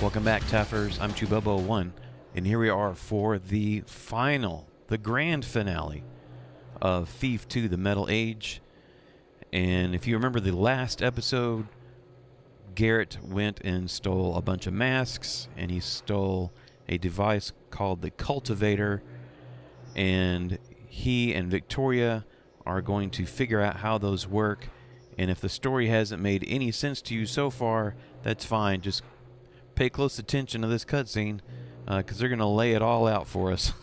Welcome back, Taffers. I'm Chubobo1, and here we are for the grand finale of Thief 2: The Metal Age. And if you remember the last episode, Garrett went and stole a bunch of masks, and he stole a device called the Cultivator, and he and Viktoria are going to figure out how those work. And if the story hasn't made any sense to you so far, that's fine. Just pay close attention to this cutscene, because they're going to lay it all out for us.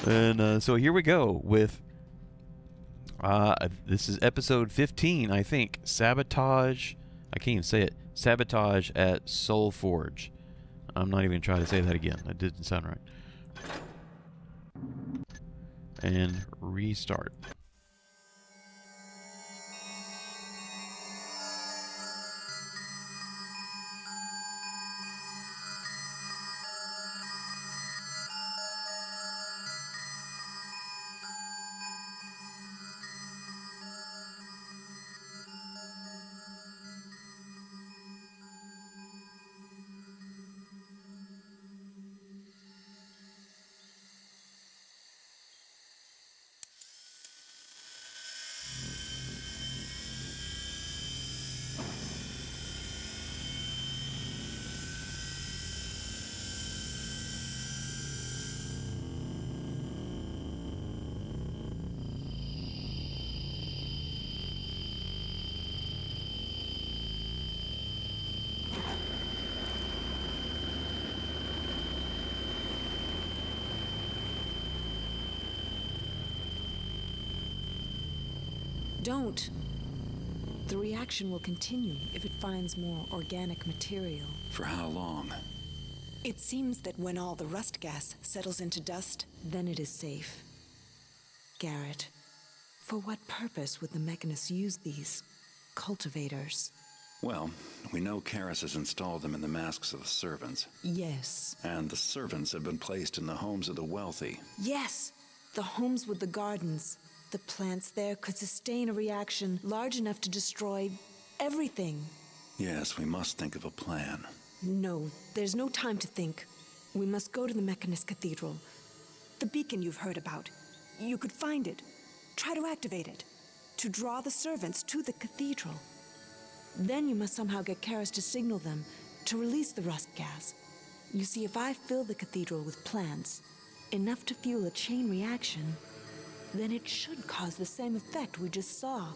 And so here we go with, this is episode 15, I think. Sabotage. I can't even say it. Sabotage at Soulforge. I'm not even trying to say that again. That didn't sound right. And restart. Don't. The reaction will continue if it finds more organic material. For how long? It seems that when all the rust gas settles into dust, then it is safe. Garrett, for what purpose would the mechanists use these cultivators? Well, we know Karras has installed them in the masks of the servants. Yes. And the servants have been placed in the homes of the wealthy. Yes! The homes with the gardens. The plants there could sustain a reaction large enough to destroy everything. Yes, we must think of a plan. No, there's no time to think. We must go to the Mechanist Cathedral. The beacon you've heard about. You could find it. Try to activate it. To draw the servants to the cathedral. Then you must somehow get Karras to signal them to release the rust gas. You see, if I fill the cathedral with plants, enough to fuel a chain reaction, then it should cause the same effect we just saw.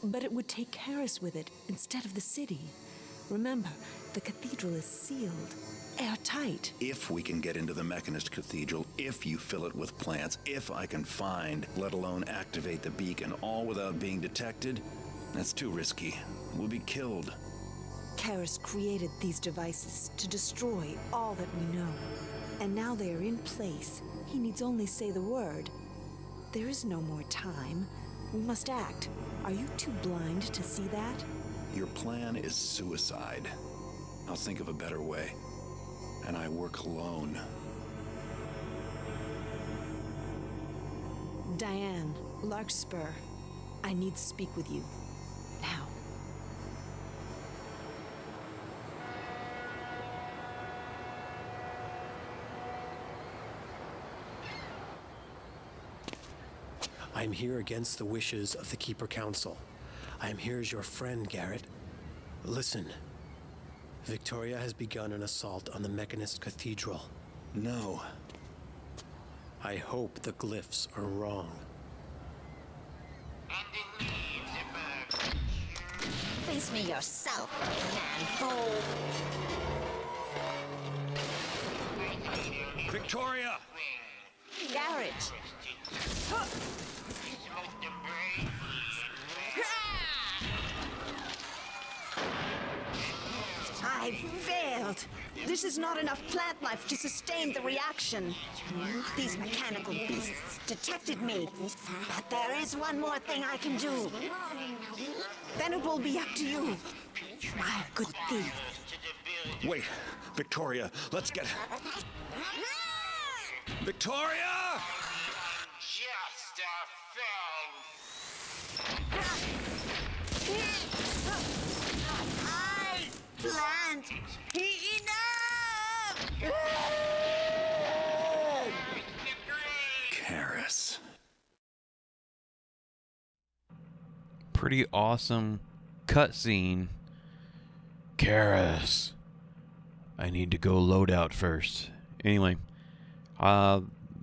But it would take Karras with it instead of the city. Remember, the cathedral is sealed, airtight. If we can get into the Mechanist Cathedral, if you fill it with plants, if I can find, let alone activate the beacon, all without being detected, that's too risky. We'll be killed. Karras created these devices to destroy all that we know. And now they are in place. He needs only say the word. There is no more time. We must act. Are you too blind to see that? Your plan is suicide. I'll think of a better way. And I work alone. Diane, Larkspur, I need to speak with you. Now. I am here against the wishes of the Keeper Council. I am here as your friend, Garrett. Listen. Viktoria has begun an assault on the Mechanist Cathedral. No. I hope the glyphs are wrong. Face me yourself, man-hole. Viktoria! Garrett! I failed. This is not enough plant life to sustain the reaction. These mechanical beasts detected me. But there is one more thing I can do. Then it will be up to you, my good thief. Wait, Viktoria, let's get... Viktoria! Just a film. I pretty awesome cutscene. Karras, I need to go loadout first. Anyway,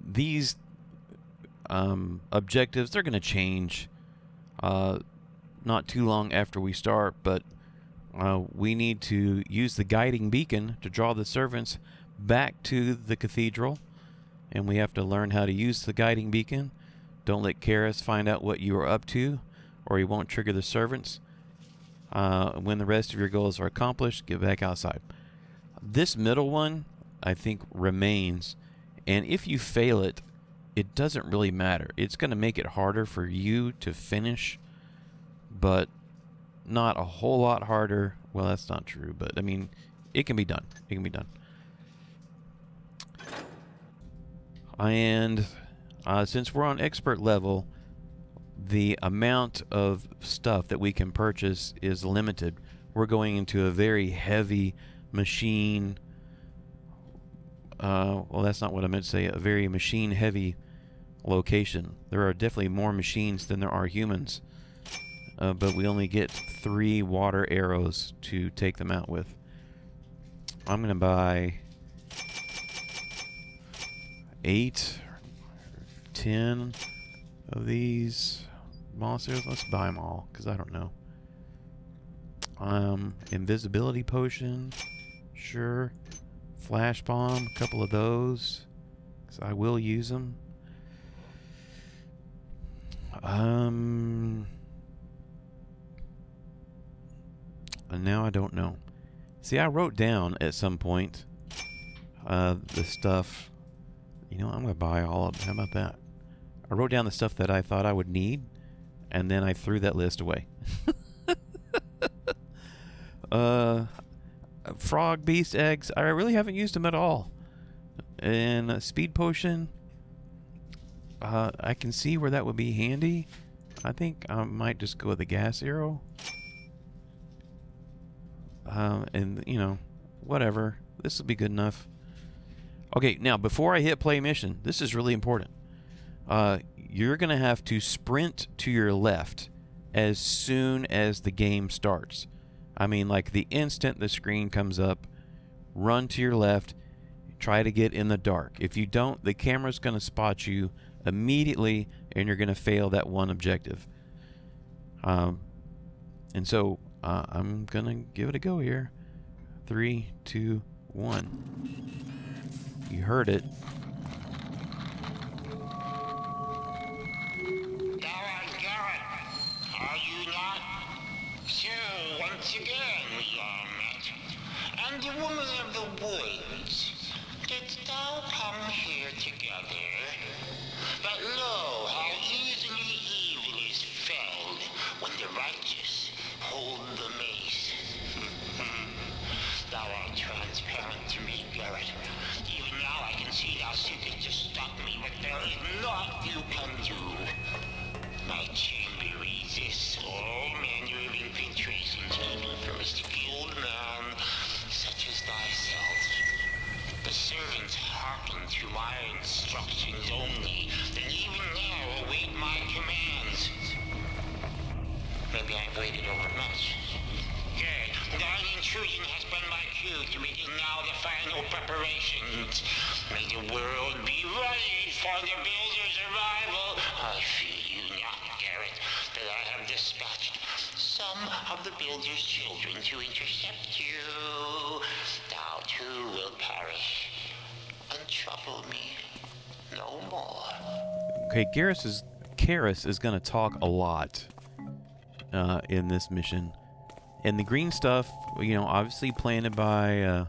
these objectives, they're going to change not too long after we start, but we need to use the guiding beacon to draw the servants back to the cathedral, and we have to learn how to use the guiding beacon. Don't let Karras find out what you are up to, or he won't trigger the servants. When the rest of your goals are accomplished, get back outside. This middle one, I think, remains, and if you fail it, it doesn't really matter. It's going to make it harder for you to finish, but not a whole lot harder. Well, that's not true, but I mean, it can be done. It can be done. And since we're on expert level, the amount of stuff that we can purchase is limited. We're going into a very heavy machine. Well, that's not what I meant to say. A very machine-heavy location. There are definitely more machines than there are humans. But we only get 3 water arrows to take them out with. I'm going to buy 8 or 10 of these monsters. Let's buy them all, because I don't know. Invisibility potion. Sure. Flash bomb. A couple of those, because I will use them. And now I don't know. See, I wrote down at some point the stuff. You know, I'm going to buy all of them. How about that? I wrote down the stuff that I thought I would need, and then I threw that list away. Frog, beast, eggs. I really haven't used them at all. And speed potion. I can see where that would be handy. I think I might just go with a gas arrow. And, you know, whatever. This will be good enough. Okay, now, before I hit play mission, this is really important. You're going to have to sprint to your left as soon as the game starts. I mean, like, the instant the screen comes up, run to your left, try to get in the dark. If you don't, the camera's going to spot you immediately, and you're going to fail that one objective. And so... I'm gonna give it a go here. 3, 2, 1. You heard it. Garrett, are you not? So, once again we are met. And the woman of the woods, didst thou come here together? But lo, how easily evil is felled when the righteous hold the mace. Thou art transparent to me, Garrett. Even now I can see thou seekest to stop me, but there is naught you can do. My chamber resists all manner of infiltrations, even from a sticky old man such as thyself. The servants hearken to my instructions only, and even now await my commands. Maybe I've waited overmuch. Good. Thine intrusion has been my cue to begin now the final preparations. May the world be ready for the builder's arrival. I fear you not, Garrett, that I have dispatched some of the builder's children to intercept you. Thou too will perish and trouble me no more. Okay, Karras is going to talk a lot in this mission. And the green stuff, you know, obviously planted by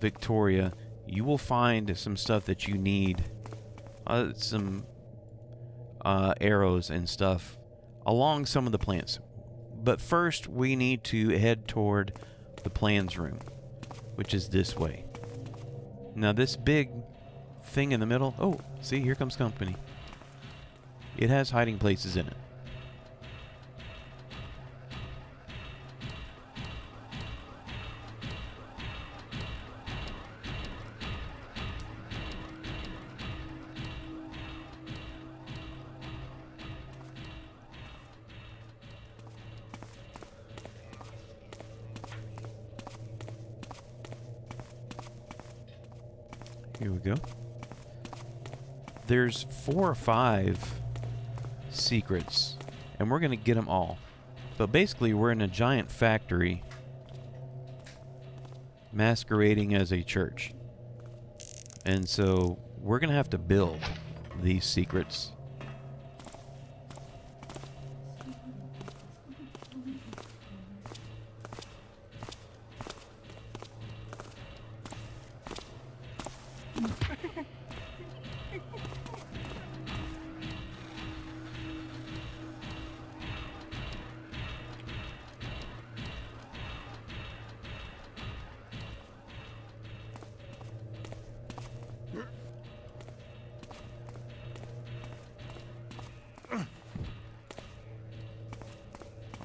Viktoria, you will find some stuff that you need. Some arrows and stuff along some of the plants. But first, we need to head toward the plans room, which is this way. Now, this big thing in the middle... Oh, see, here comes company. It has hiding places in it. Here we go. There's 4 or 5 secrets, and we're going to get them all. But basically, we're in a giant factory masquerading as a church. And so we're going to have to build these secrets.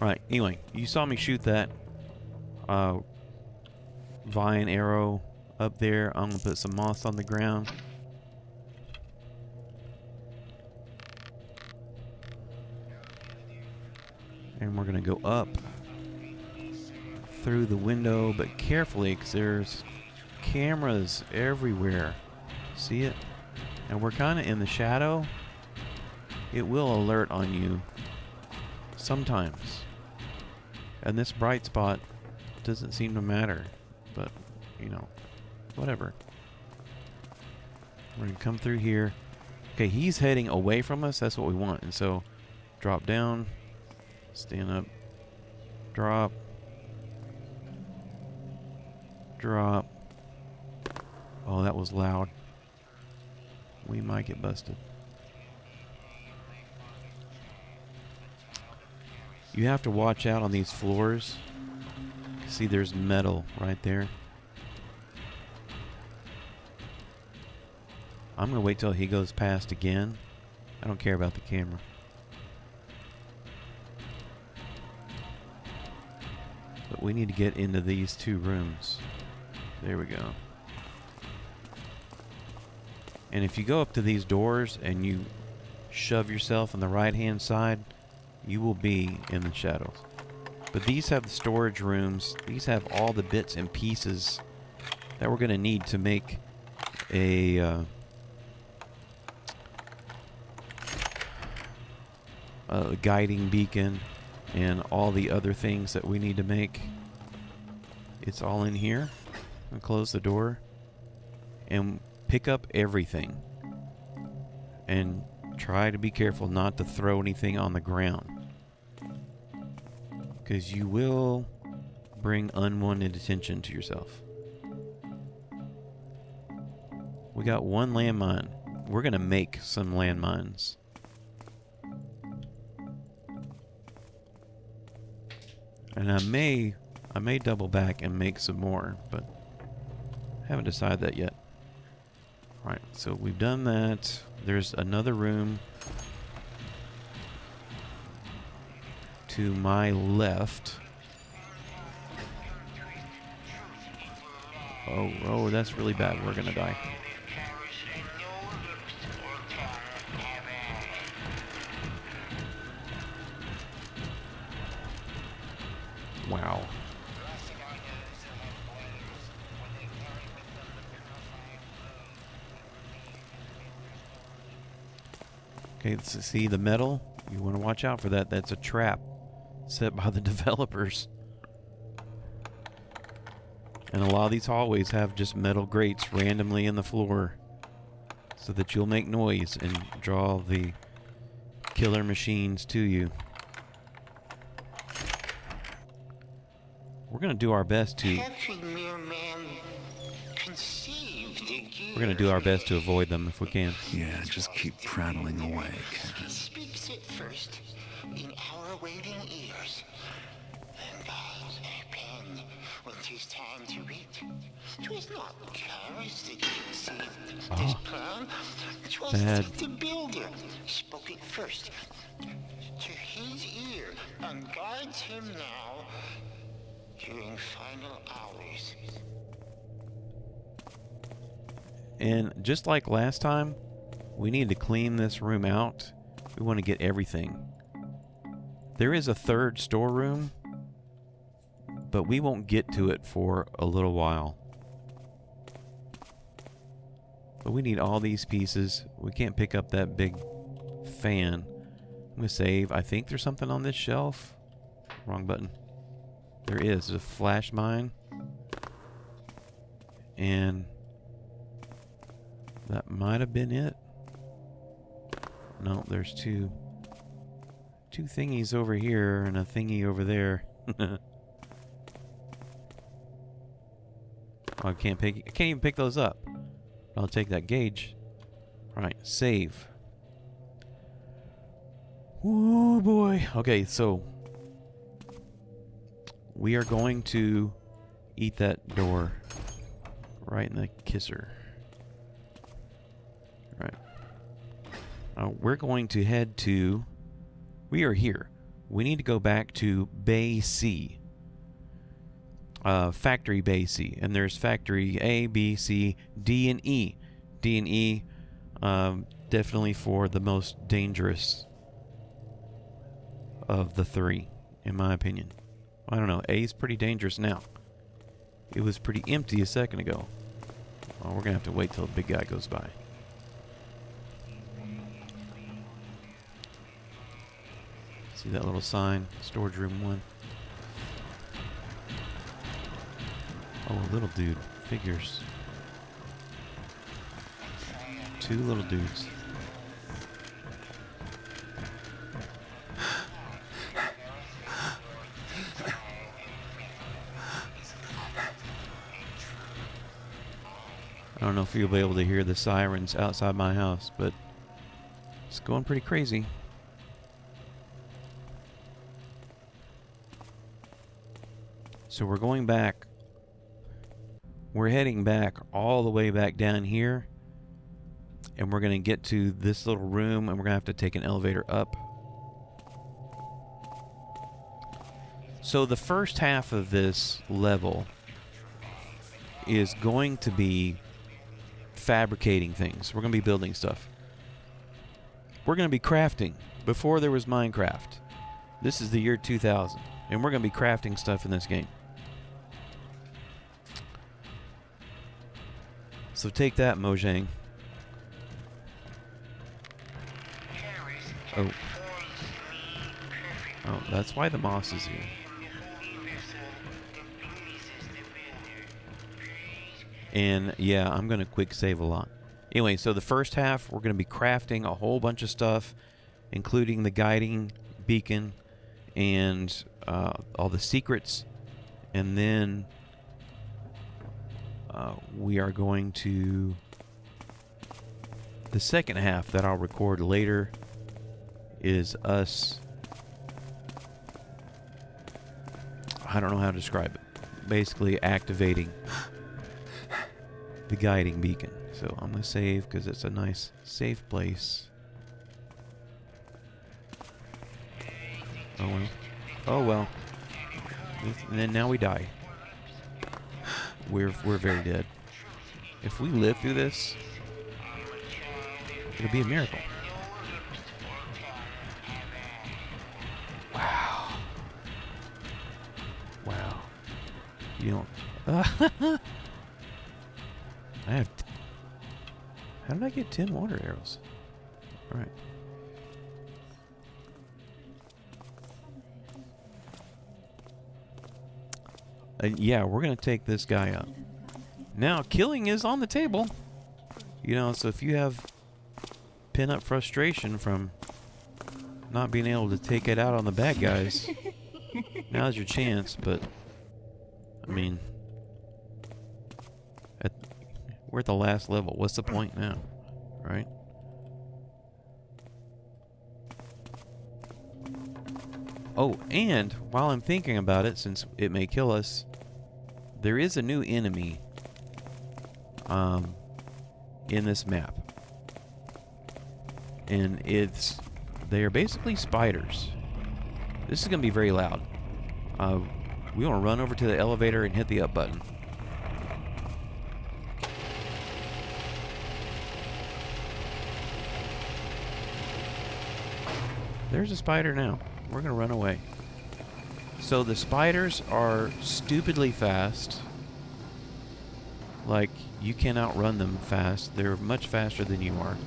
Alright, anyway, you saw me shoot that vine arrow up there. I'm going to put some moss on the ground. And we're going to go up through the window, but carefully, because there's cameras everywhere. See it? And we're kind of in the shadow. It will alert on you sometimes. And this bright spot doesn't seem to matter. But, you know, whatever. We're going to come through here. Okay, he's heading away from us. That's what we want. And so, drop down. Stand up. Drop. Drop. Oh, that was loud. We might get busted. You have to watch out on these floors. See, there's metal right there. I'm going to wait till he goes past again. I don't care about the camera. But we need to get into these 2 rooms. There we go. And if you go up to these doors and you shove yourself on the right-hand side, you will be in the shadows. But these have the storage rooms. These have all the bits and pieces that we're going to need to make a guiding beacon and all the other things that we need to make. It's all in here. I'll close the door and pick up everything. And try to be careful not to throw anything on the ground, because you will bring unwanted attention to yourself. We got 1 landmine. We're going to make some landmines. And I may double back and make some more, but haven't decided that yet. Alright, so we've done that. There's another room to my left. Oh, that's really bad. We're gonna die. Wow. Okay, see the metal? You want to watch out for that. That's a trap set by the developers. And a lot of these hallways have just metal grates randomly in the floor so that you'll make noise and draw the killer machines to you. We're going to do our best to... We're going to do our best to avoid them if we can. Yeah, just keep prattling away, He speaks it first in our waiting ears. Then guides a pen when 'tis time to read. 'Twas not Karras that conceived this plan. 'Twas the builder spoke it first to his ear and guides him now during final hours. And just like last time, we need to clean this room out. We want to get everything. There is a 3rd storeroom, but we won't get to it for a little while. But we need all these pieces. We can't pick up that big fan. I'm going to save. I think there's something on this shelf. Wrong button. There is. There's a flash mine. And that might have been it. No, there's two thingies over here and a thingy over there. I can't even pick those up. I'll take that gauge. Alright, save. Oh boy. Okay, so we are going to eat that door right in the kisser. Right. We're going to head to... We are here. We need to go back to Bay C. Factory Bay C. And there's Factory A, B, C, D, and E. D and E, definitely for the most dangerous of the three, in my opinion. I don't know. A is pretty dangerous now. It was pretty empty a second ago. Oh, we're going to have to wait till the big guy goes by. See that little sign? Storage room 1. Oh, a little dude. Figures. 2 little dudes. I don't know if you'll be able to hear the sirens outside my house, but it's going pretty crazy. So we're going back. We're heading back all the way back down here. And we're going to get to this little room, and we're going to have to take an elevator up. So the first half of this level is going to be fabricating things. We're going to be building stuff. We're going to be crafting. Before there was Minecraft. This is the year 2000. And we're going to be crafting stuff in this game. So take that, Mojang. Oh. Oh, that's why the moss is here. And yeah, I'm going to quick save a lot. Anyway, so the first half, we're going to be crafting a whole bunch of stuff, including the guiding beacon and all the secrets. And then we are going to... The second half that I'll record later is us... I don't know how to describe it. Basically activating the guiding beacon. So I'm going to save because it's a nice safe place. Oh well. Oh well. And then now we die. We're very dead. If we live through this, it'll be a miracle. Wow. Wow. You don't... I have... How did I get 10 water arrows? Alright. Yeah, we're going to take this guy out. Now, killing is on the table. You know, so if you have pin-up frustration from not being able to take it out on the bad guys, now's your chance, but... I mean... We're at the last level. What's the point now? Right? Oh, and while I'm thinking about it, since it may kill us, there is a new enemy in this map. And they are basically spiders. This is going to be very loud. We want to run over to the elevator and hit the up button. There's a spider now. We're going to run away. So the spiders are stupidly fast. Like, You can outrun them fast. They're much faster than you are.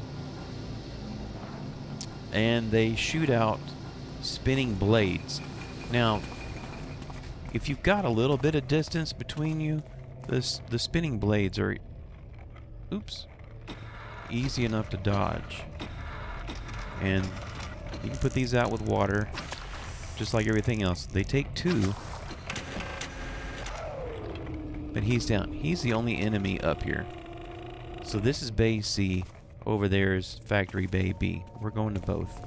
And they shoot out spinning blades. Now, if you've got a little bit of distance between you, the spinning blades are, easy enough to dodge. And you can put these out with water, just like everything else. They take 2. But he's down. He's the only enemy up here. So this is Bay C. Over there is Factory Bay B. We're going to both.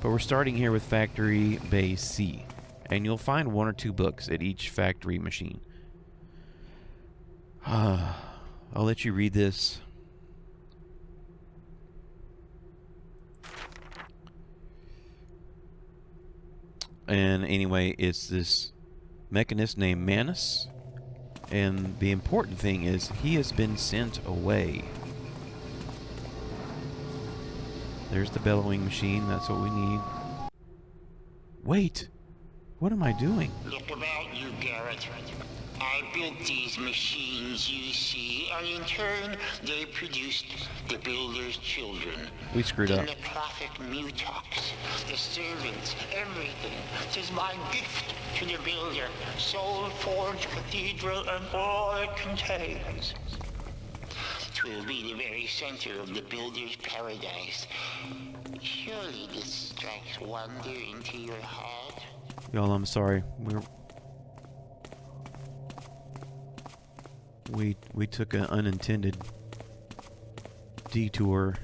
But we're starting here with Factory Bay C. And you'll find 1 or 2 books at each factory machine. I'll let you read this. And anyway, it's this mechanist named Manus. And the important thing is he has been sent away. There's the bellowing machine. That's what we need. Wait. What am I doing? Look about you, Garrett. I built these machines, you see, and in turn, they produced the builder's children. We screwed up. The necrotic mutox, the servants, everything. 'Tis my gift to the builder, Soulforge Cathedral and all it contains. 'Twill be the very center of the builder's paradise. Surely this strikes wonder into your heart. Y'all, I'm sorry. We took an unintended detour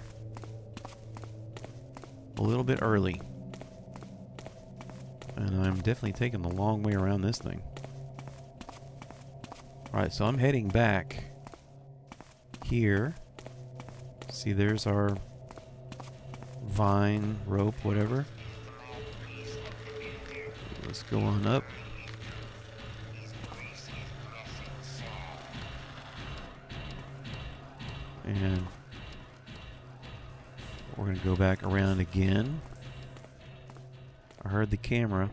a little bit early. And I'm definitely taking the long way around this thing. Alright, so I'm heading back here. See, there's our vine, rope, whatever. Let's go on up. And we're going to go back around again. I heard the camera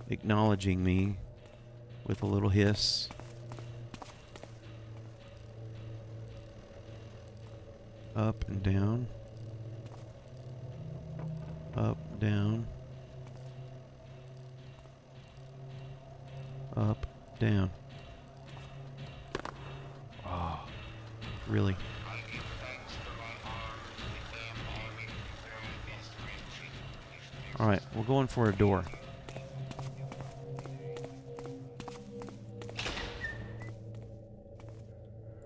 acknowledging me with a little hiss. Up and down. Up, down. Up, down. Oh, really? Alright, we're going for a door.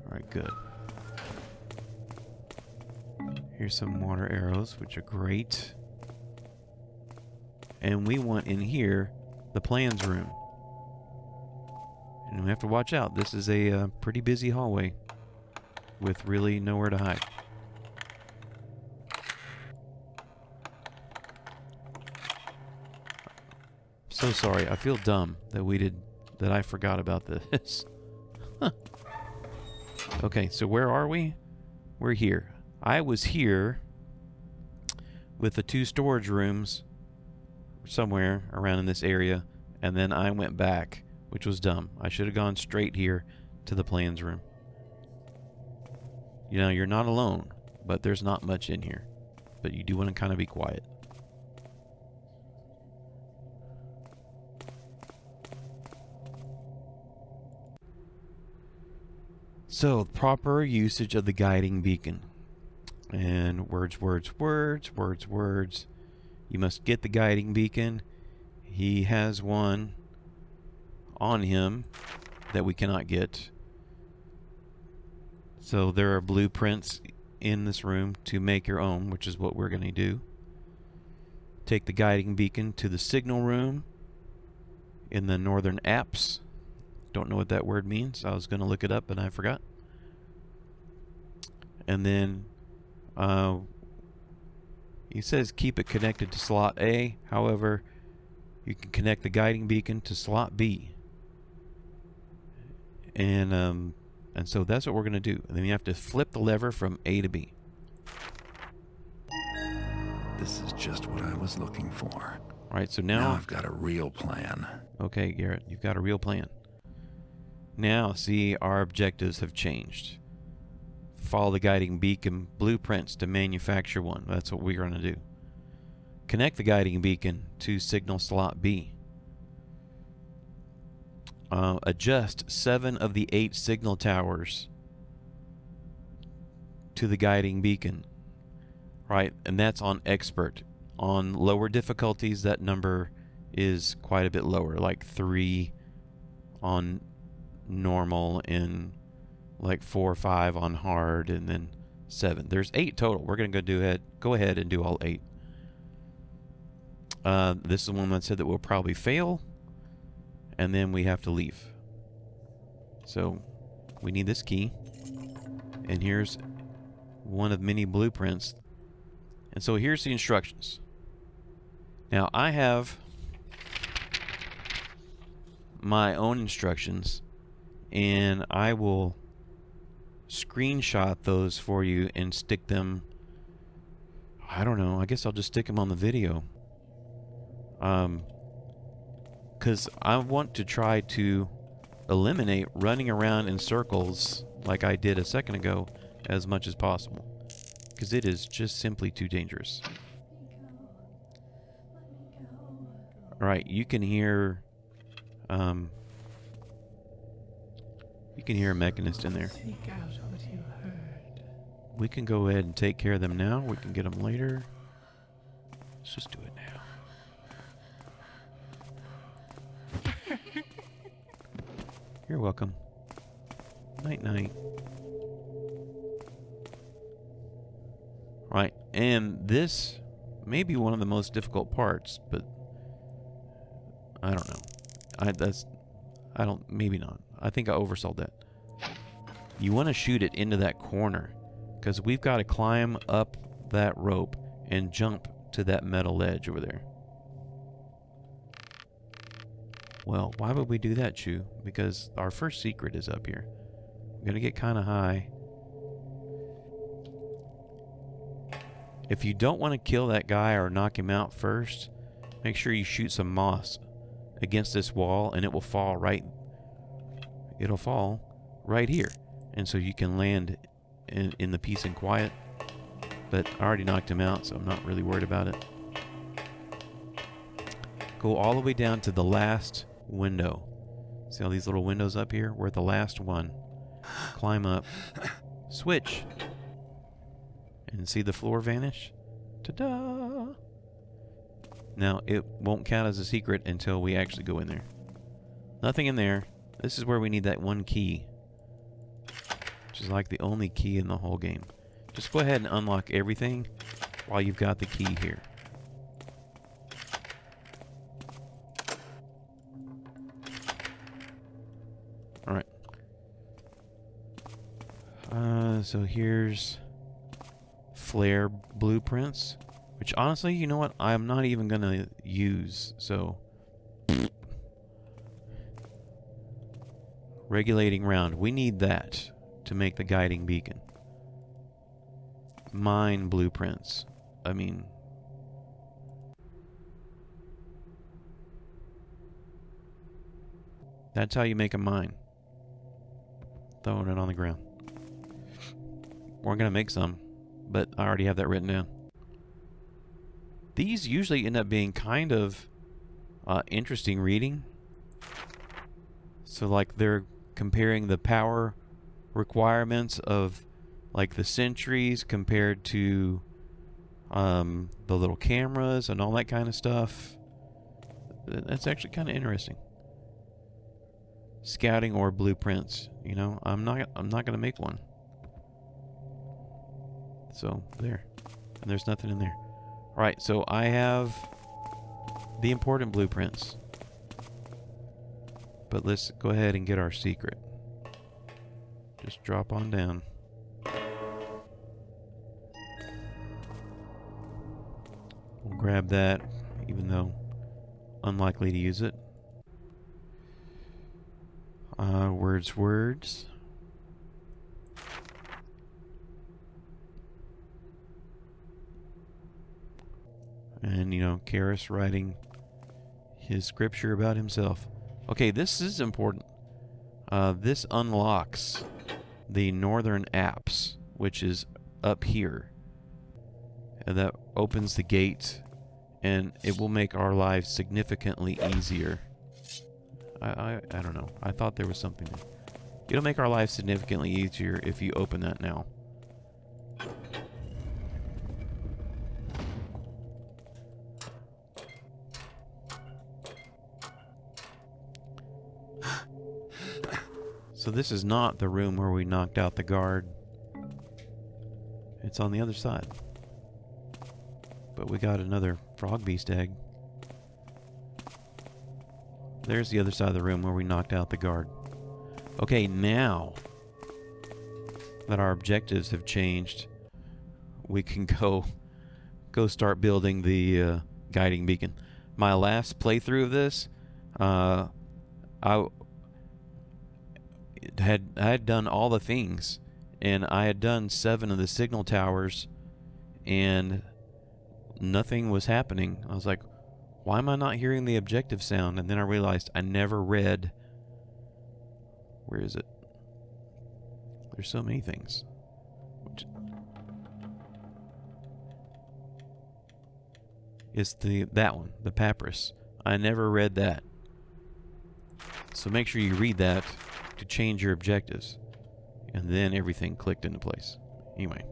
Alright, good. Here's some water arrows, which are great. And we want in here the plans room. And we have to watch out. This is a pretty busy hallway with really nowhere to hide. So sorry. I feel dumb that I forgot about this. Okay, so where are we? We're here. I was here with the 2 storage rooms somewhere around in this area, and then I went back, which was dumb. I should have gone straight here to the plans room. You know, you're not alone, but there's not much in here. But you do want to kind of be quiet. So, proper usage of the guiding beacon. And words. You must get the guiding beacon. He has one on him that we cannot get. So there are blueprints in this room to make your own, which is what we're going to do. Take the guiding beacon to the signal room in the Northern Apse. Don't know what that word means. I was going to look it up and I forgot. And then he says keep it connected to slot A. However, you can connect the guiding beacon to slot B. And so that's what we're going to do. And then you have to flip the lever from A to B. This is just what I was looking for. All right, so Now I've got a real plan. Okay, Garrett, you've got a real plan. Now, see, our objectives have changed. Follow the guiding beacon blueprints to manufacture one. That's what we're going to do. Connect the guiding beacon to signal slot B. Adjust 7 of the 8 signal towers to the guiding beacon. Right, and that's on expert. On lower difficulties, that number is quite a bit lower, like 3 on normal and like 4 or 5 on hard, and then 7. There's 8 total. We're going to go ahead and do all 8. This is the one that said that we'll probably fail, and then we have to leave. So we need this key, and here's one of many blueprints. And so here's the instructions. Now I have my own instructions, and I will screenshot those for you and stick them, I don't know, I guess I'll just stick them on the video. Because I want to try to eliminate running around in circles like I did a second ago as much as possible. Because it is just simply too dangerous. Alright, you can hear a mechanist in there. Take out what you heard. We can go ahead and take care of them now. We can get them later. Let's just do it now. You're welcome. Night night. Right, and this may be one of the most difficult parts, but I don't know. Maybe not. I think I oversold that. You want to shoot it into that corner, because we've got to climb up that rope and jump to that metal ledge over there. Well, why would we do that, Chew? Because our first secret is up here. We're going to get kind of high. If you don't want to kill that guy or knock him out first, make sure you shoot some moss against this wall, and it will fall right. It'll fall right here, and so you can land in the peace and quiet. But I already knocked him out, so I'm not really worried about it. Go all the way down to the last window. See all these little windows up here? We're at the last one. Climb up. Switch. And see the floor vanish? Ta-da! Now, it won't count as a secret until we actually go in there. Nothing in there. This is where we need that one key, which is like the only key in the whole game. Just go ahead and unlock everything while you've got the key here. Alright. So here's flare blueprints, which honestly, you know what? I'm not even going to use, so... Regulating round. We need that to make the guiding beacon. Mine blueprints. I mean... That's how you make a mine. Throwing it on the ground. We're going to make some, but I already have that written down. These usually end up being kind of interesting reading. So like they're comparing the power requirements of like the sentries compared to the little cameras and all that kind of stuff. That's actually kind of interesting. Scouting or blueprints, you know, I'm not going to make one. So there, and there's nothing in there. All right, so I have the important blueprints, but let's go ahead and get our secret. Just drop on down. We'll grab that, even though unlikely to use it. Words. And, you know, Karras writing his scripture about himself. Okay, this is important. This unlocks the Northern Apse, which is up here. And that opens the gate, and it will make our lives significantly easier. I don't know. I thought there was something there. It'll make our lives significantly easier if you open that now. So this is not the room where we knocked out the guard. It's on the other side. But we got another frog beast egg. There's the other side of the room where we knocked out the guard. Okay, now that our objectives have changed, we can go start building the guiding beacon. My last playthrough of this, I had done all the things, and I had done 7 of the signal towers, and nothing was happening. I was like, why am I not hearing the objective sound? And then I realized I never read. Where is it? There's so many things. It's that one, the papyrus. I never read that. So make sure you read that to change your objectives. And then everything clicked into place. Anyway.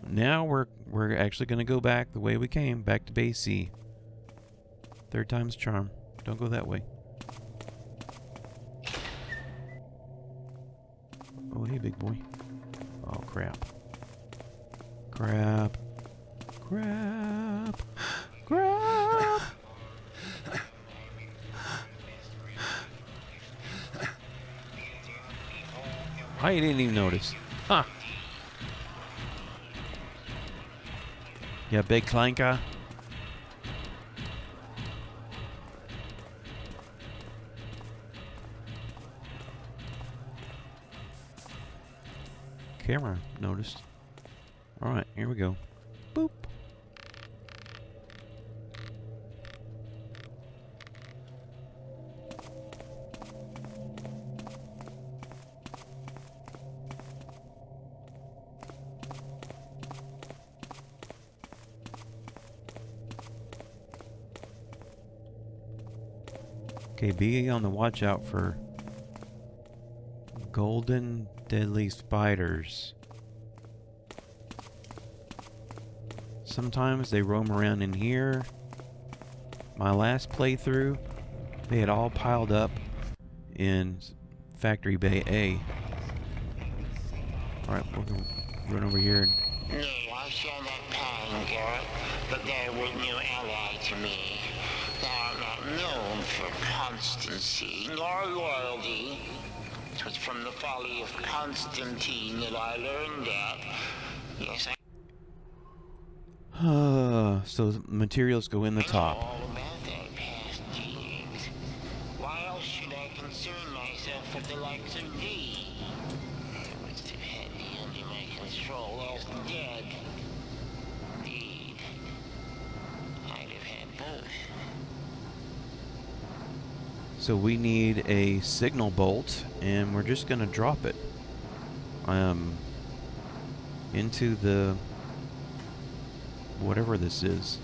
Now we're actually going to go back the way we came, back to base C. 3rd time's charm. Don't go that way. Oh, hey, big boy. Oh, crap. Crap. Crap. Crap. I didn't even notice. Huh. Yeah, big clanker. Camera noticed. Alright, here we go. Boop. Okay, be on the watch out for golden deadly spiders. Sometimes they roam around in here. My last playthrough, they had all piled up in Factory Bay A. Alright, we're gonna run over here. No, I shall not pine, Garrett, but thou wert no ally to me. Thou art not known for constancy nor loyalty. 'Twas from the folly of Constantine that I learned that. Yes, So the materials go in the I know top. all about thy past dealings. Why else should I concern myself with the likes of thee? I must have had thee under my control as dead. Indeed, I'd have had both. So we need a signal bolt, and we're just gonna drop it into the whatever this is.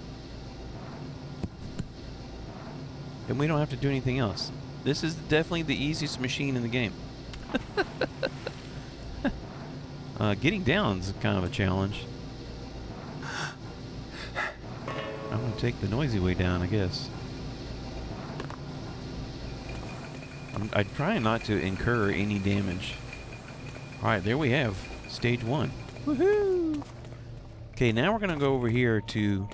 And we don't have to do anything else. This is definitely the easiest machine in the game. Getting down is kind of a challenge. I'm gonna take the noisy way down, I guess. I'm trying not to incur any damage. Alright, there we have stage 1. Woohoo! Okay, now we're gonna go over here to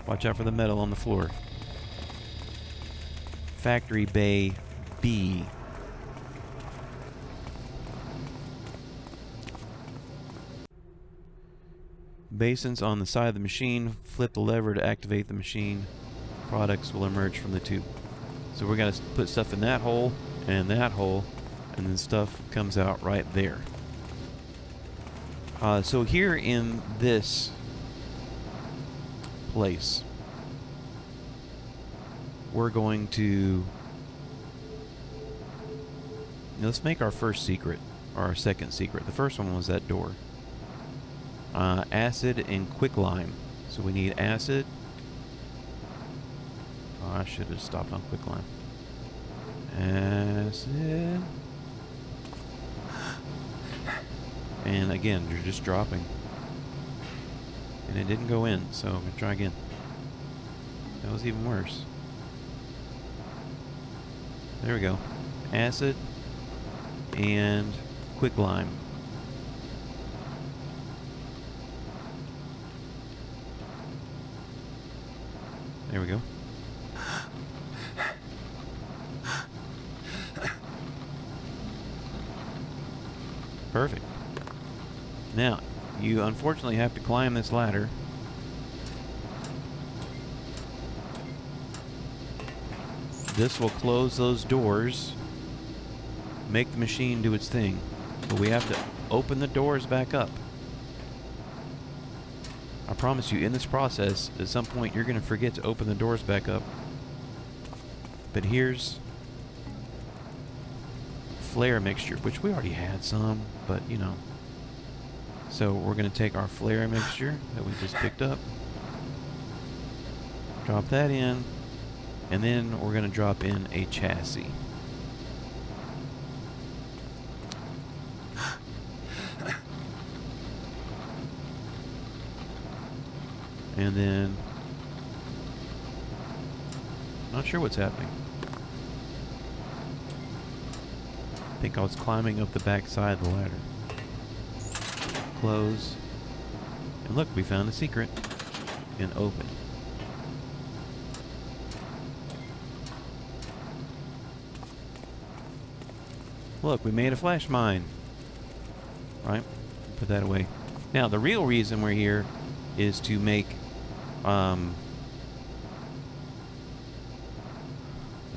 watch out for the metal on the floor. Factory Bay B. Basins on the side of the machine. Flip the lever to activate the machine. Products will emerge from the tube. So we're gonna put stuff in that hole and that hole, and then stuff comes out right there. So here in this place, we're going to let's make our first secret, or our second secret. The first one was that door. Acid and quicklime. So we need acid. Oh, I should have stopped on quicklime. Acid. And again, you're just dropping. And it didn't go in, so I'm going to try again. That was even worse. There we go. Acid and quicklime. There we go. Perfect. Now, you unfortunately have to climb this ladder. This will close those doors, make the machine do its thing, but we have to open the doors back up. I promise you, in this process, at some point you're going to forget to open the doors back up. But here's flare mixture, which we already had some, but you know. So we're going to take our flare mixture that we just picked up, drop that in, and then we're going to drop in a chassis. And then, not sure what's happening. I think I was climbing up the back side of the ladder. Close. And look, we found a secret. And open. Look, we made a flash mine. Right? Put that away. Now, the real reason we're here is to make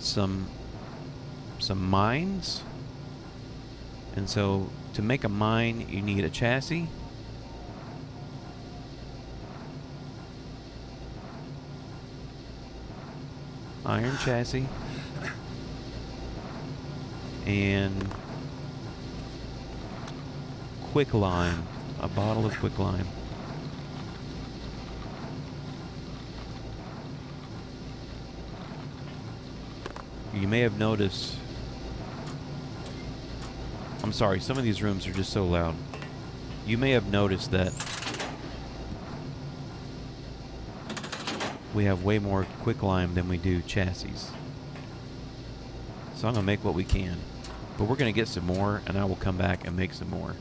some mines. And so to make a mine you need a chassis, iron chassis, and quicklime, a bottle of quicklime. You may have noticed, I'm sorry, some of these rooms are just so loud. You may have noticed that we have way more quicklime than we do chassis. So I'm going to make what we can. But we're going to get some more, and I will come back and make some more.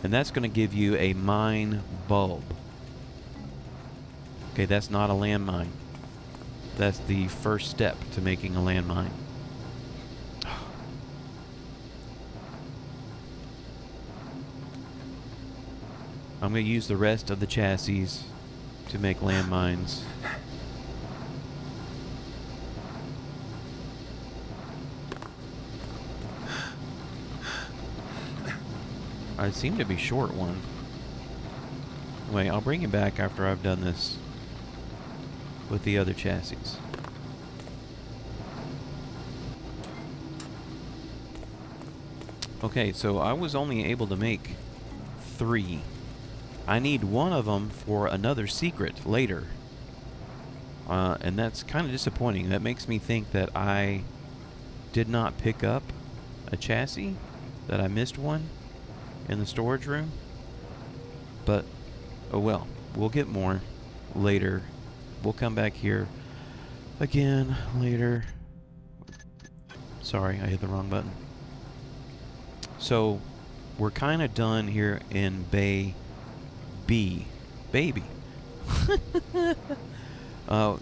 And that's going to give you a mine bulb. Okay, that's not a landmine. That's the first step to making a landmine. I'm going to use the rest of the chassis to make landmines. I seem to be short one. Wait, I'll bring you back after I've done this with the other chassis. Okay, so I was only able to make 3. I need one of them for another secret later. And that's kind of disappointing. That makes me think that I did not pick up a chassis, that I missed one in the storage room. But, oh well, we'll get more later. We'll come back here again later. Sorry, I hit the wrong button. So, we're kind of done here in Bay B. Baby.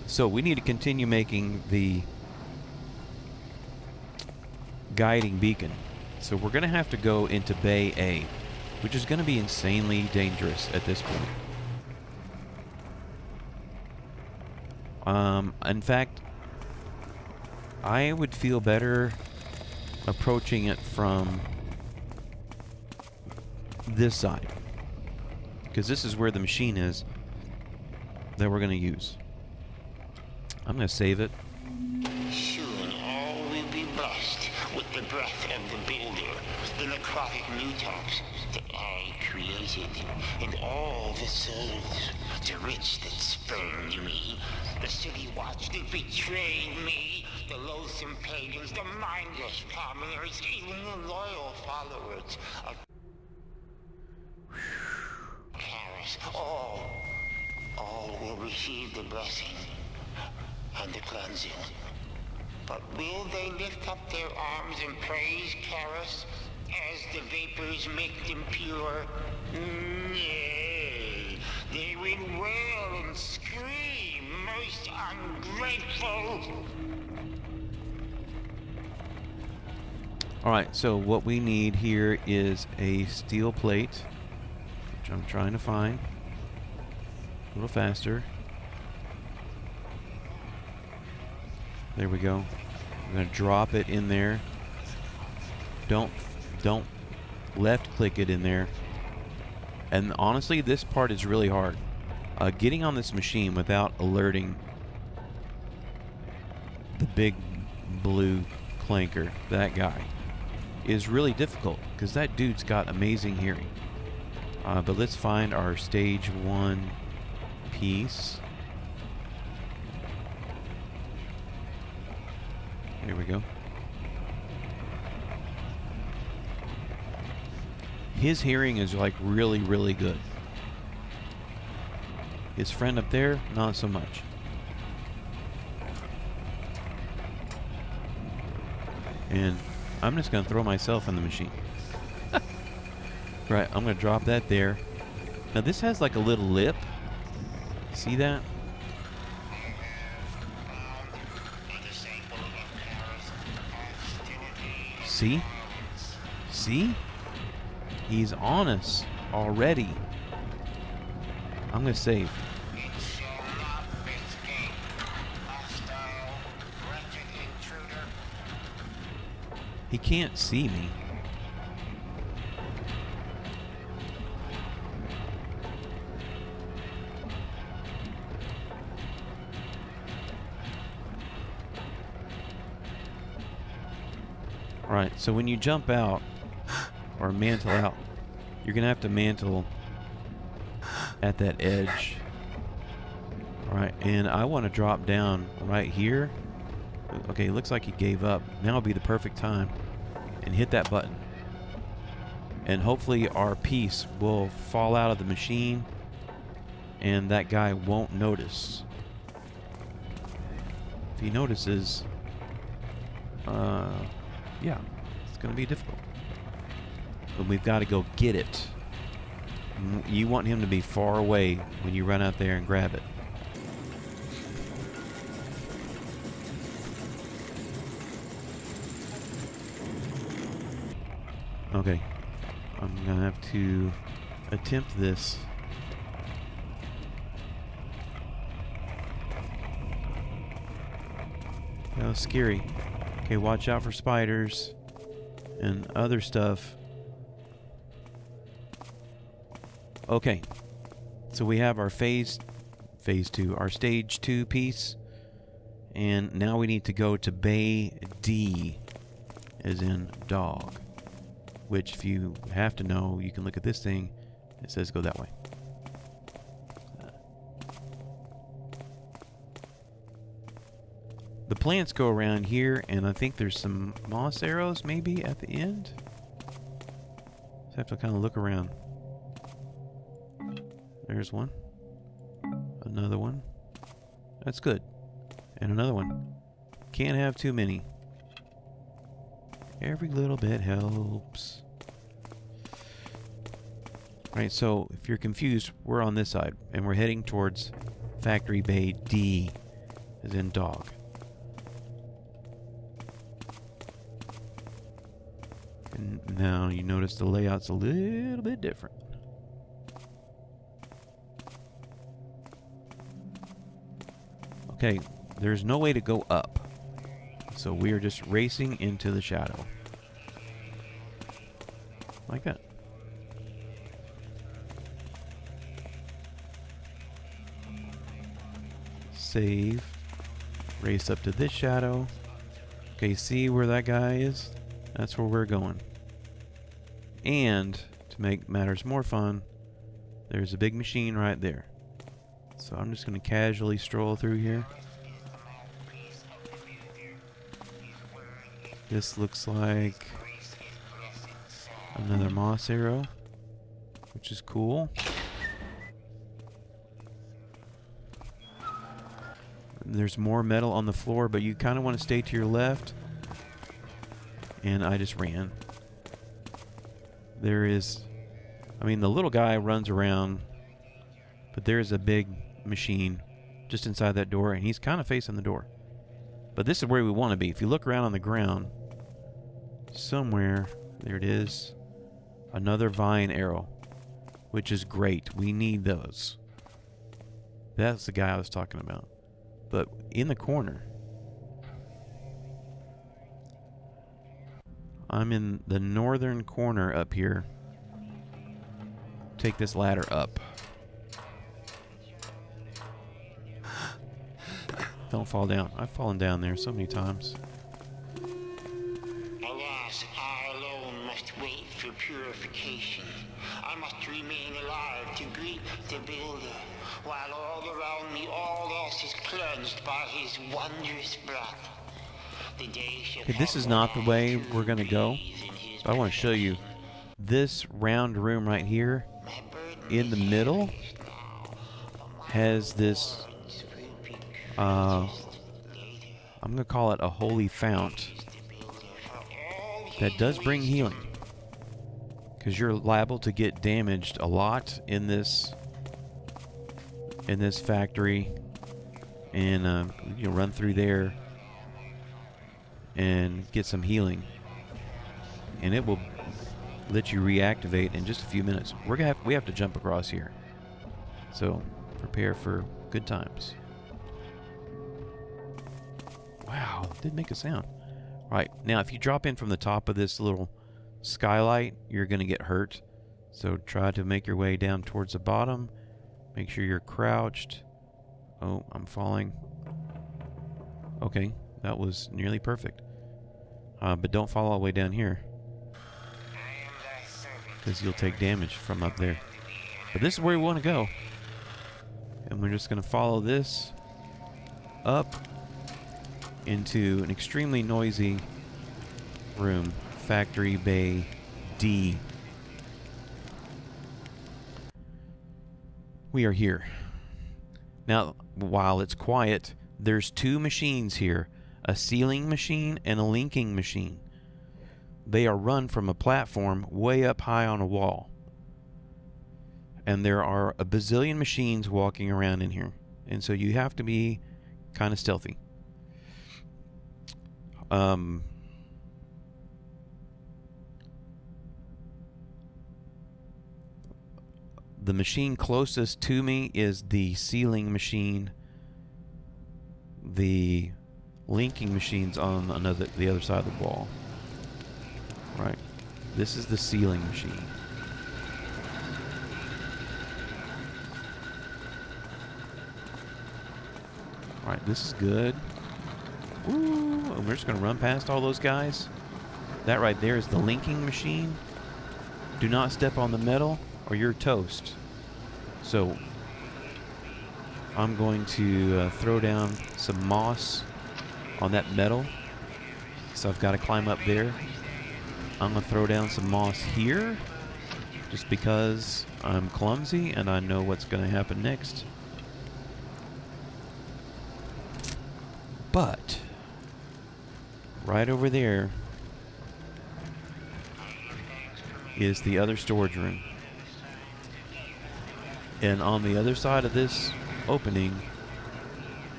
So, we need to continue making the guiding beacon. So, we're going to have to go into Bay A, which is going to be insanely dangerous at this point. In fact, I would feel better approaching it from this side, because this is where the machine is that we're going to use. I'm going to save it. Soon all will be blessed the breath of the builder, the necrotic mutants that I created, and all the souls, the rich that spurned me, the city watch that betrayed me, the loathsome pagans, the mindless commoners, even the loyal followers of Karras, all will receive the blessing and the cleansing. But will they lift up their arms and praise Karras as the vapors make them pure? Nay, they will wail and scream, most ungrateful. Alright, so what we need here is a steel plate, which I'm trying to find. A little faster. There we go. I'm going to drop it in there. Don't left click it in there. And honestly, this part is really hard. Getting on this machine without alerting the big blue clanker, that guy, is really difficult because that dude's got amazing hearing. But let's find our stage 1 piece. Here we go. His hearing is like really, really good. His friend up there, not so much. And I'm just going to throw myself in the machine. Right, I'm going to drop that there. Now this has like a little lip. See that? See? See? He's on us already. I'm going to save. He can't see me. Alright, so when you jump out, or mantle out, you're going to have to mantle at that edge. Alright, and I want to drop down right here. Okay, looks like he gave up. Now would be the perfect time. And hit that button. And hopefully our piece will fall out of the machine and that guy won't notice. If he notices, yeah, it's going to be difficult. But we've got to go get it. You want him to be far away when you run out there and grab it. Okay, I'm going to have to attempt this. That was scary. Okay, watch out for spiders and other stuff. Okay, so we have our phase 2, our stage 2 piece, and now we need to go to Bay D, as in dog, which if you have to know, you can look at this thing, it says go that way. The plants go around here, and I think there's some moss arrows maybe at the end. Just have to kind of look around. There's one. Another one. That's good. And another one. Can't have too many. Every little bit helps. Alright, so if you're confused, we're on this side. And we're heading towards Factory Bay D, as in dog. And now you notice the layout's a little bit different. Okay, there's no way to go up. So we are just racing into the shadow. Like that. Save. Race up to this shadow. Okay, see where that guy is? That's where we're going. And to make matters more fun, there's a big machine right there. So I'm just going to casually stroll through here. This looks like another moss arrow, which is cool. There's more metal on the floor, but you kind of want to stay to your left. And I just ran. There is, I mean, the little guy runs around, but there's a big machine just inside that door, and he's kind of facing the door. But this is where we want to be. If you look around on the ground, somewhere, there it is, another vine arrow, which is great. We need those. That's the guy I was talking about. But in the corner, I'm in the northern corner up here. Take this ladder up. Don't fall down. I've fallen down there so many times. Alas, I alone must wait for purification. I must remain alive to greet the Builder, while all around me all else is cleansed by his wondrous breath. The day shall Okay, this is not the way we're going to go. But I want to show you this round room right here in the middle has this, I'm going to call it a holy fount that does bring healing. Because you're liable to get damaged a lot in this factory. And you'll run through there and get some healing. And it will let you reactivate in just a few minutes. We have to jump across here. So prepare for good times. Wow, it did make a sound. All right, now if you drop in from the top of this little skylight, you're going to get hurt. So try to make your way down towards the bottom. Make sure you're crouched. Oh, I'm falling. Okay, that was nearly perfect. But don't fall all the way down here, because you'll take damage from up there. But this is where we want to go. And we're just going to follow this up into an extremely noisy room. Factory Bay D. We are here. Now, while it's quiet, there's two machines here. A sealing machine and a linking machine. They are run from a platform way up high on a wall. And there are a bazillion machines walking around in here. And so you have to be kind of stealthy. The machine closest to me is the sealing machine. The linking machine's on the other side of the wall. Right. This is the sealing machine. Alright, this is good. Woo! And we're just going to run past all those guys. That right there is the linking machine. Do not step on the metal or you're toast. So I'm going to throw down some moss on that metal. So I've got to climb up there. I'm going to throw down some moss here, just because I'm clumsy and I know what's going to happen next. But right over there is the other storage room. And on the other side of this opening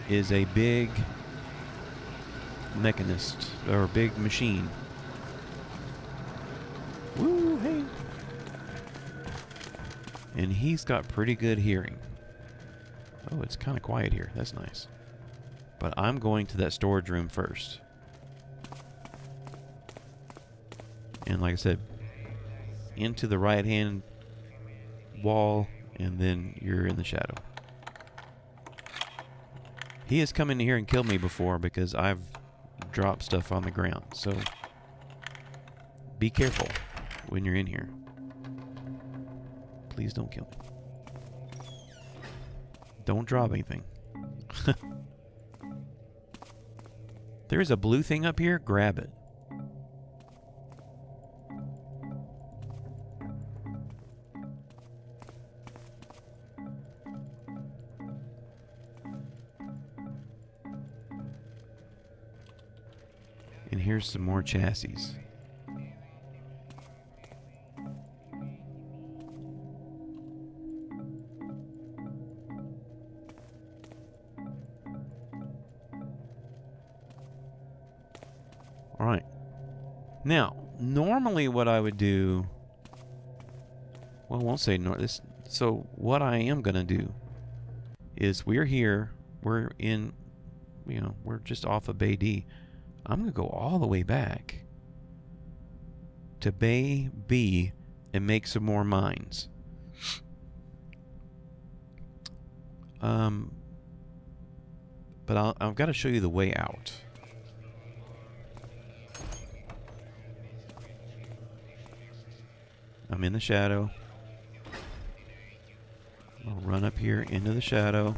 is a big mechanist, or big machine. Woo, hey. And he's got pretty good hearing. Oh, it's kind of quiet here. That's nice. But I'm going to that storage room first. And like I said, into the right-hand wall, and then you're in the shadow. He has come in here and killed me before because I've dropped stuff on the ground. So be careful when you're in here. Please don't kill me. Don't drop anything. There's a blue thing up here. Grab it. And here's some more chassis. All right. Now, normally what I would do, well, I won't say this. So what I am going to do is we're here, we're in, we're just off of Bay D. I'm going to go all the way back to Bay B and make some more mines. But I've got to show you the way out. I'm in the shadow. I'll run up here into the shadow.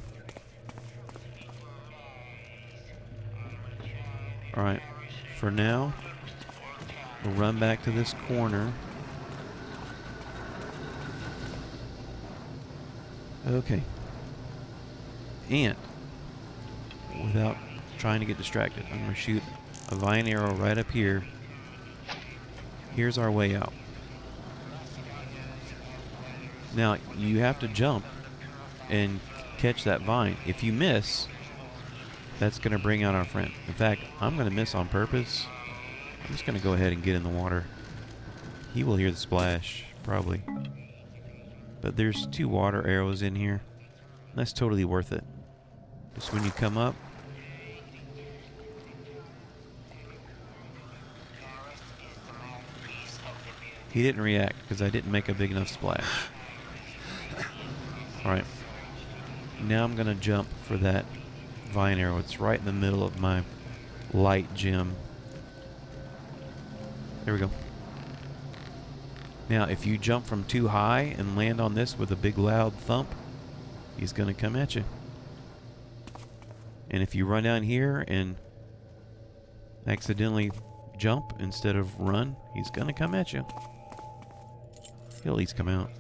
Alright, for now, we'll run back to this corner. Okay. And, without trying to get distracted, I'm going to shoot a vine arrow right up here. Here's our way out. Now, you have to jump and catch that vine. If you miss, that's going to bring out our friend. In fact, I'm going to miss on purpose. I'm just going to go ahead and get in the water. He will hear the splash, probably. But there's 2 water arrows in here. That's totally worth it. Just when you come up. He didn't react because I didn't make a big enough splash. Alright. Now I'm going to jump for that vine arrow. It's right in the middle of my light gem. There we go. Now, if you jump from too high and land on this with a big loud thump, he's going to come at you. And if you run down here and accidentally jump instead of run, he's going to come at you. He'll at least come out.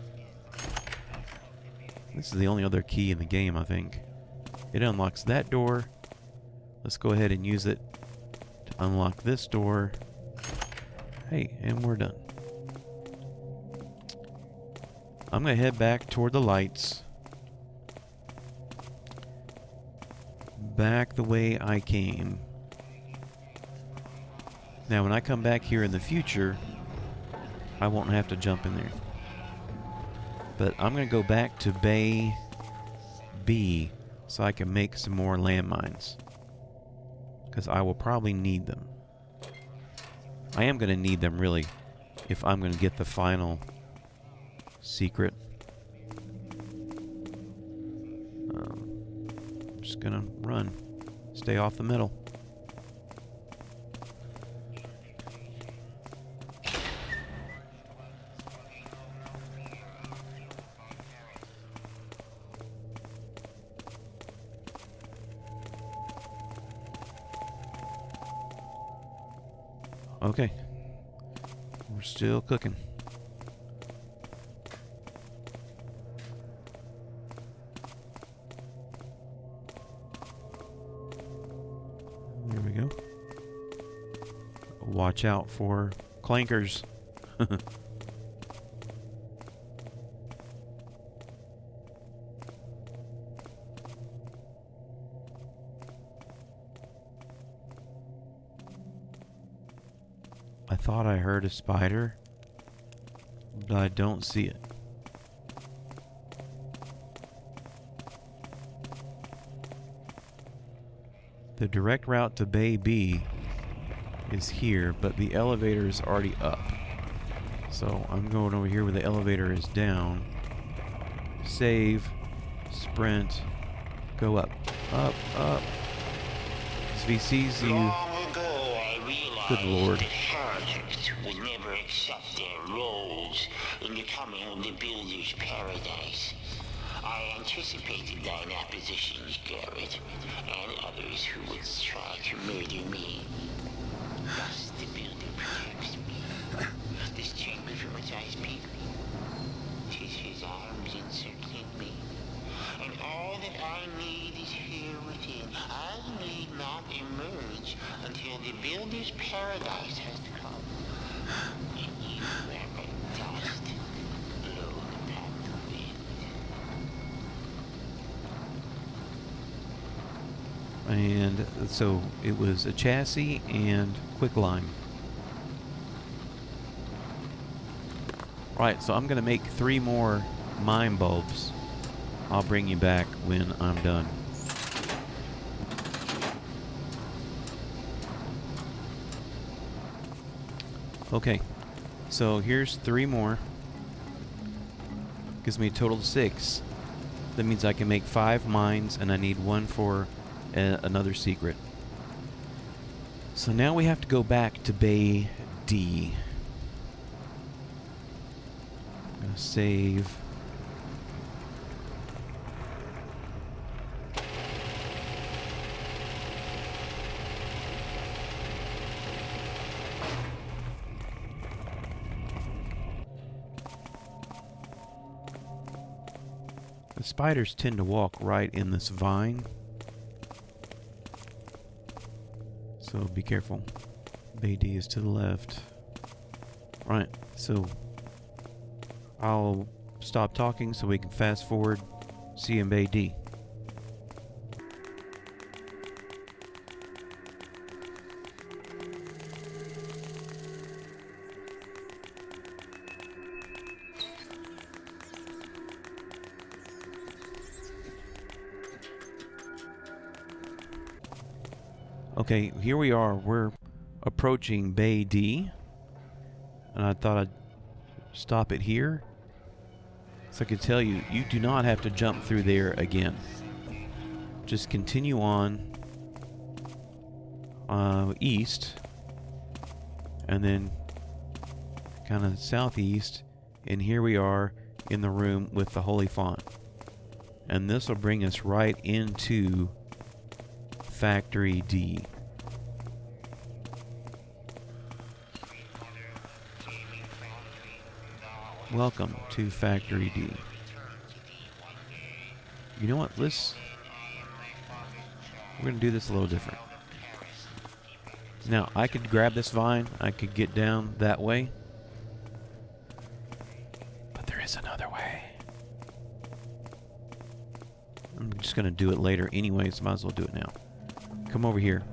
This is the only other key in the game, I think. It unlocks that door. Let's go ahead and use it to unlock this door. Hey, and we're done. I'm going to head back toward the lights. Back the way I came. Now, when I come back here in the future, I won't have to jump in there. But I'm going to go back to Bay B so I can make some more landmines. Because I will probably need them. I am going to need them, really, if I'm going to get the final secret. I'm just going to run. Stay off the middle. Okay. We're still cooking. There we go. Watch out for clankers. I thought I heard a spider, but I don't see it. The direct route to Bay B is here, but the elevator is already up. So I'm going over here where the elevator is down. Save, sprint, go up, up, up. As he sees you, good lord. Would never accept quickloads in the coming of the builder's paradise. I anticipated thine oppositions, Garrett, and others who would try to murder me. Thus the builder protects me. This chamber from which I speak, 'tis his arms encircling me. And all that I need is here within. I need not emerge until the builder's paradise has come. And you are but dust, blown upon the wind. And so it was a chassis and quicklime. Right, so I'm going to make 3 more mine bulbs. I'll bring you back when I'm done. Okay, so here's 3 more. Gives me a total of 6. That means I can make 5 mines, and I need 1 for another secret. So now we have to go back to Bay D. I'm gonna save. The spiders tend to walk right in this vine, so be careful. Bay D is to the left. Right, so I'll stop talking so we can fast forward. See you in Bay D. Okay, here we are. We're approaching Bay D. And I thought I'd stop it here. So I could tell you, you do not have to jump through there again. Just continue on east. And then kind of southeast. And here we are in the room with the Holy Font. And this will bring us right into Factory D. Welcome to Factory D. You know what? We're going to do this a little different. Now, I could grab this vine. I could get down that way. But there is another way. I'm just going to do it later anyway, so might as well do it now. Come over here.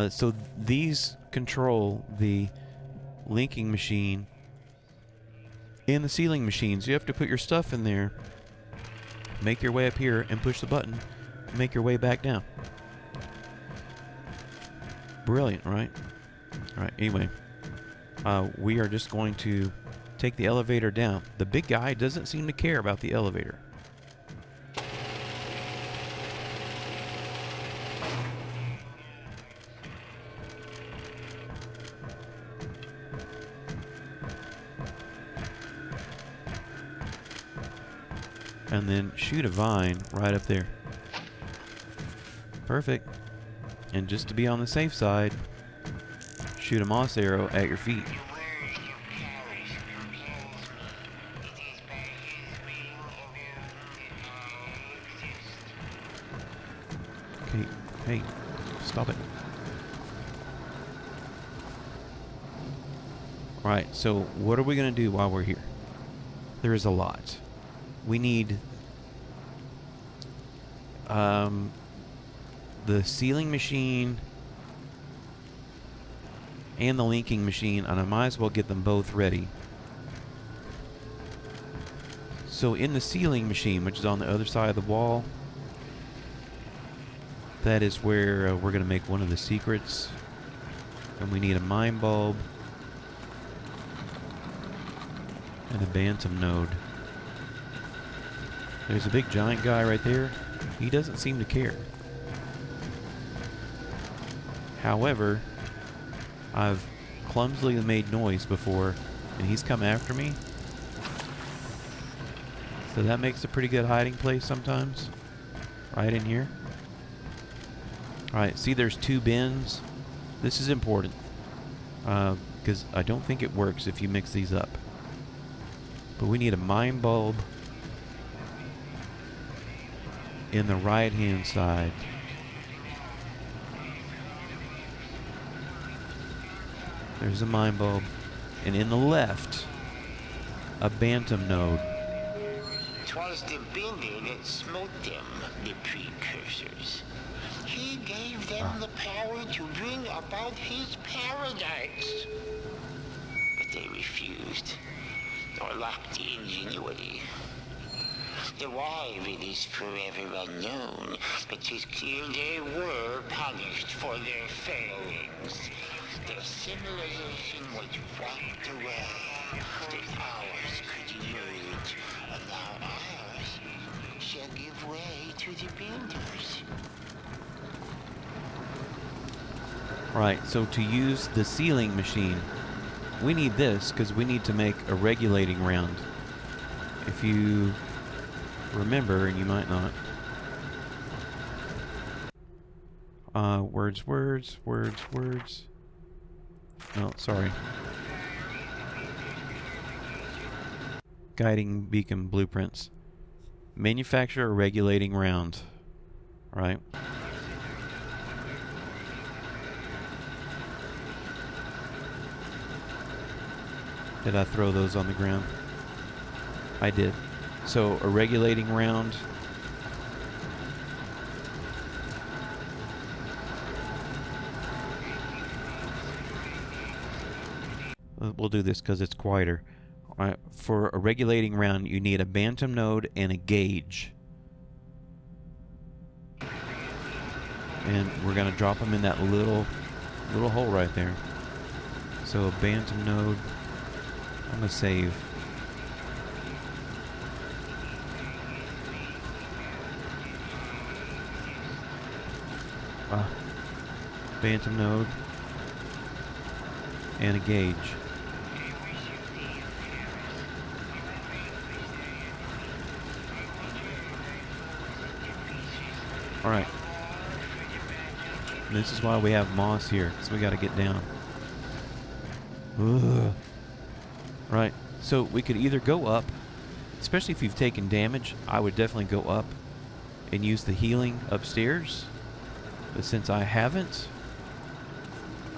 So these control the linking machine and the sealing machines. You have to put your stuff in there, make your way up here, and push the button, and make your way back down. Brilliant, right? Alright, anyway. We are just going to take the elevator down. The big guy doesn't seem to care about the elevator. And then shoot a vine right up there. Perfect. And just to be on the safe side, shoot a moss arrow at your feet. Okay, hey, stop it. Alright, so what are we going to do while we're here? There is a lot. We need the sealing machine and the linking machine, and I might as well get them both ready. So in the sealing machine, which is on the other side of the wall, that is where we're going to make one of the secrets. And we need a mine bulb and a bantam node. There's a big giant guy right there. He doesn't seem to care. However, I've clumsily made noise before, and he's come after me. So that makes a pretty good hiding place sometimes. Right in here. Alright, see there's 2 bins. This is important. Because I don't think it works if you mix these up. But we need a mine bulb in the right hand side. There's a mine bulb. And in the left, a bantam node. 'Twas the bender that smote them, the precursors. He gave them the power to bring about his paradise. But they refused, or lacked the ingenuity. The why of it is forever unknown, but 'tis clear they were punished for their failings. Their civilization was wiped away, that ours could emerge, and now ours shall give way to the builders. Right, so to use the sealing machine, we need this because we need to make a regulating round. If you remember, and you might not. Words. Oh, sorry. Guiding beacon blueprints. Manufacture a regulating round. Right. Did I throw those on the ground? I did. So a regulating round. We'll do this because it's quieter. All right, for a regulating round, you need a bantam node and a gauge. And we're going to drop them in that little hole right there. So a bantam node. I'm going to save. Bantam node and a gauge. Alright. This is why we have moss here, because we got to get down. Ugh. Right, so we could either go up, especially if you've taken damage, I would definitely go up and use the healing upstairs. But since I haven't,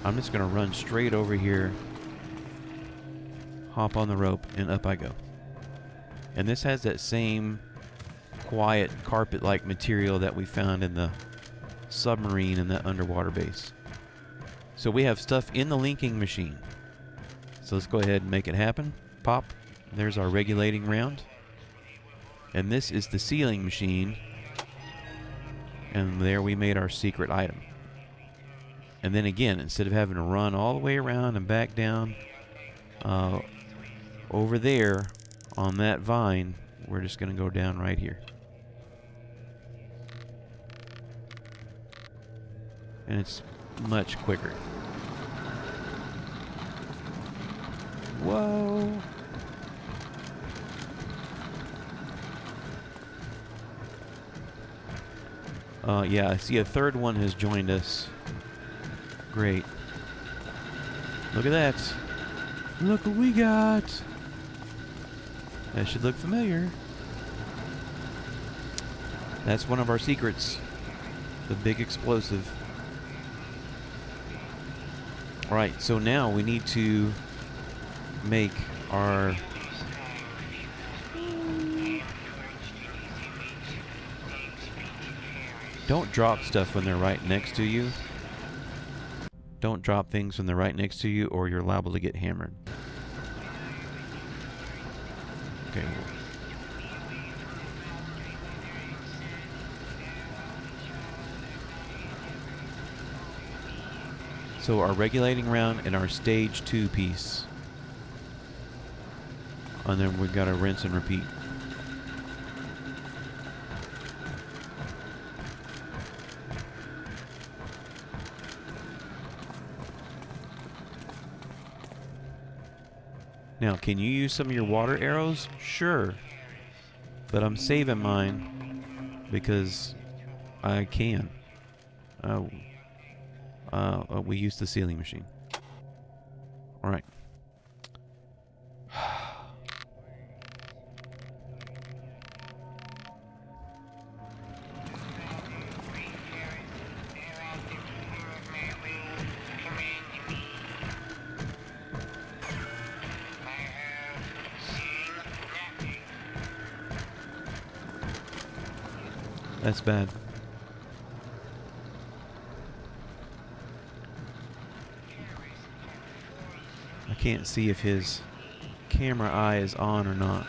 I'm just going to run straight over here, hop on the rope, and up I go. And this has that same quiet carpet-like material that we found in the submarine in that underwater base. So we have stuff in the linking machine. So let's go ahead and make it happen. Pop. There's our regulating round. And this is the sealing machine. And there we made our secret item. And then again, instead of having to run all the way around and back down, over there on that vine, we're just going to go down right here. And it's much quicker. Whoa! Yeah, I see a third one has joined us. Great. Look at that. Look what we got. That should look familiar. That's one of our secrets. The big explosive. Alright, so now we need to make our... Don't drop stuff when they're right next to you. Don't drop things when they're right next to you, or you're liable to get hammered. Okay. So our regulating round and our stage 2 piece. And then we've got to rinse and repeat. Now, can you use some of your water arrows? Sure. But I'm saving mine because I can. We use the sealing machine. Alright. That's bad. I can't see if his camera eye is on or not.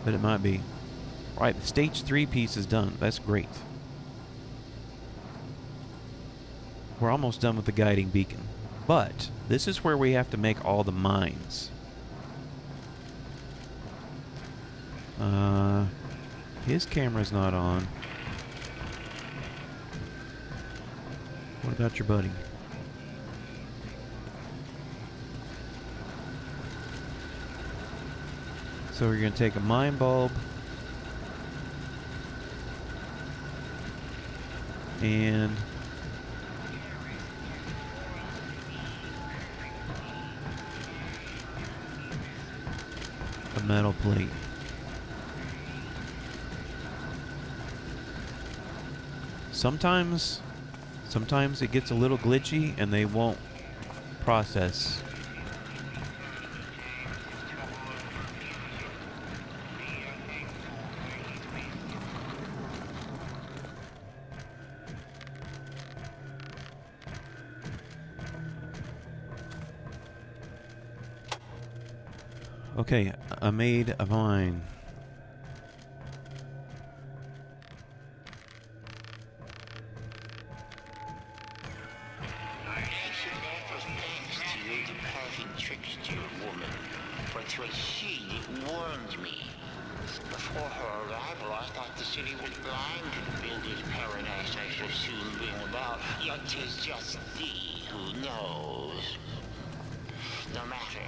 But it might be. Alright, the stage 3 piece is done. That's great. We're almost done with the guiding beacon. But this is where we have to make all the mines. His camera's not on. What about your buddy? So we're going to take a mine bulb and a metal plate. Sometimes it gets a little glitchy and they won't process. Okay, I made a mine. Before her arrival, I thought the city was blind in this paradise I shall soon bring about. Yet 'tis just thee who knows. No matter,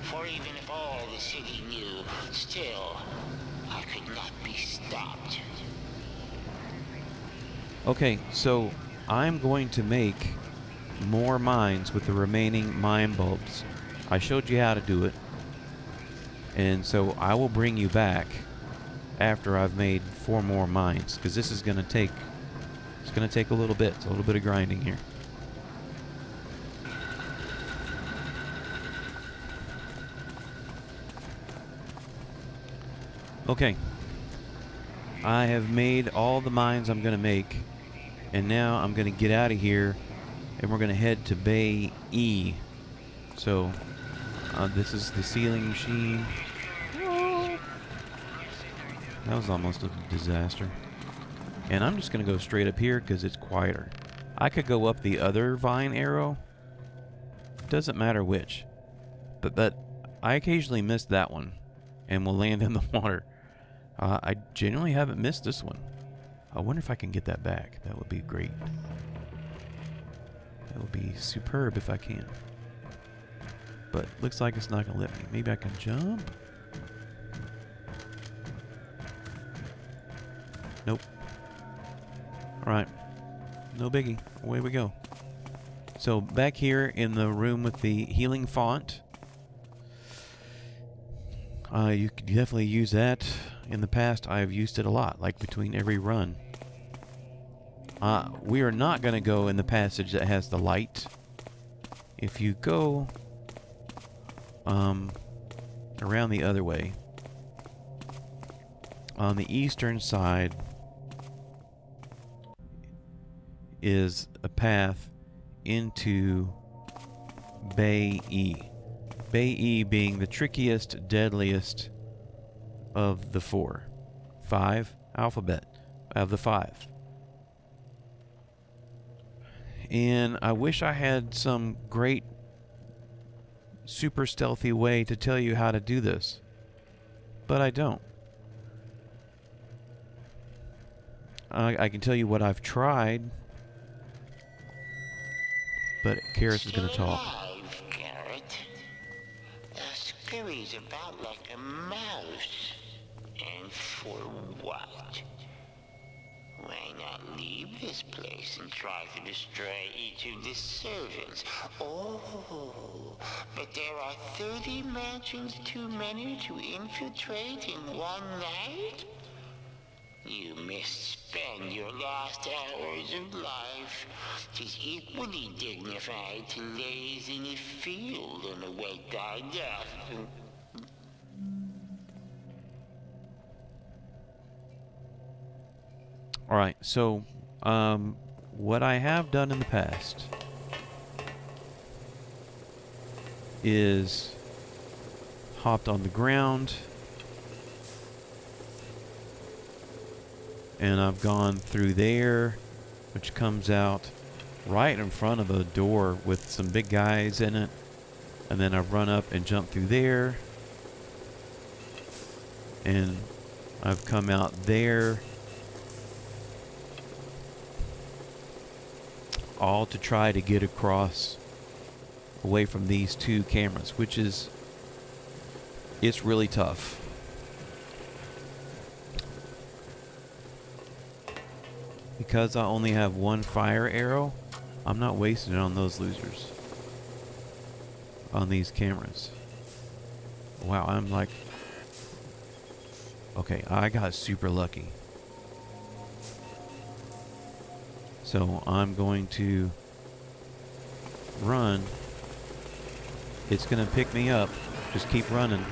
for even if all the city knew, still, I could not be stopped. Okay, so I'm going to make more mines with the remaining mine bulbs. I showed you how to do it. And so I will bring you back after I've made 4 more mines, because this is going to take, it's going to take a little bit. It's a little bit of grinding here. Okay. I have made all the mines I'm going to make, and now I'm going to get out of here, and we're going to head to Bay E. So, this is the sealing machine. That was almost a disaster. And I'm just going to go straight up here because it's quieter. I could go up the other vine arrow. Doesn't matter which. But I occasionally miss that one and will land in the water. I genuinely haven't missed this one. I wonder if I can get that back. That would be great. That would be superb if I can. But looks like it's not going to let me. Maybe I can jump? Nope. Alright. No biggie. Away we go. So back here in the room with the healing font. You could definitely use that. In the past, I've used it a lot, like between every run. We are not going to go in the passage that has the light. If you go around the other way, on the eastern side is a path into Bay E. Bay E being the trickiest, deadliest of the 4. 5 alphabet of the 5. And I wish I had some great super stealthy way to tell you how to do this, but I don't. I can tell you what I've tried But Karras is going to talk. Alive, Garrett. Scurries about like a mouse. And for what? Why not leave this place and try to destroy each of the servants? Oh, but there are 30 mansions too many to infiltrate in one night? You misspend your last hours of life. 'Tis equally dignified to laze in a field and await thy death. All right, so what I have done in the past is hopped on the ground and I've gone through there, which comes out right in front of a door with some big guys in it, and then I've run up and jumped through there, and I've come out there, all to try to get across away from these two cameras, which is, it's really tough. Because I only have one fire arrow, I'm not wasting it on those losers. On these cameras. Wow, I'm like... Okay, I got super lucky. So I'm going to run. It's going to pick me up. Just keep running.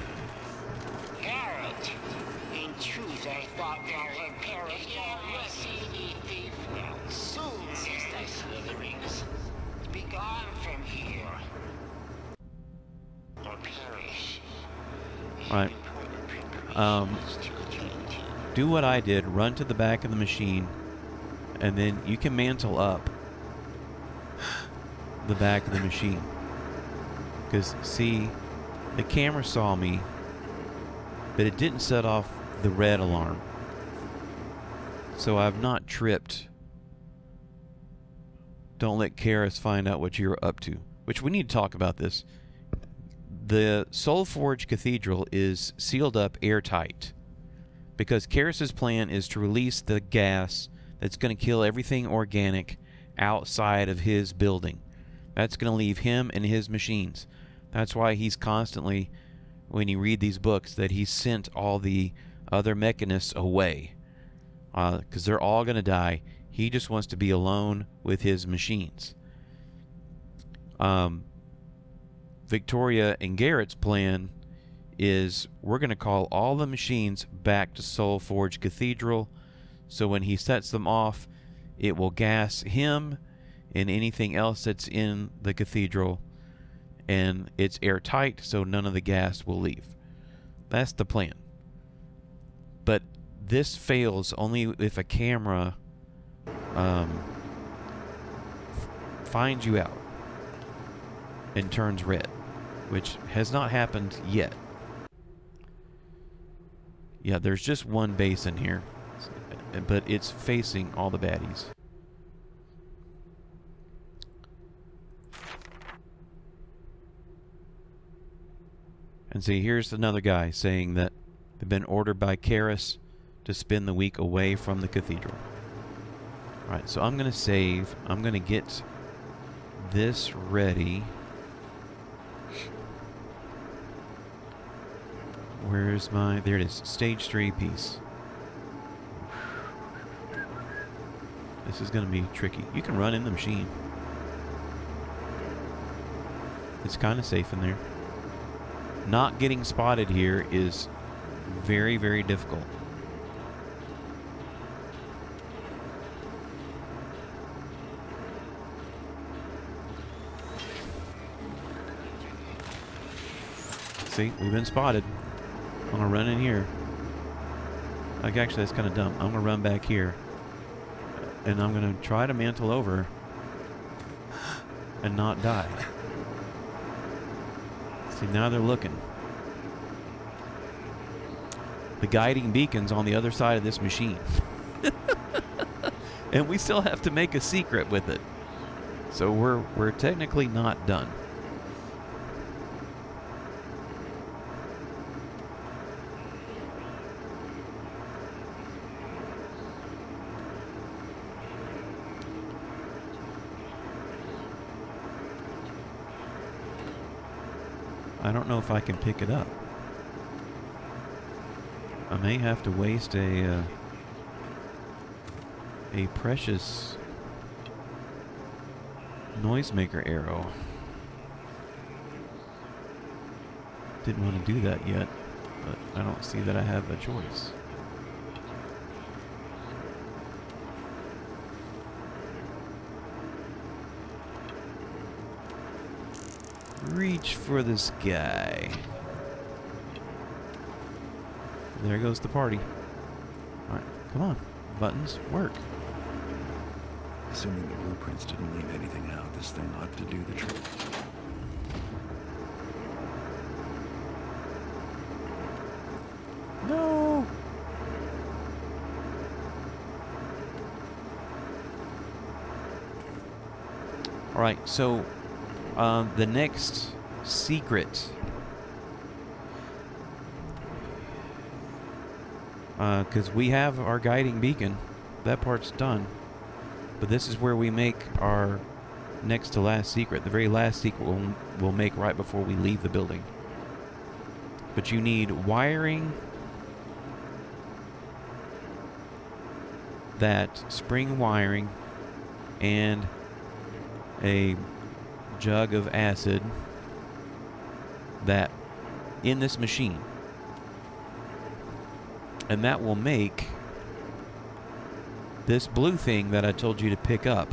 Garrett! In truth, I thought thou had perished already. Soon, says thy slitherings. Be gone from here. Or perish. Alright. Do what I did. Run to the back of the machine. And then you can mantle up the back of the machine. Because, see, the camera saw me, but it didn't set off the red alarm. So I've not tripped. Don't let Karras find out what you're up to. Which we need to talk about this. The Soulforge Cathedral is sealed up airtight. Because Karras' plan is to release the gas that's going to kill everything organic outside of his building. That's going to leave him and his machines. That's why he's constantly, when you read these books, that he's sent all the other mechanists away. Because they're all going to die. He just wants to be alone with his machines. Viktoria and Garrett's plan is we're going to call all the machines back to Soulforge Cathedral. So when he sets them off, it will gas him and anything else that's in the cathedral. And it's airtight, so none of the gas will leave. That's the plan. But this fails only if a camera finds you out and turns red, which has not happened yet. Yeah, there's just one base in here, but it's facing all the baddies. And see, here's another guy saying that they've been ordered by Karras to spend the week away from the cathedral. Alright, so I'm going to save. I'm going to get this ready. Where's my... There it is. Stage 3 piece. This is going to be tricky. You can run in the machine. It's kind of safe in there. Not getting spotted here is very, very difficult. See, we've been spotted. I'm gonna run in here. Like, actually, that's kind of dumb. I'm gonna run back here, and I'm gonna try to mantle over and not die. See, now they're looking. The guiding beacon's on the other side of this machine. And we still have to make a secret with it. So we're technically not done. I don't know if I can pick it up. I may have to waste a precious noisemaker arrow. Didn't want to do that yet, but I don't see that I have a choice. Reach for the sky. There goes the party. Alright, come on. Buttons work. Assuming the blueprints didn't leave anything out, this thing ought to do the trick. No! Alright, so the next secret, because we have our guiding beacon, that part's done, but this is where we make our next to last secret. The very last secret we'll make right before we leave the building. But you need wiring, that spring wiring, and a jug of acid that in this machine, and that will make this blue thing that I told you to pick up.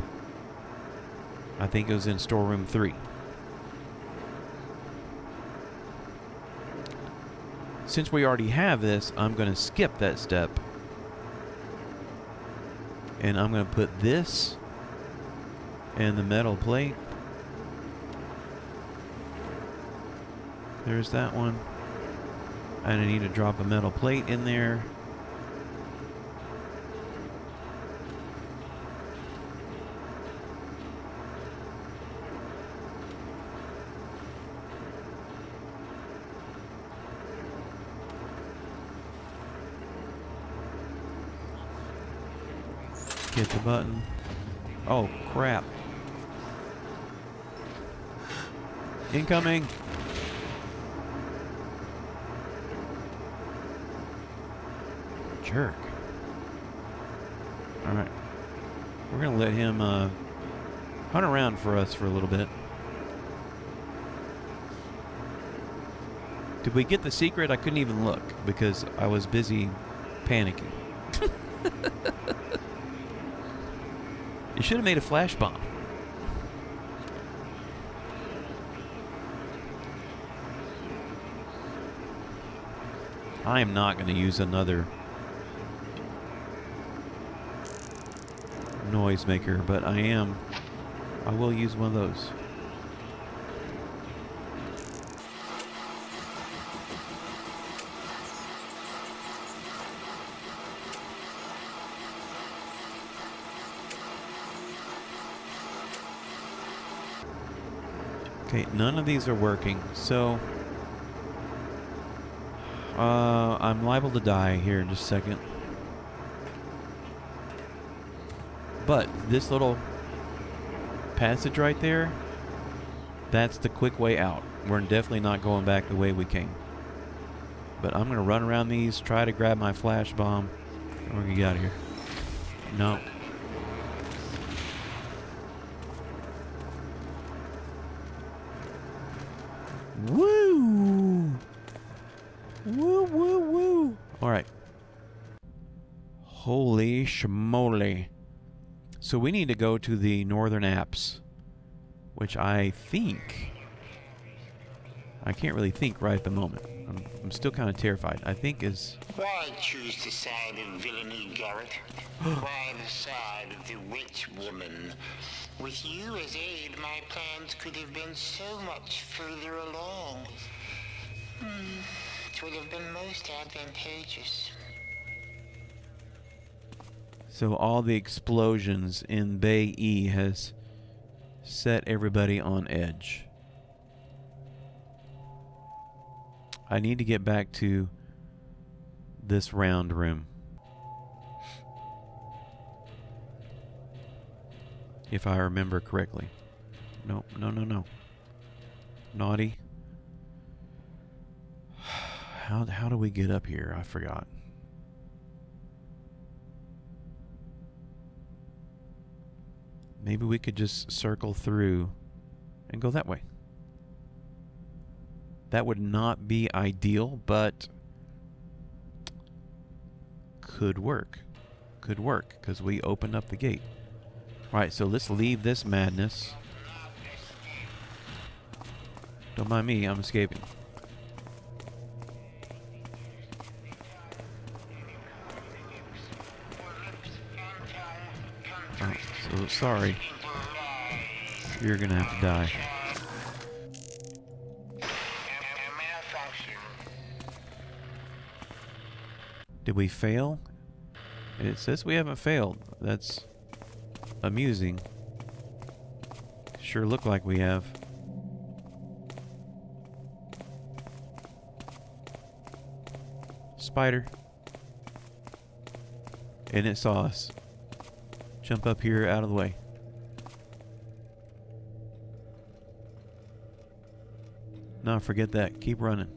I think it was in storeroom 3. Since we already have this, I'm going to skip that step, and I'm going to put this and the metal plate. There's that one. And I need to drop a metal plate in there. Get the button. Oh, crap. Incoming. Jerk. Alright. We're going to let him hunt around for us for a little bit. Did we get the secret? I couldn't even look because I was busy panicking. You should have made a flash bomb. I am not going to use another noisemaker, but I will use one of those. Okay, none of these are working, so I'm liable to die here in just a second. But this little passage right there, that's the quick way out. We're definitely not going back the way we came. But I'm going to run around these, try to grab my flash bomb, and we're going to get out of here. No. Woo! Woo, woo, woo! Alright. Holy schmoly. So we need to go to the Northern Apse, which I think... I can't really think right at the moment. I'm still kind of terrified. I think is... Why choose the side of villainy, Garrett? Why the side of the witch woman? With you as aid, my plans could have been so much further along. It would have been most advantageous. So all the explosions in Bay E has set everybody on edge. I need to get back to this round room. If I remember correctly. No, no, no, no. Naughty. How do we get up here? I forgot. Maybe we could just circle through and go that way. That would not be ideal, but could work. Could work, because we opened up the gate. Alright, so let's leave this madness. Don't mind me, I'm escaping. Oh, so sorry. You're gonna have to die. Did we fail? It says we haven't failed. That's amusing. Sure look like we have. Spider. And it saw us. Jump up here out of the way. No, forget that. Keep running.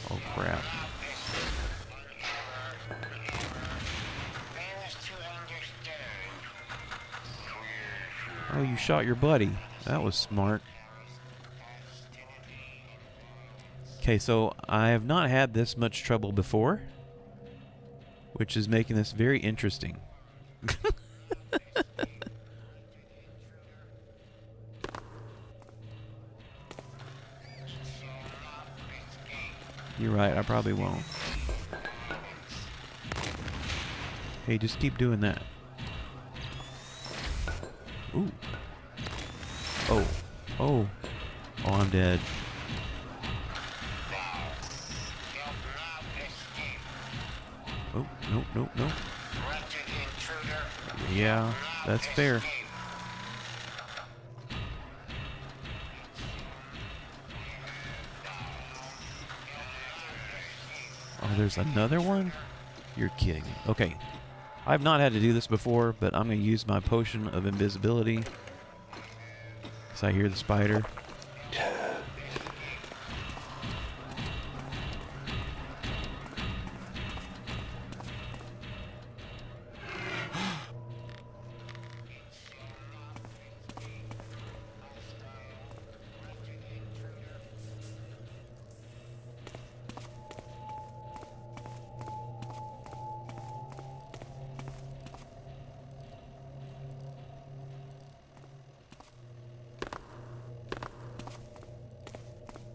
Oh crap. Oh, you shot your buddy. That was smart. Okay, so I have not had this much trouble before, which is making this very interesting. You're right, I probably won't. Hey, just keep doing that. Ooh. Oh. Oh. Oh, I'm dead. Oh, nope, nope, nope. Yeah, that's fair. Oh, there's another one? You're kidding me. Okay. I've not had to do this before, but I'm going to use my potion of invisibility. Because I hear the spider.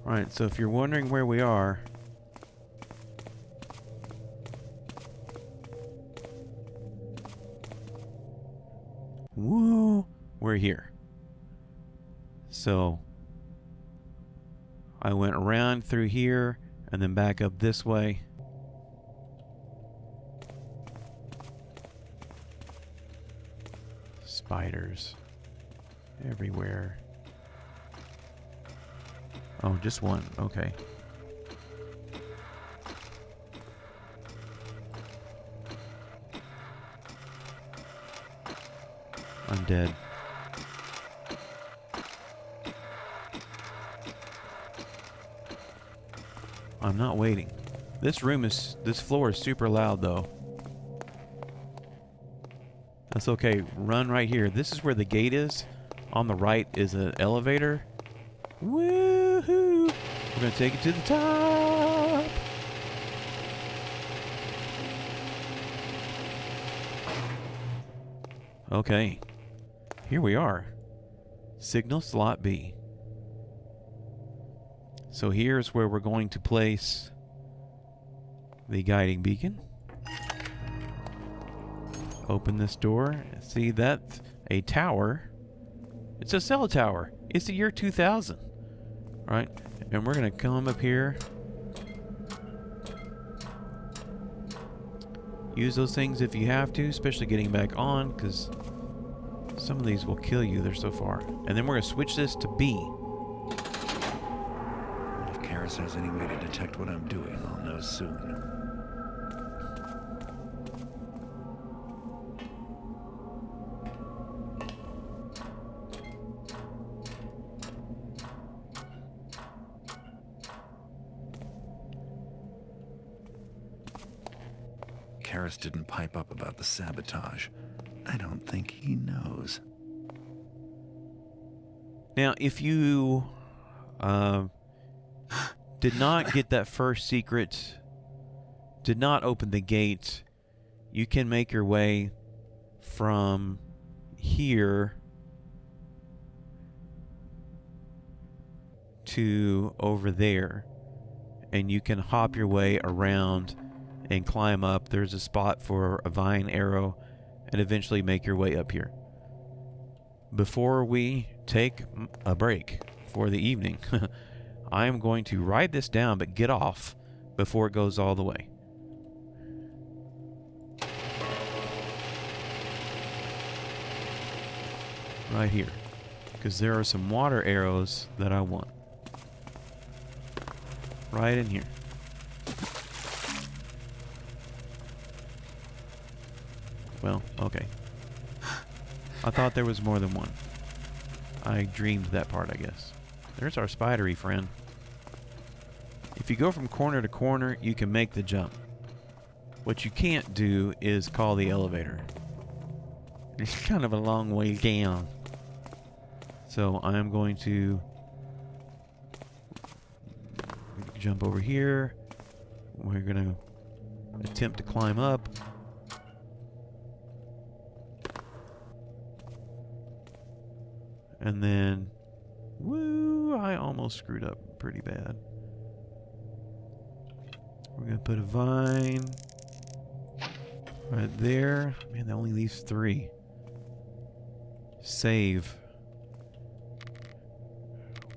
Alright, so if you're wondering where we are, woo, we're here. So I went around through here and then back up this way. Spiders everywhere. Oh, just one. Okay. I'm dead. I'm not waiting. This floor is super loud though. That's okay. Run right here. This is where the gate is. On the right is an elevator. Woohoo! We're gonna take it to the top. Okay. Here we are. Signal slot B. So here's where we're going to place the guiding beacon. Open this door. See, that's a tower. It's a cell tower. It's the year 2000. Alright, and we're going to come up here. use those things if you have to, especially getting back on, because some of these will kill you. They're so far. And then we're going to switch this to B. If Karras has any way to detect what I'm doing, I'll know soon. Karras didn't pipe up about the sabotage. I don't think he knows. Now, if you did not get that first secret, did not open the gate, you can make your way from here to over there, and you can hop your way around and climb up. There's a spot for a vine arrow, and eventually make your way up here. Before we take a break for the evening, I am going to ride this down, but get off before it goes all the way. Right here, because there are some water arrows that I want. Right in here. Well, okay. I thought there was more than one. I dreamed that part, I guess. There's our spidery friend. If you go from corner to corner, you can make the jump. What you can't do is call the elevator. It's kind of a long way down. So I'm going to jump over here. We're going to attempt to climb up. And then, woo, I almost screwed up pretty bad. We're going to put a vine right there. Man, that only leaves 3. Save.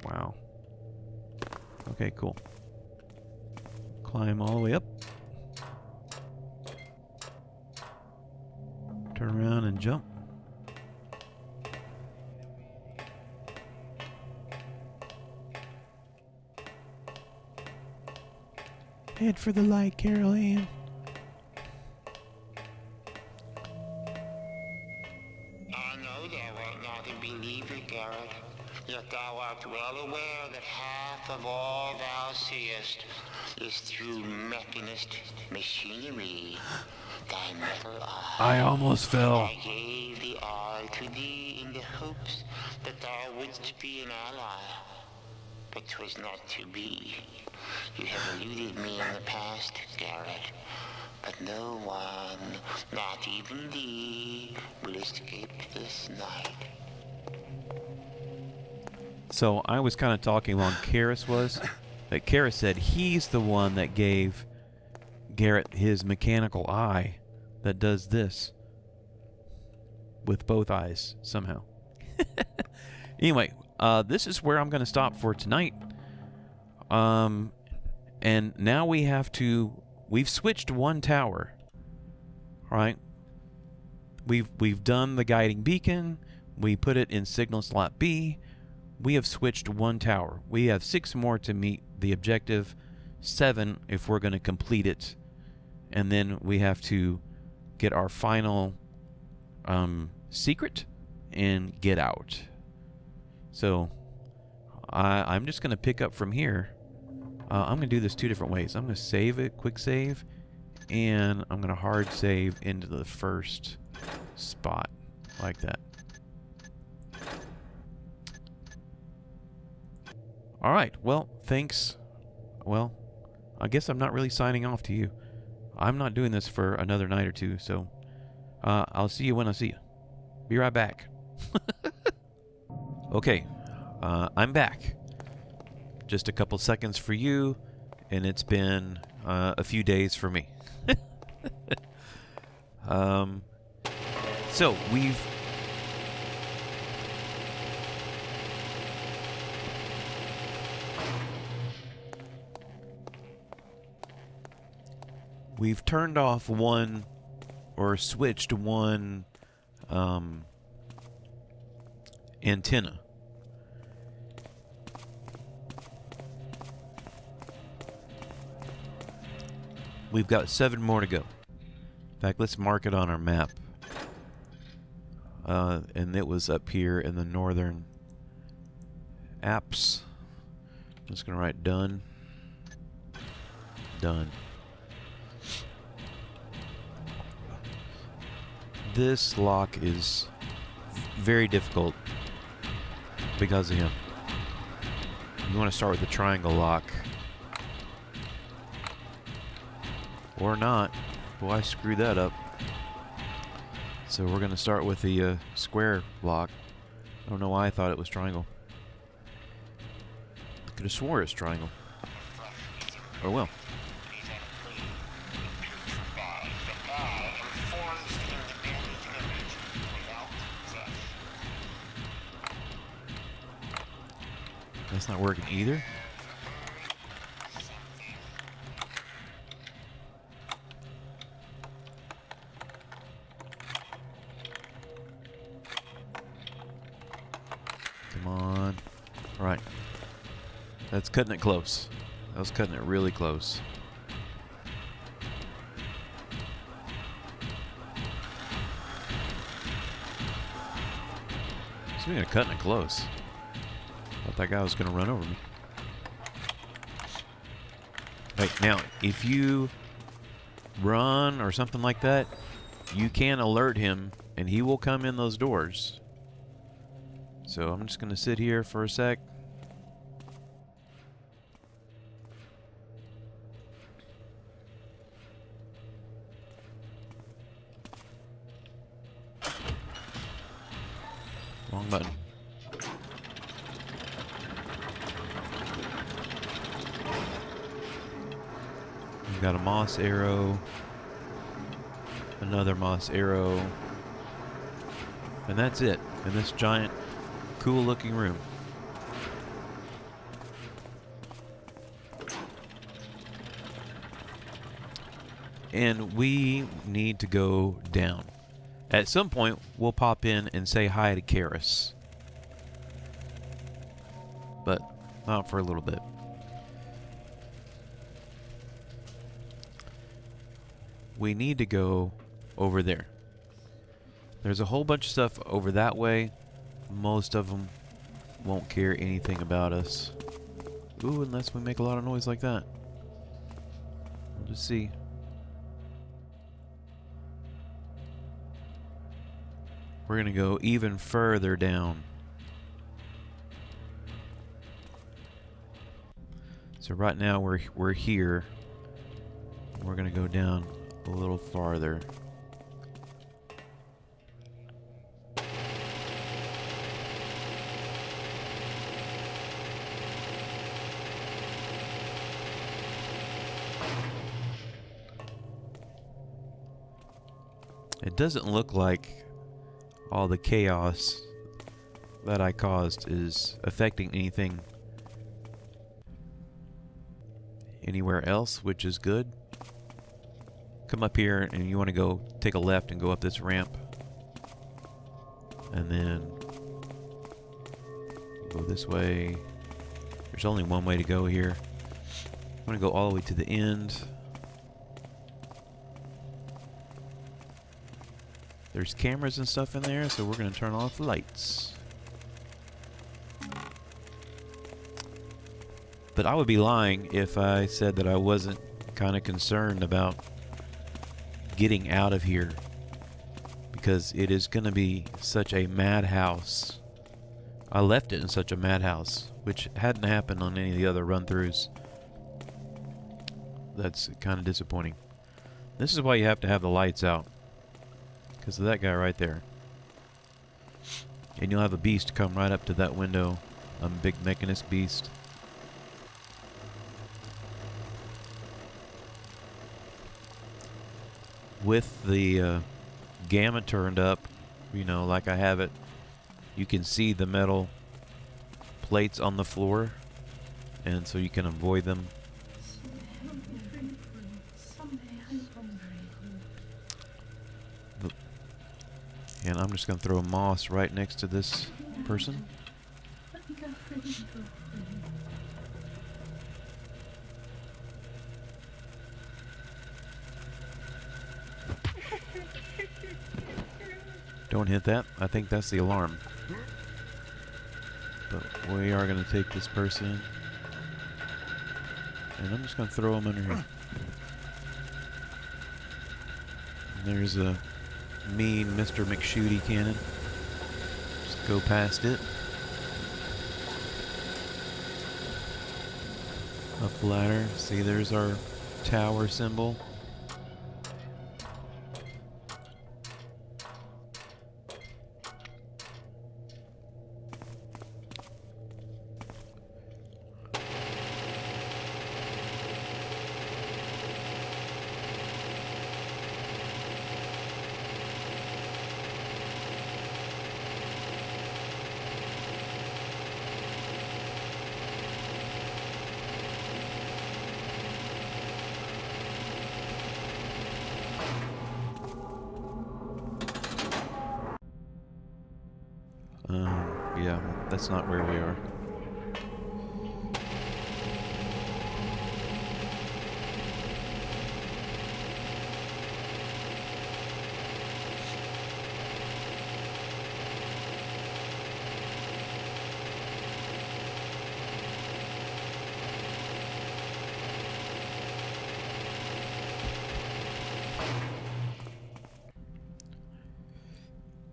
Wow. Okay, cool. Climb all the way up. Turn around and jump. Head for the light, Carol Ann. I know thou art not a believer, Garrett, yet thou art well aware that half of all thou seest is through mechanist machinery. Thy metal eye. I almost fell. I gave the eye to thee in the hopes that thou wouldst be an ally, but 'twas not to be. You have eluded me in the past, Garrett, but no one, not even thee, will escape this night. So I was kind of talking while Karras was. That Karras said he's the one that gave Garrett his mechanical eye that does this with both eyes somehow. Anyway, this is where I'm going to stop for tonight. And now we've switched one tower, right? We've done the guiding beacon. We put it in signal slot B. We have switched one tower. We have 6 more to meet the objective, 7 if we're going to complete it. And then we have to get our final secret and get out. So I'm just going to pick up from here. I'm going to do this 2 different ways. I'm going to save it, quick save, and I'm going to hard save into the first spot like that. All right. Well, thanks. Well, I guess I'm not really signing off to you. I'm not doing this for another night or 2, so I'll see you when I see you. Be right back. Okay, I'm back. Just a couple seconds for you, and it's been a few days for me. So we've turned off one or switched one antenna. We've got 7 more to go. In fact, let's mark it on our map. And it was up here in the Northern Apse. I'm just going to write done. Done. This lock is very difficult because of him. You want to start with the triangle lock. Or not. Boy, I screwed that up. So we're going to start with the square lock. I don't know why I thought it was triangle. I could have swore it's triangle. Oh well. That's not working either. Come on. All right. That's cutting it close. That was cutting it really close. Speaking of cutting it close, thought that guy was going to run over me. Right, now, if you run or something like that, you can alert him, and he will come in those doors. So I'm just going to sit here for a sec. Wrong button. We've got a moss arrow, another moss arrow, and that's it in this giant, cool looking room. And we need to go down. At some point, we'll pop in and say hi to Karras. But not for a little bit. We need to go over there. There's a whole bunch of stuff over that way. Most of them won't care anything about us. Ooh, unless we make a lot of noise like that. We'll just see. We're going to go even further down. So right now we're here. We're going to go down a little farther. It doesn't look like all the chaos that I caused is affecting anything anywhere else, which is good. Come up here and you want to go take a left and go up this ramp, and then go this way. There's only one way to go here. I'm going to go all the way to the end. There's cameras and stuff in there, so we're going to turn off the lights. But I would be lying if I said that I wasn't kind of concerned about getting out of here, because it is going to be such a madhouse. I left it in such a madhouse, which hadn't happened on any of the other run-throughs. That's kind of disappointing. This is why you have to have the lights out, because of that guy right there. And you'll have a beast come right up to that window. A big mechanist beast. With the gamma turned up, you know, like I have it, you can see the metal plates on the floor, and so you can avoid them. And I'm just going to throw moss right next to this person. Don't hit that. I think that's the alarm. But we are going to take this person. And I'm just going to throw him under here. And there's a mean Mr. McShooty cannon. Just go past it. Up the ladder. See, there's our tower symbol. Yeah, that's not where we are.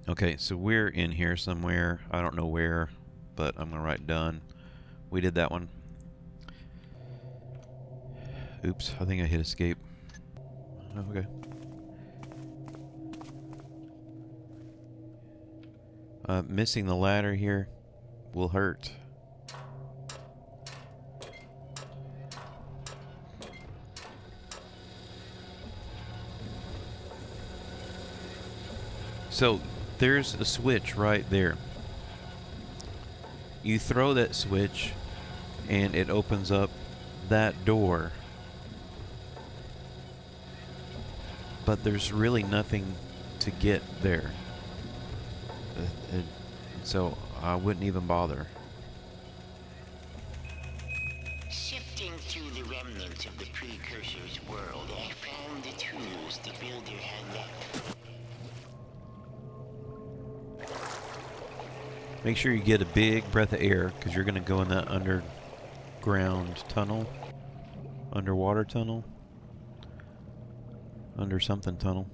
Okay, so we're in here somewhere. I don't know where, but I'm gonna write done. We did that one. Oops, I think I hit escape. Oh, okay. Missing the ladder here will hurt. So there's a switch right there. You throw that switch and it opens up that door. But there's really nothing to get there. So I wouldn't even bother. Sifting through the remnants of the precursor's world, I found the tools the builder had left. Make sure you get a big breath of air, because you're going to go in that underground tunnel. Underwater tunnel. Under something tunnel.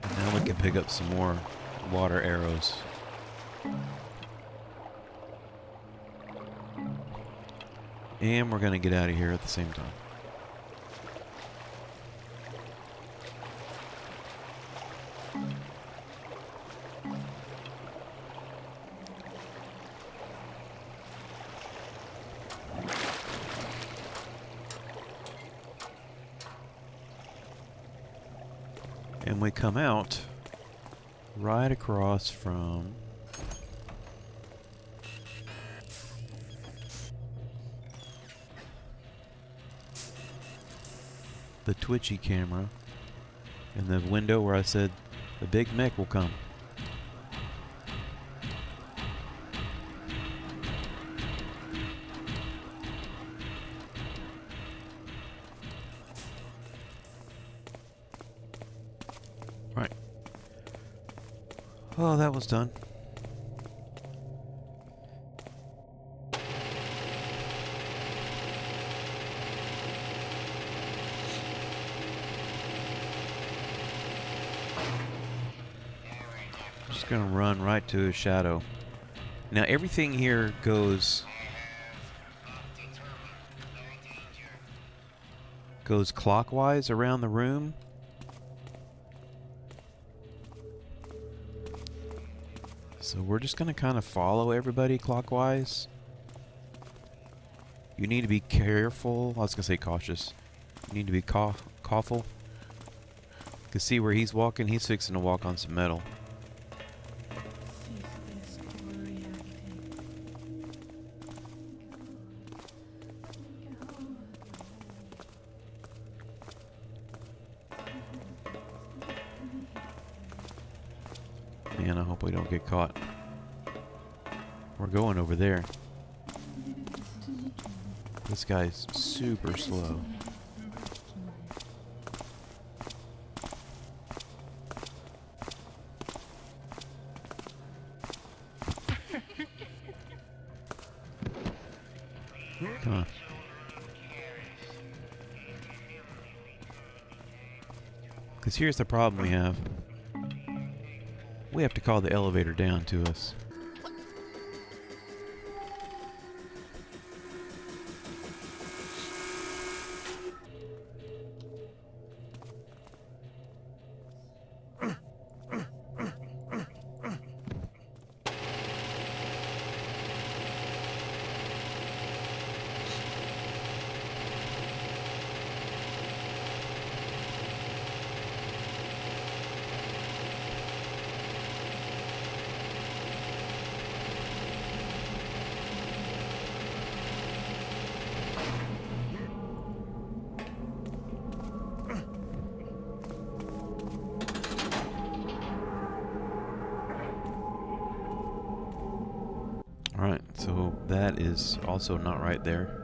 And now we can pick up some more water arrows. And we're going to get out of here at the same time. And we come out right across from the twitchy camera and the window where I said the big mech will come. Right. Oh, that was done. Just gonna run right to his shadow. Now everything here goes clockwise around the room. So we're just gonna kind of follow everybody clockwise. You need to be careful. I was gonna say cautious. You need to be careful. You can see where he's walking. He's fixing to walk on some metal. Man, I hope we don't get caught. We're going over there. This guy's super slow. Come on. Because here's the problem we have. We have to call the elevator down to us. Alright, so that is also not right there.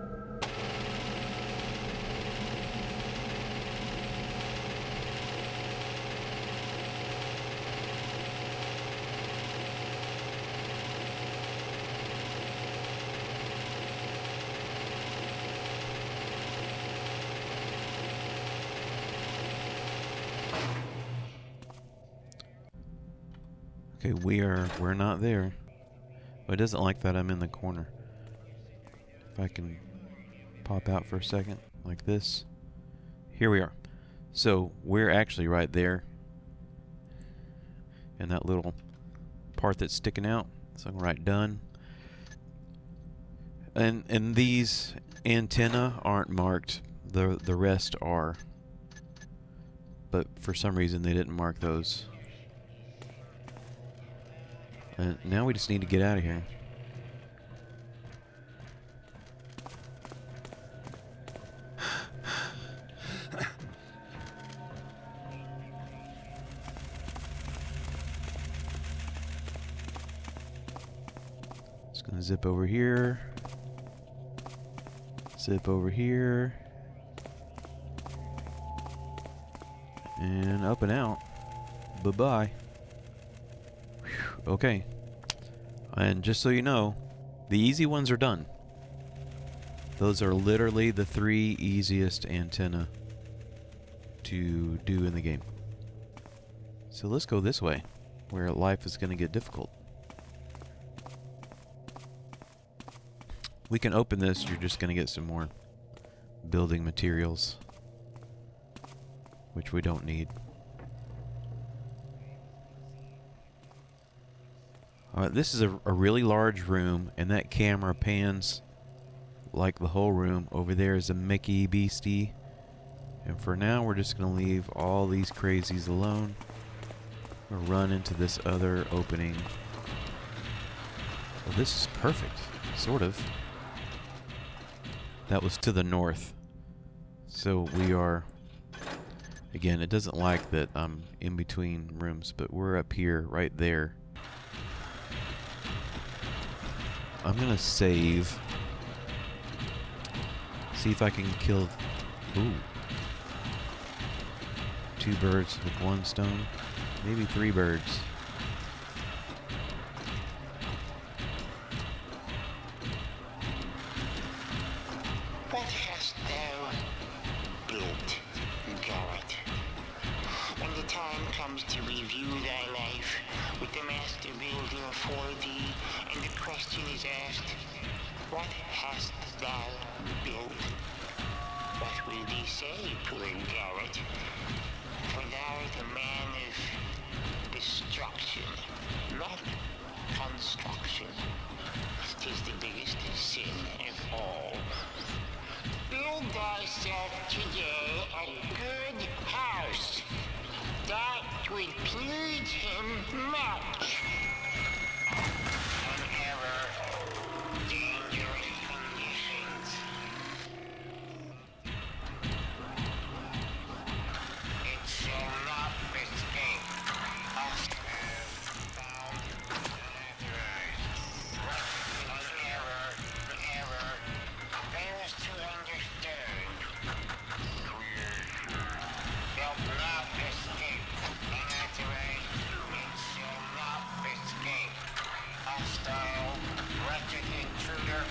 Okay, we're not there. But it doesn't like that I'm in the corner. If I can pop out for a second, like this. Here we are. So we're actually right there. And that little part that's sticking out. So I'm gonna write done. And these antenna aren't marked. The rest are. But for some reason they didn't mark those. And now we just need to get out of here. Just gonna zip over here. Zip over here. And up and out. Bye-bye. Okay, and just so you know, the easy ones are done. Those are literally the 3 easiest antenna to do in the game. So let's go this way, where life is going to get difficult. We can open this, you're just going to get some more building materials, which we don't need. This is a really large room, and that camera pans like the whole room. Over there is a Mickey beastie. And for now, we're just going to leave all these crazies alone. We'll run into this other opening. Well, this is perfect, sort of. That was to the north. So we are... Again, it doesn't like that I'm in between rooms, but we're up here, right there. I'm gonna save. See if I can kill... Ooh. 2 birds with 1 stone. Maybe 3 birds. What hast thou built, Garrett? When the time comes to review thy life with the master builder for thee, and the question is asked, what hast thou built? What will thee say, poor Garrett? For thou art a man of destruction, not construction. 'Tis the biggest sin of all. Build thyself today a good house. That would please him much. Dangerous conditions. It shall not escape us. Hostile wretched intruder.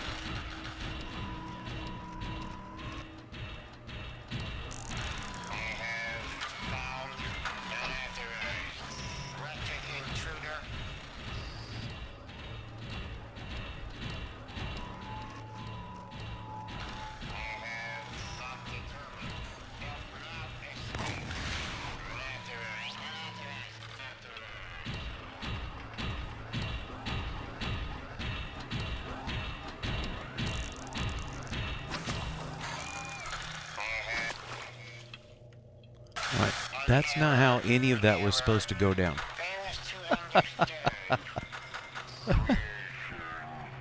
I have found unauthorized wretched intruder. I have not determined. Help not escape. Unauthorized, unauthorized, unauthorized. All right. That's not how any of that was supposed to go down. Fails to understand.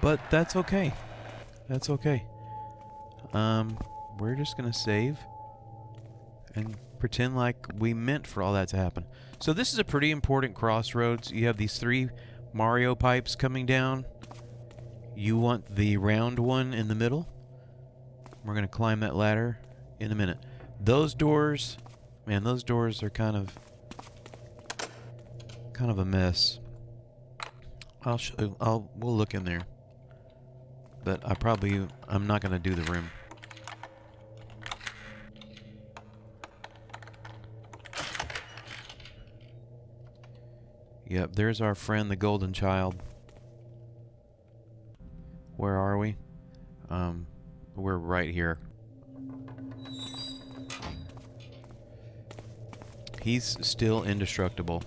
But that's okay. That's okay. We're just gonna save and pretend like we meant for all that to happen. So this is a pretty important crossroads. You have these 3 Mario pipes coming down. You want the round one in the middle. We're gonna climb that ladder in a minute. Those doors, man, those doors are kind of a mess. We'll look in there. But I'm not gonna do the room. Yep, there's our friend, the golden child. Where are we? We're right here. He's still indestructible.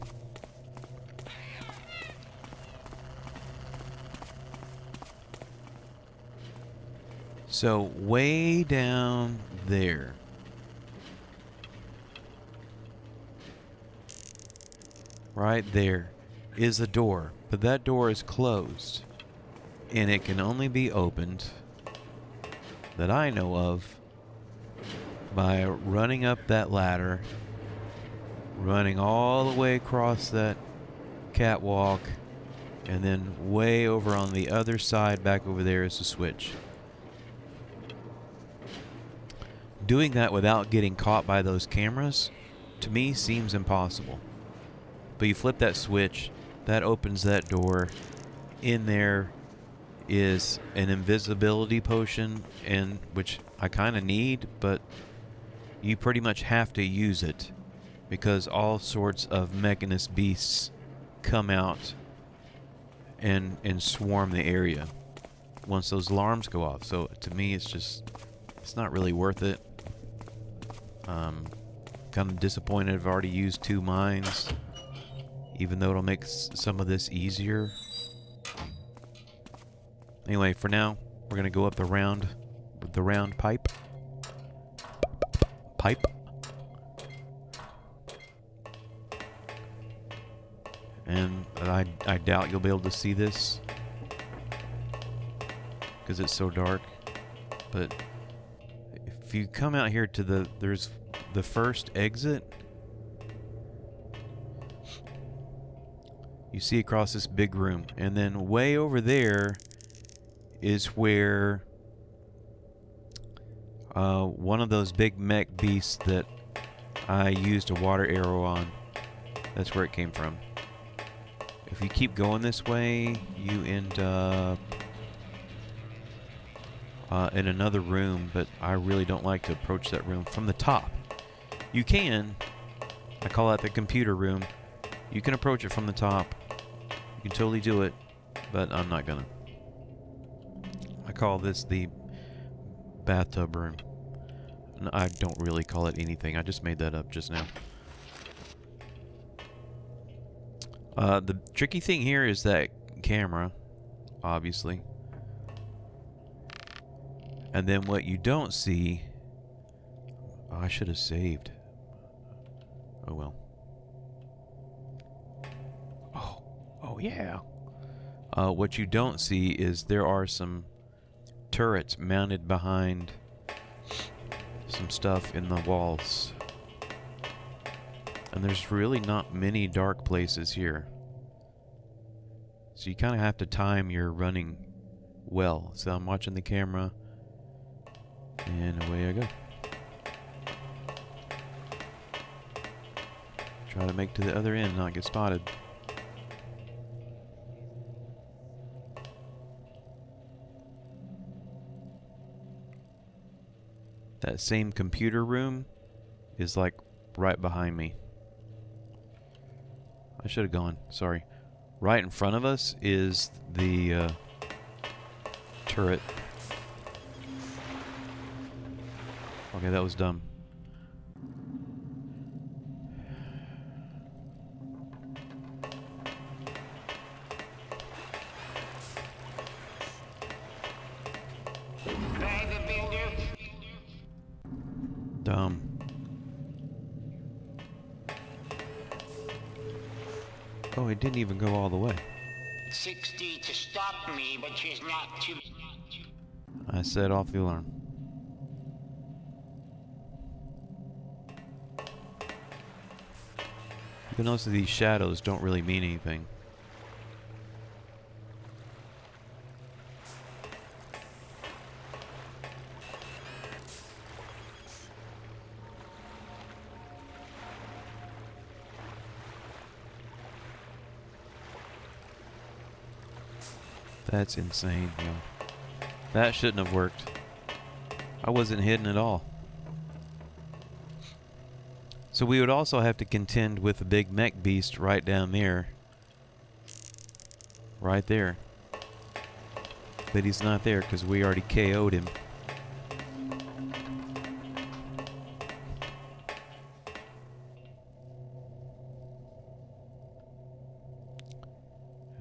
So, way down there. Right there is a door, but that door is closed. And it can only be opened, that I know of, by running up that ladder, running all the way across that catwalk, and then way over on the other side, back over there is the switch. Doing that without getting caught by those cameras, to me, seems impossible. But you flip that switch, that opens that door. In there is an invisibility potion, and which I kind of need, but you pretty much have to use it because all sorts of mechanist beasts come out and swarm the area once those alarms go off. So to me, it's not really worth it. Kind of disappointed I've already used 2 mines, even though it'll make some of this easier. Anyway, for now, we're gonna go up the round pipe. And I doubt you'll be able to see this because it's so dark. But if you come out here to there's the first exit. You see across this big room, and then way over there is where one of those big mech beasts that I used a water arrow on, that's where it came from. If you keep going this way, you end up in another room, but I really don't like to approach that room from the top. You can. I call that the computer room. You can approach it from the top. You can totally do it, but I'm not gonna. I call this the bathtub room. I don't really call it anything. I just made that up just now. The tricky thing here is that camera, obviously. And then what you don't see... Oh, I should have saved. Oh well. Oh yeah. What you don't see is there are some turrets mounted behind some stuff in the walls. And there's really not many dark places here. So you kind of have to time your running well. So I'm watching the camera, and away I go. Try to make to the other end and not get spotted. That same computer room is like right behind me. I should have gone. Sorry. Right in front of us is the turret. Okay, that was dumb. Dumb. Oh, it didn't even go all the way. 60 to stop me, but she's not too. I set off the alarm. You can notice that these shadows don't really mean anything. That's insane, yo. That shouldn't have worked. I wasn't hidden at all. So we would also have to contend with a big mech beast right down there. Right there. But he's not there because we already KO'd him.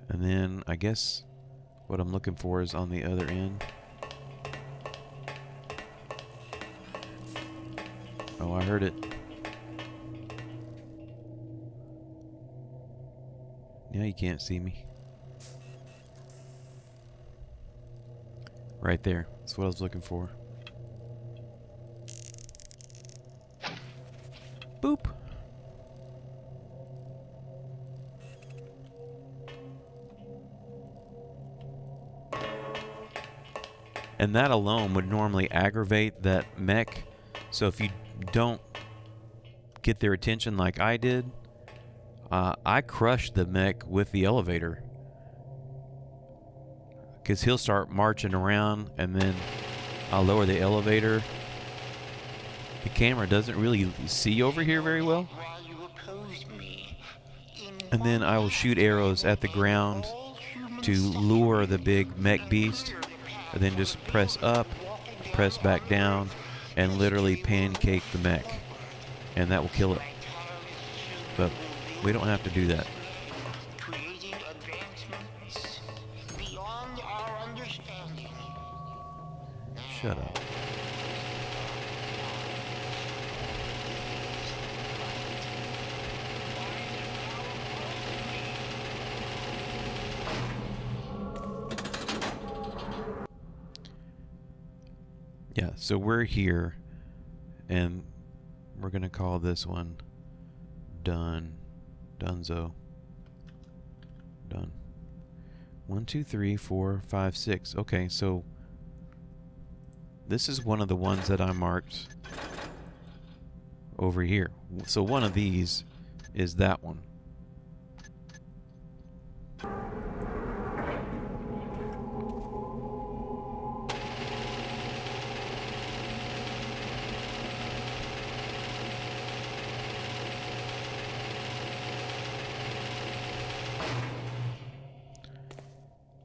And then I guess what I'm looking for is on the other end. Oh, I heard it. Now you can't see me. Right there. That's what I was looking for. Boop. And that alone would normally aggravate that mech. So if you don't get their attention like I did, I crushed the mech with the elevator. Because he'll start marching around and then I'll lower the elevator. The camera doesn't really see over here very well. And then I will shoot arrows at the ground to lure the big mech beast. And then just press up, press back down, and literally pancake the mech. And that will kill it. But we don't have to do that. Shut up. Yeah, so we're here, and we're gonna call this one done. Dunzo. Done. 1, 2, 3, 4, 5, 6. Okay, so this is one of the ones that I marked over here. So one of these is that one.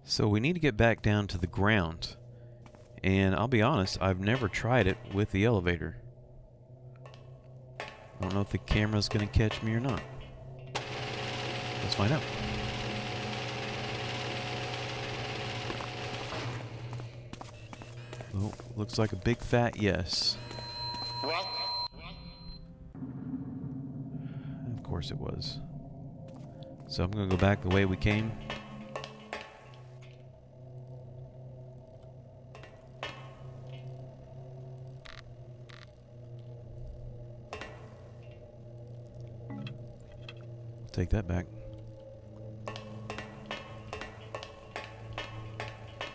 So we need to get back down to the ground. And I'll be honest, I've never tried it with the elevator. I don't know if the camera's going to catch me or not. Let's find out. Oh, looks like a big fat yes. What? Of course it was. So I'm going to go back the way we came. Take that back.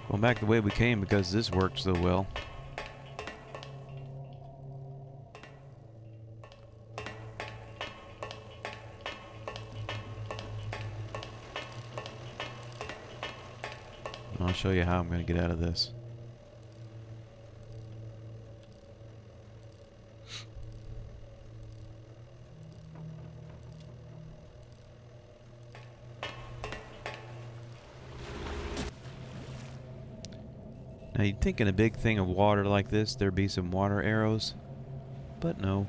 Going back the way we came because this worked so well. I'll show you how I'm going to get out of this. Now you'd think in a big thing of water like this there'd be some water arrows, but no.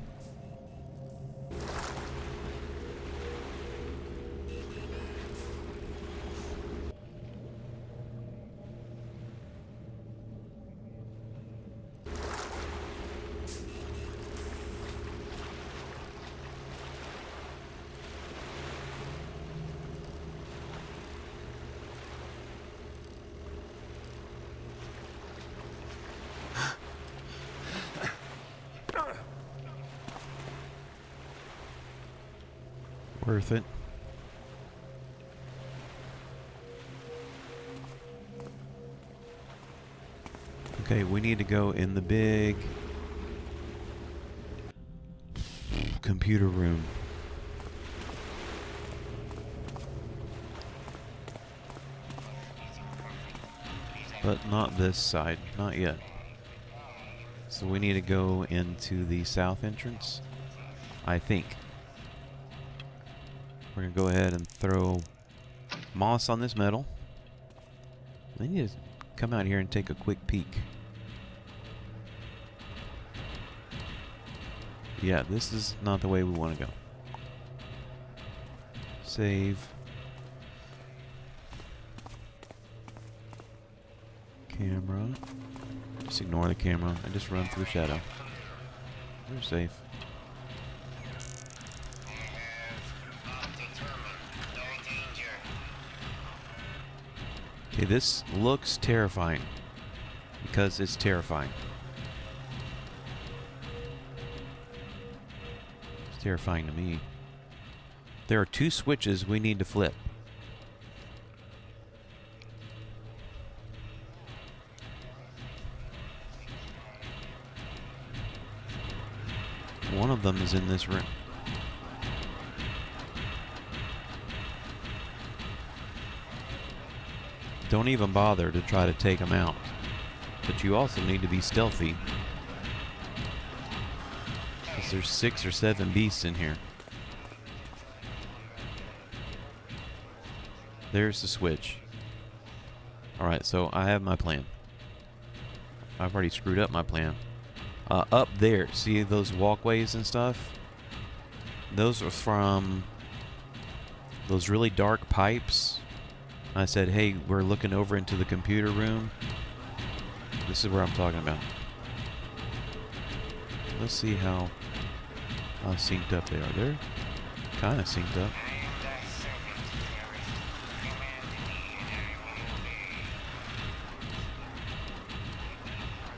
Worth it. Okay, we need to go in the big computer room. But not this side, not yet. So we need to go into the south entrance, I think. We're going to go ahead and throw moss on this metal. We need to come out here and take a quick peek. Yeah, this is not the way we want to go. Save. Camera. Just ignore the camera and just run through the shadow. We're safe. Okay, this looks terrifying because it's terrifying. It's terrifying to me. There are 2 switches we need to flip. One of them is in this room. Don't even bother to try to take them out. But you also need to be stealthy. Because there's 6 or 7 beasts in here. There's the switch. Alright, so I have my plan. I've already screwed up my plan. Up there, see those walkways and stuff? Those are from those really dark pipes. I said, hey, we're looking over into the computer room. This is where I'm talking about. Let's see how synced up they are. They're kind of synced up.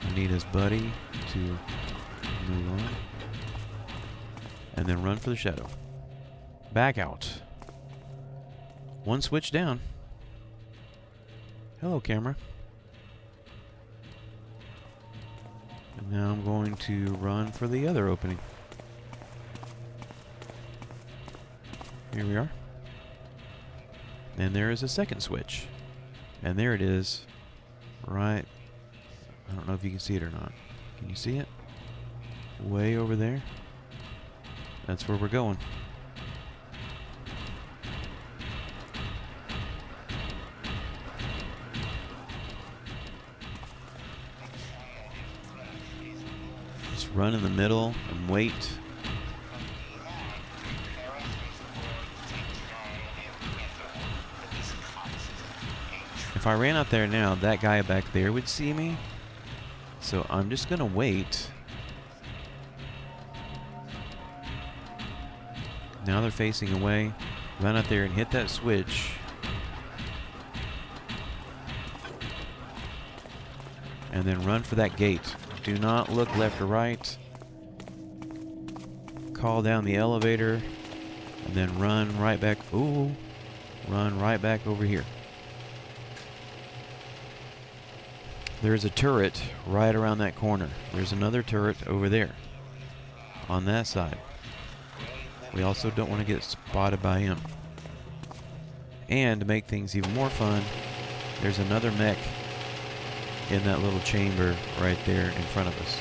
I need his buddy to move on. And then run for the shadow. Back out. 1 switch down. Hello, camera. And now I'm going to run for the other opening. Here we are. And there is a second switch. And there it is. Right. I don't know if you can see it or not. Can you see it? Way over there. That's where we're going. Run in the middle and wait. If I ran out there now, that guy back there would see me. So I'm just gonna wait. Now they're facing away. Run out there and hit that switch. And then run for that gate. Do not look left or right. Call down the elevator. And then run right back. Ooh. Run right back over here. There's a turret right around that corner. There's another turret over there. On that side. We also don't want to get spotted by him. And to make things even more fun, there's another mech in that little chamber right there in front of us.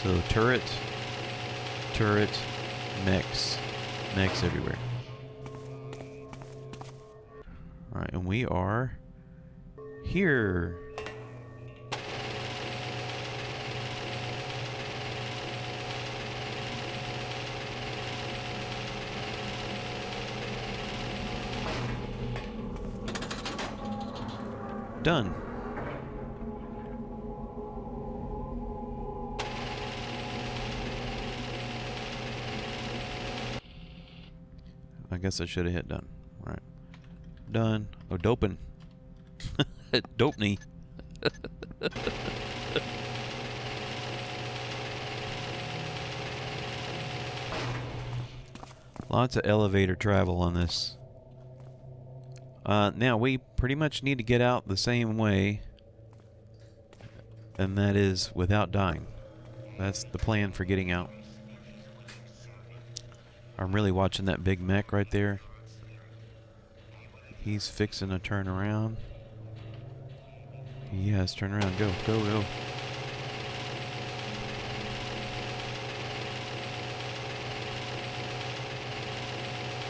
So turret, mechs everywhere. Alright, and we are here. Done. I guess I should have hit done. All right. Done. Oh, doping. Dope knee. Lots of elevator travel on this. Now, we pretty much need to get out the same way, and that is without dying. That's the plan for getting out. I'm really watching that big mech right there. He's fixing to turn around. Yes, turn around. Go, go, go.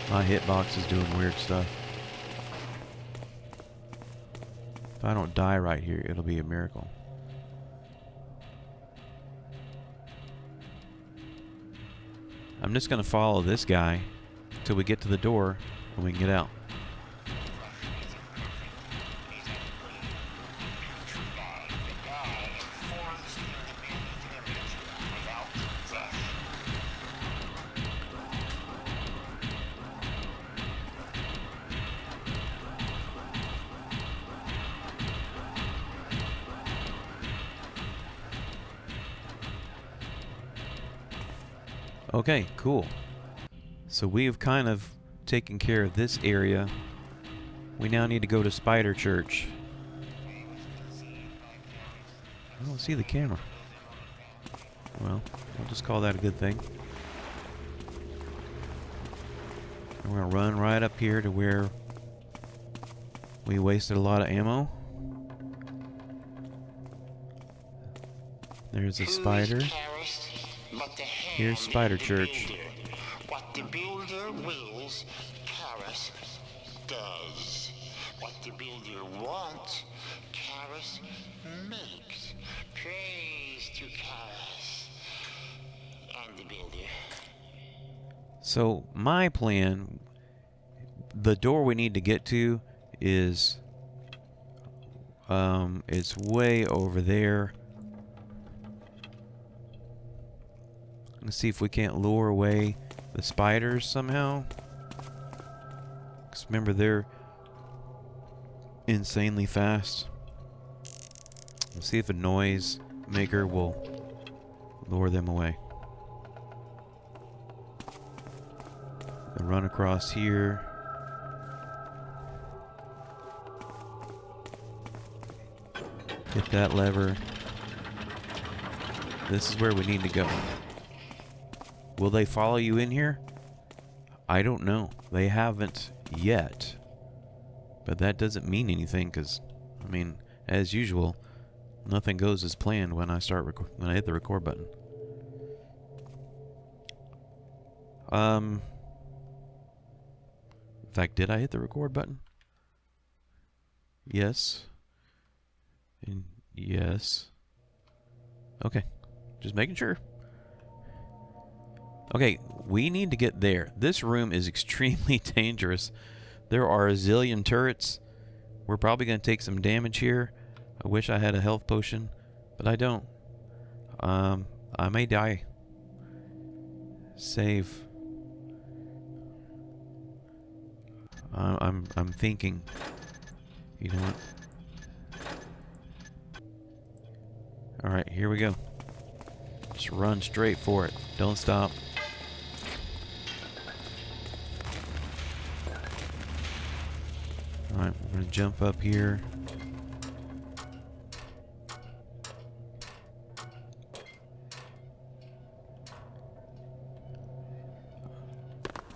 My hitbox is doing weird stuff. If I don't die right here, it'll be a miracle. I'm just going to follow this guy till we get to the door and we can get out. Okay, cool. So we have kind of taken care of this area. We now need to go to Spider Church. I don't see the camera. Well, I'll just call that a good thing. And we're gonna run right up here to where we wasted a lot of ammo. There's a spider. Here's Spider Church. What the builder wills, Karras does. What the builder wants, Karras makes. Praise to Karras and the builder. So my plan, the door we need to get to is it's way over there. Let's see if we can't lure away the spiders somehow. Because remember, they're insanely fast. Let's see if a noise maker will lure them away. They'll run across here. Hit that lever. This is where we need to go. Will they follow you in here? I don't know. They haven't yet. But that doesn't mean anything because, I mean, as usual, nothing goes as planned when I when I hit the record button. In fact, did I hit the record button? Yes. And yes. Okay. Just making sure. Okay, we need to get there. This room is extremely dangerous. There are a zillion turrets. We're probably going to take some damage here. I wish I had a health potion, but I don't. I may die. Save. I'm thinking. You know what? All right, here we go. Just run straight for it. Don't stop. All right, we're gonna jump up here.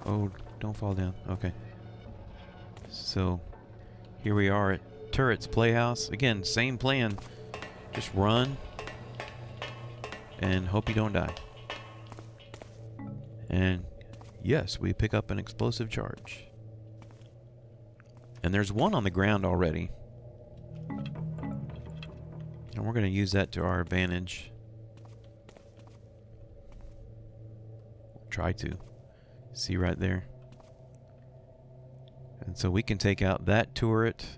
Oh, don't fall down. Okay. So, here we are at Turret's Playhouse. Again, same plan. Just run and hope you don't die. And yes, we pick up an explosive charge. And there's one on the ground already. And we're going to use that to our advantage. Try to. See right there. And so we can take out that turret.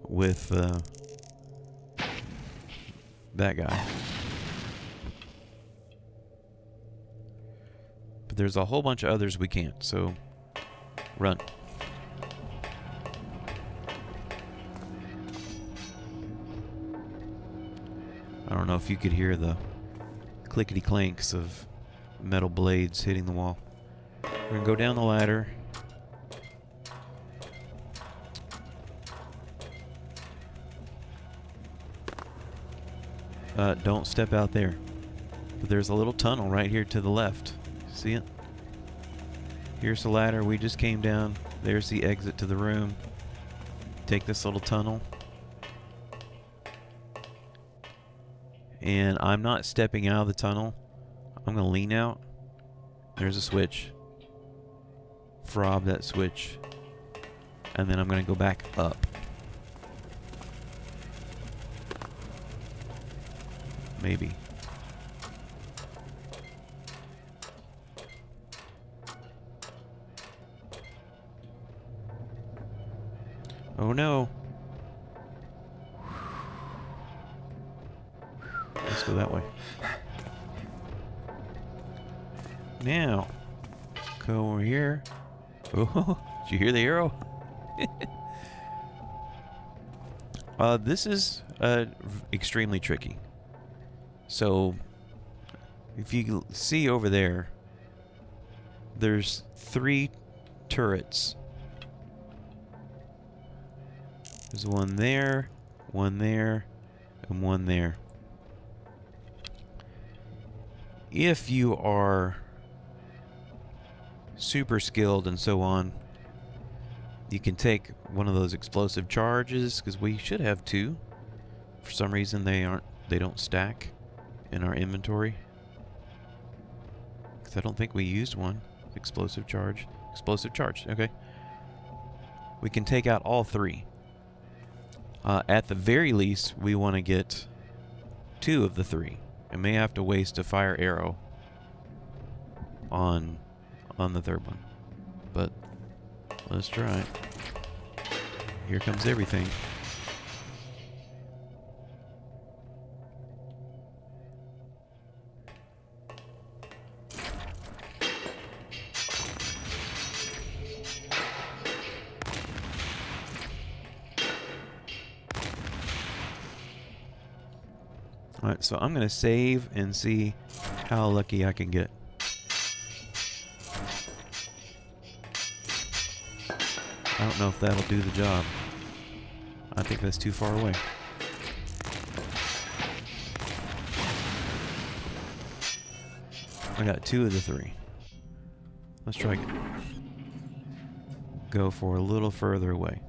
with that guy. But there's a whole bunch of others we can't, so run. I don't know if you could hear the clickety clanks of metal blades hitting the wall. We're gonna go down the ladder. Don't step out there. But there's a little tunnel right here to the left. See it? Here's the ladder we just came down. There's the exit to the room. Take this little tunnel. And I'm not stepping out of the tunnel. I'm going to lean out. There's a switch. Fob that switch. And then I'm going to go back up. Maybe. Oh no. Let's go that way. Now, go over here. Oh, did you hear the arrow? This is extremely tricky. So, if you see over there, there's 3 turrets. There's one there, and one there. If you are super skilled and so on, you can take one of those explosive charges, because we should have 2. For some reason they don't stack in our inventory. Because I don't think we used one. Explosive charge. Explosive charge. Okay. We can take out all 3. At the very least, we want to get 2 of the 3. I may have to waste a fire arrow on the 3rd one. But let's try it. Here comes everything. Alright, so I'm going to save and see how lucky I can get. I don't know if that'll do the job. I think that's too far away. I got 2 of the 3. Let's try again. Go for a little further away.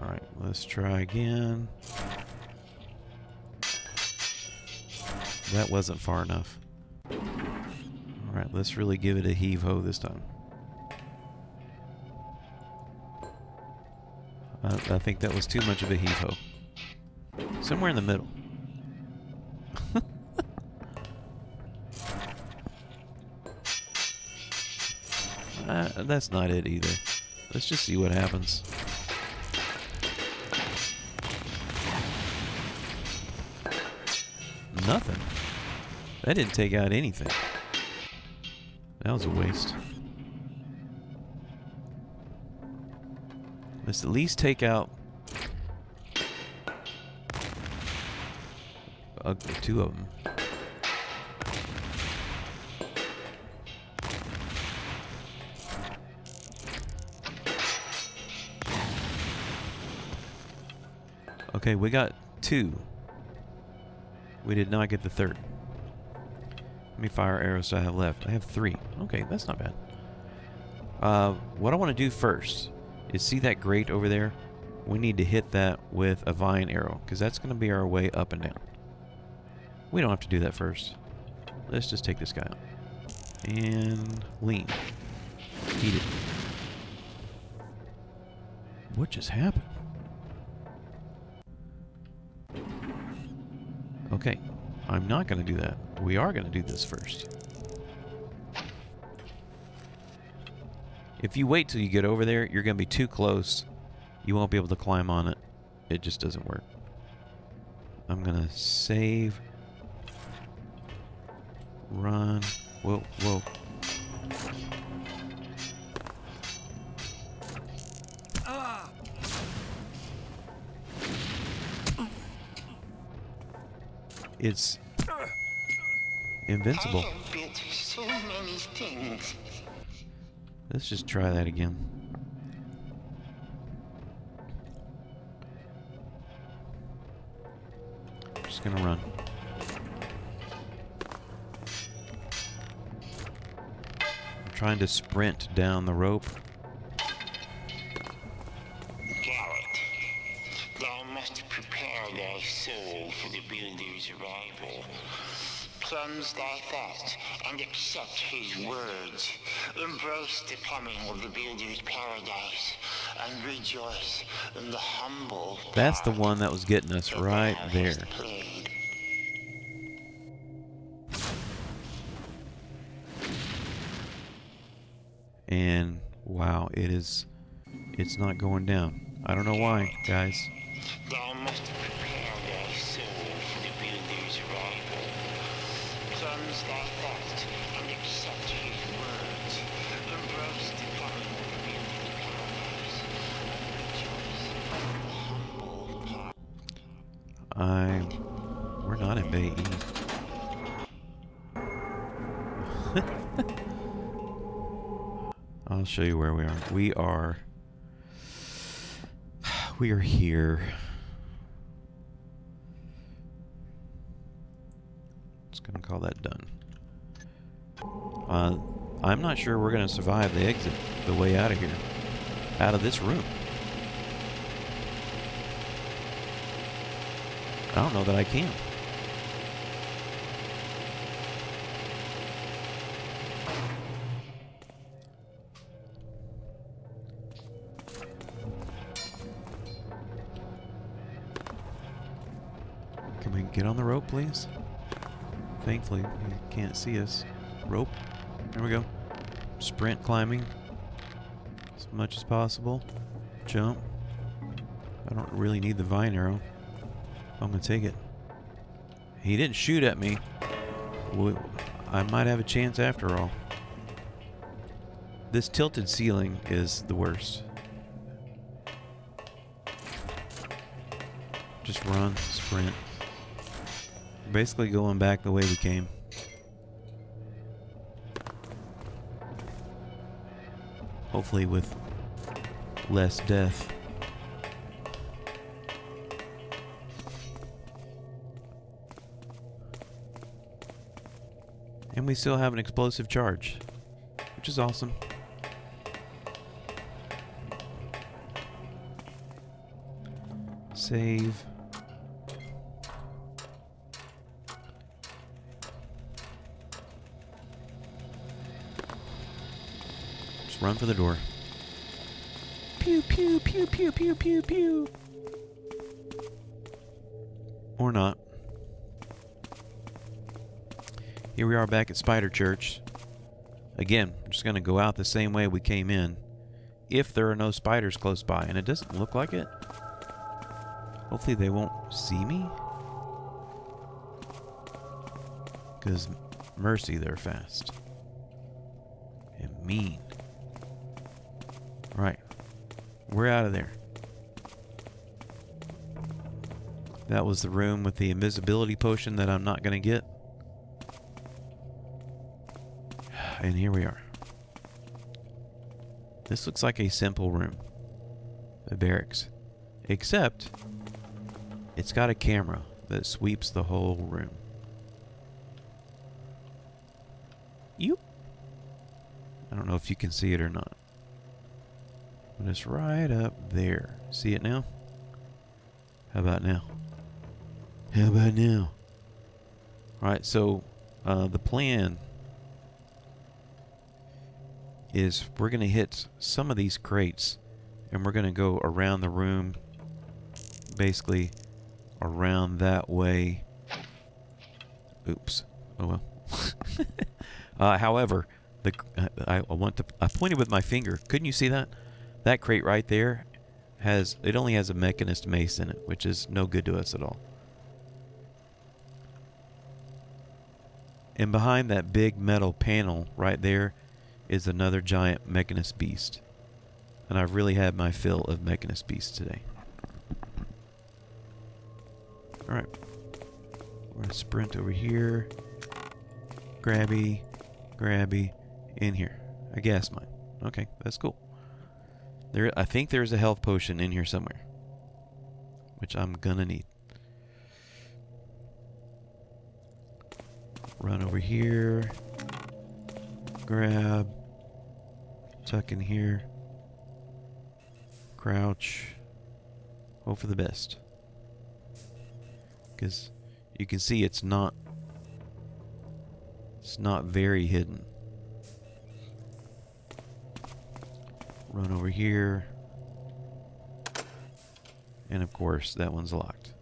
Alright, let's try again. That wasn't far enough. Alright, let's really give it a heave-ho this time. I think that was too much of a heave-ho. Somewhere in the middle. That's not it either. Let's just see what happens. Nothing. That didn't take out anything. That was a waste. Let's at least take out 2 of them. Okay, we got 2. We did not get the 3rd. How many fire arrows do I have left? I have 3. Okay, that's not bad. What I want to do first is see that grate over there? We need to hit that with a vine arrow, because that's going to be our way up and down. We don't have to do that first. Let's just take this guy out. And lean. Eat it. What just happened? Okay, I'm not going to do that. We are going to do this first. If you wait till you get over there, you're going to be too close. You won't be able to climb on it. It just doesn't work. I'm going to save. Run. Whoa, whoa. It's invincible. I have built so many things. Let's just try that again. Just gonna run. I'm trying to sprint down the rope. Garrett, thou must prepare thy soul for the builder's arrival. Cleanse thy thoughts and accept his words. Embrace the coming of the builder's paradise and rejoice in the humble. That's the one that was getting us right there. And wow, it's not going down. I don't know why, guys. Thou must prepare thy soul for the builder's arrival. Cleanse thy thoughts and accept his words. Embrace the coming of the builder's paradise and rejoice in the humble. We're not in Bay E. I'll show you where we are. We are here. Just gonna call that done. I'm not sure we're gonna survive the exit, the way out of here, out of this room. I don't know that I can. Can we get on the rope, please? Thankfully, you can't see us. Rope. There we go. Sprint climbing as much as possible. Jump. I don't really need the vine arrow. I'm going to take it. He didn't shoot at me. I might have a chance after all. This tilted ceiling is the worst. Just run, sprint. Basically going back the way we came. Hopefully with less death. And we still have an explosive charge, which is awesome. Save. Just run for the door. Pew, pew, pew, pew, pew, pew, pew. Or not. Here we are back at Spider Church. Again, we're just going to go out the same way we came in. If there are no spiders close by. And it doesn't look like it. Hopefully they won't see me. Because mercy, they're fast. And mean. Right. We're out of there. That was the room with the invisibility potion that I'm not going to get. And here we are. This looks like a simple room. The barracks. Except, it's got a camera that sweeps the whole room. Yoop. I don't know if you can see it or not. But it's right up there. See it now? How about now? How about now? Alright, so the plan is we're going to hit some of these crates and we're going to go around the room, basically around that way. Oops. Oh well. However, I pointed with my finger. Couldn't you see that? That crate right there only has a mechanist mace in it, which is no good to us at all. And behind that big metal panel right there is another giant mechanist beast. And I've really had my fill of mechanist beasts today. Alright. We're gonna sprint over here. Grabby. In here. A gas mine. Okay, that's cool. I think there's a health potion in here somewhere, which I'm gonna need. Run over here. Grab. Tuck in here. Crouch. Hope for the best. Because you can see it's not very hidden. Run over here. And of course, that one's locked.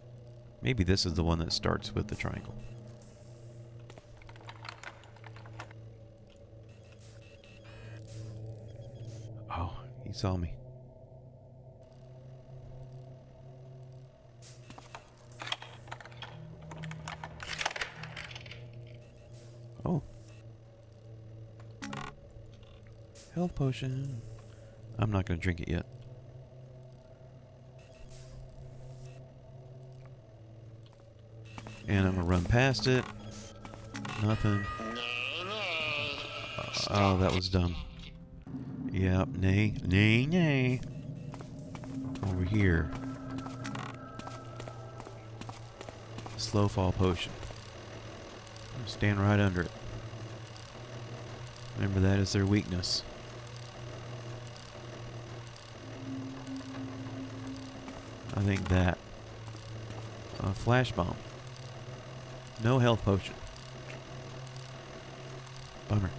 Maybe this is the one that starts with the triangle. Oh, he saw me. Oh. Health potion. I'm not going to drink it yet. And I'm going to run past it. Nothing. Oh, that was dumb. Yep, nay. Over here. Slow fall potion. Stand right under it. Remember, that is their weakness. I think that. Flash bomb. No health potion. Bummer.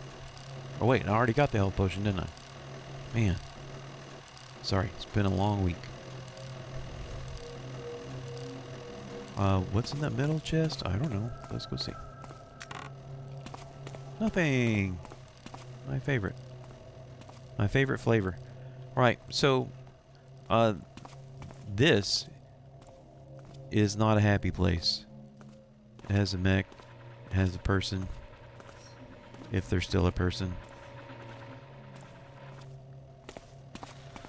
Oh wait, I already got the health potion, didn't I? Man. Sorry, it's been a long week. What's in that middle chest? I don't know. Let's go see. Nothing. My favorite. My favorite flavor. Alright, so this is not a happy place. It has a mech. It has a person. If there's still a person.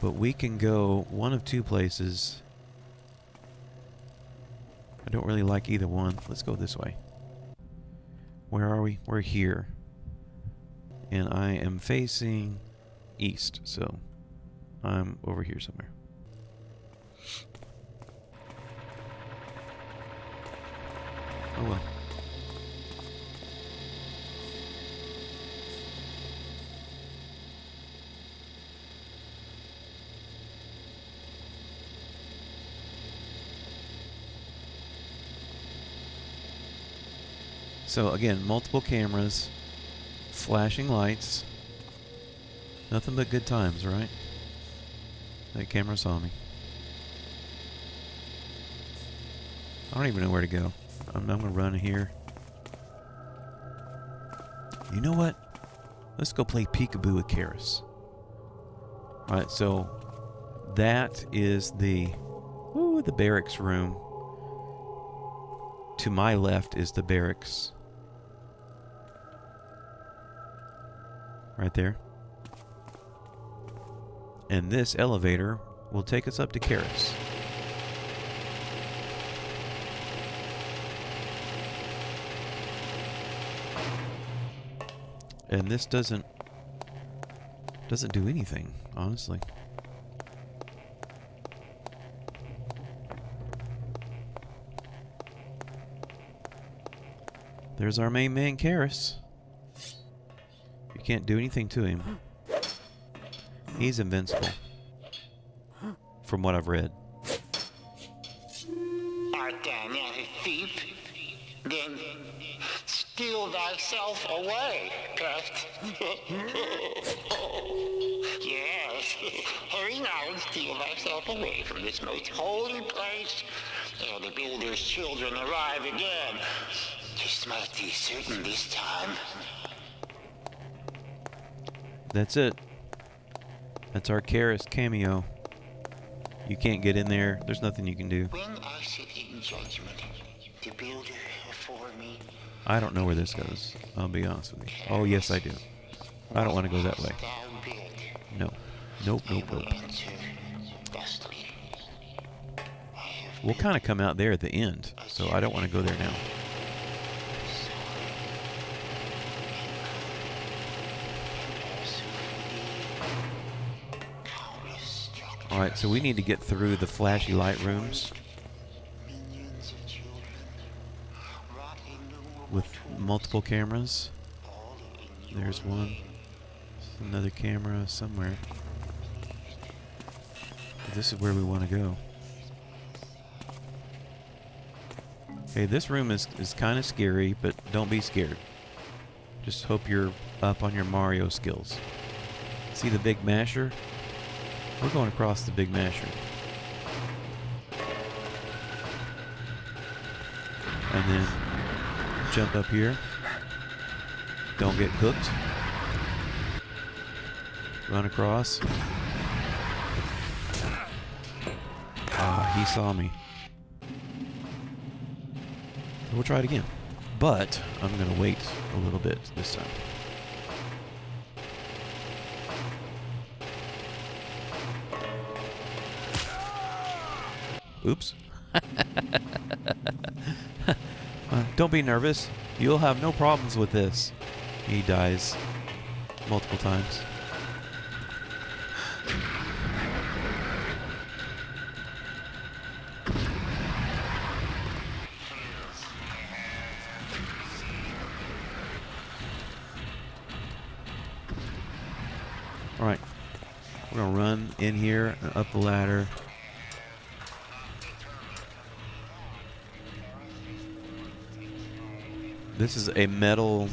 But we can go one of two places. I don't really like either one. Let's go this way. Where are we? We're here. And I am facing east, so I'm over here somewhere. Oh well. So again, multiple cameras, flashing lights. Nothing but good times, right? That camera saw me. I don't even know where to go. I'm gonna run here. You know what? Let's go play peekaboo with Karras. Alright, so that is the barracks room. To my left is the barracks. Right there. And this elevator will take us up to Karras. And this doesn't do anything, honestly. There's our main man, Karras. You can't do anything to him. He's invincible. From what I've read. Art thou not a thief? Then steal thyself away, pest. Yes, hurry now and steal thyself away from this most holy place, ere the builder's children arrive again. 'Tis mighty certain this time. That's it. That's our Karras cameo. You can't get in there. There's nothing you can do. When I sit in judgment, the builder for me. I don't know where this goes. I'll be honest with you. Oh, yes, I do. I don't want to go that way. No. Nope, nope, nope. We'll kind of come out there at the end, so I don't want to go there now. Alright, so we need to get through the flashy light rooms with multiple cameras. There's one. There's another camera somewhere. This is where we want to go. Okay, this room is kind of scary, but don't be scared. Just hope you're up on your Mario skills. See the big masher? We're going across the big masher. And then jump up here. Don't get cooked. Run across. He saw me. We'll try it again. But I'm going to wait a little bit this time. Oops. Don't be nervous. You'll have no problems with this. He dies multiple times. Alright. We're going to run in here and up the ladder. This is a metal,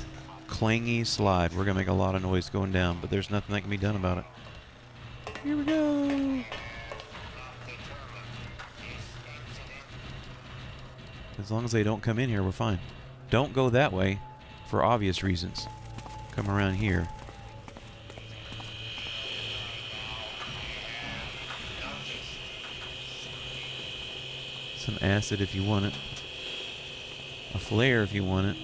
clangy slide. We're going to make a lot of noise going down, but there's nothing that can be done about it. Here we go. As long as they don't come in here, we're fine. Don't go that way for obvious reasons. Come around here. Some acid if you want it. A flare if you want it.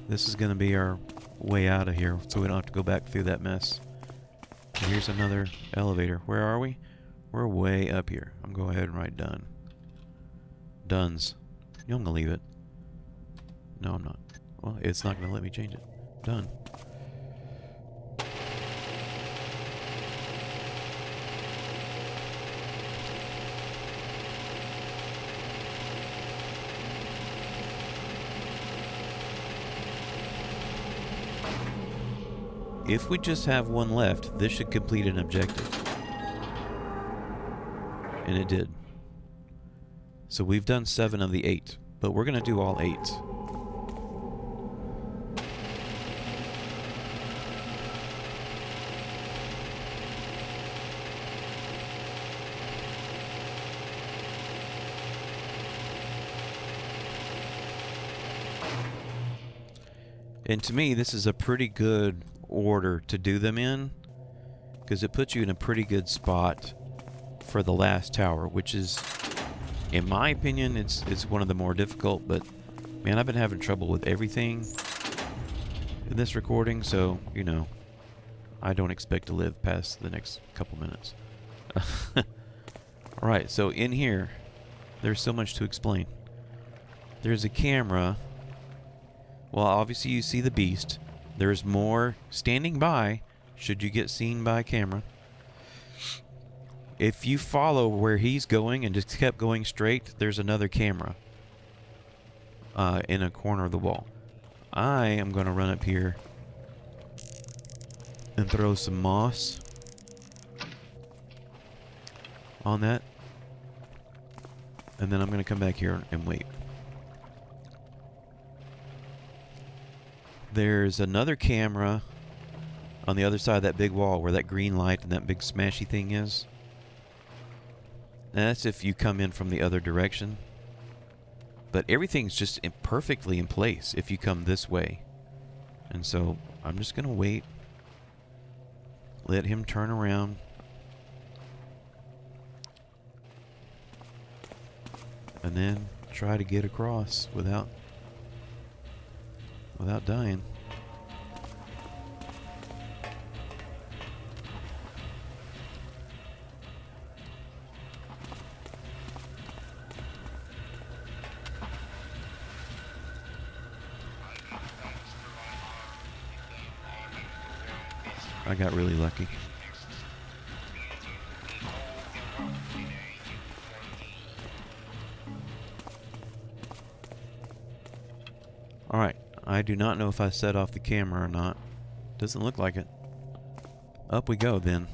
This is going to be our way out of here, so we don't have to go back through that mess. And here's another elevator. Where are we? We're way up here. I'm going to go ahead and write done. Done's. You know, I'm going to leave it. No, I'm not. Well, it's not going to let me change it. Done. If we just have one left, this should complete an objective. And it did. So we've done 7 of the 8, but we're going to do all 8. And to me, this is a pretty good order to do them in, because it puts you in a pretty good spot for the last tower, which is, in my opinion, it's one of the more difficult. But man, I've been having trouble with everything in this recording, so you know, I don't expect to live past the next couple minutes. Alright, so in here there's so much to explain. There's a camera. Well, obviously you see the beast. There's more standing by should you get seen by a camera. If you follow where he's going and just kept going straight, there's another camera in a corner of the wall. I am going to run up here and throw some moss on that. And then I'm going to come back here and wait. There's another camera on the other side of that big wall where that green light and that big smashy thing is. And that's if you come in from the other direction. But everything's just perfectly in place if you come this way. And so I'm just going to wait. Let him turn around. And then try to get across without dying. I got really lucky. Alright, I do not know if I set off the camera or not. Doesn't look like it. Up we go then.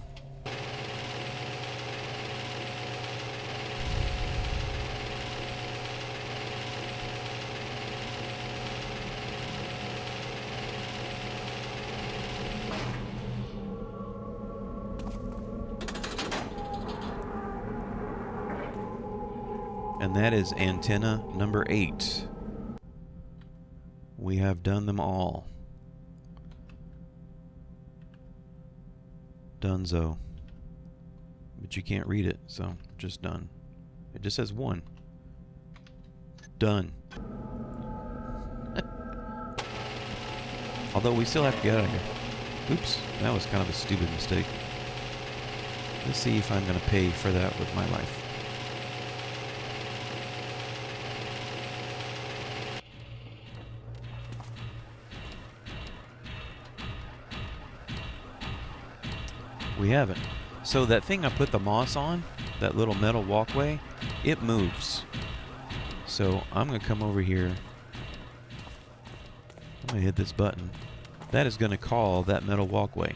And that is antenna number 8. We have done them all. Donezo. But you can't read it, so just done. It just says 1. Done. Although we still have to get out of here. Oops, that was kind of a stupid mistake. Let's see if I'm going to pay for that with my life. We haven't. So that thing I put the moss on, that little metal walkway, it moves. So I'm going to come over here. I'm going to hit this button. That is going to call that metal walkway.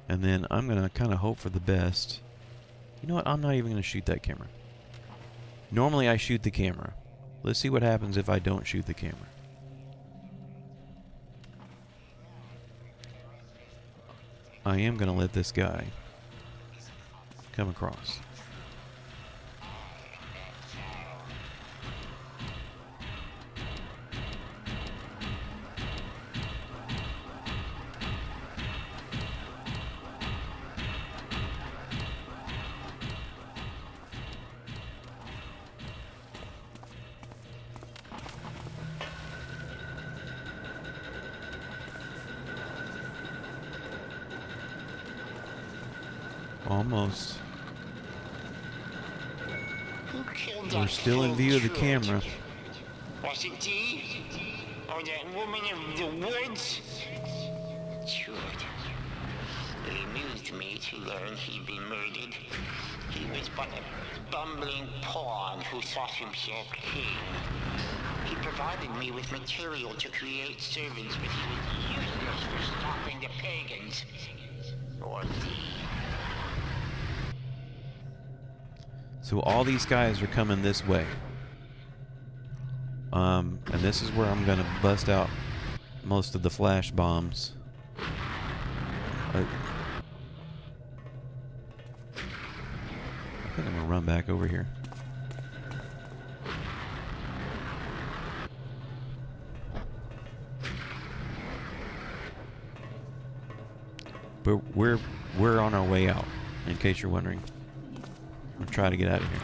And then I'm going to kind of hope for the best. You know what? I'm not even going to shoot that camera. Normally I shoot the camera. Let's see what happens if I don't shoot the camera. I am going to let this guy come across. Almost. We're still in view of the camera. Was it Dee? Or that woman of the woods? Shoot. It amused me to learn he'd been murdered. He was but a bumbling pawn who thought himself king. He provided me with material to create servants, but he was useless for stopping the pagans. Or Dee. So all these guys are coming this way. And this is where I'm going to bust out most of the flash bombs. I think I'm going to run back over here. But we're on our way out, in case you're wondering. I'm gonna try to get out of here.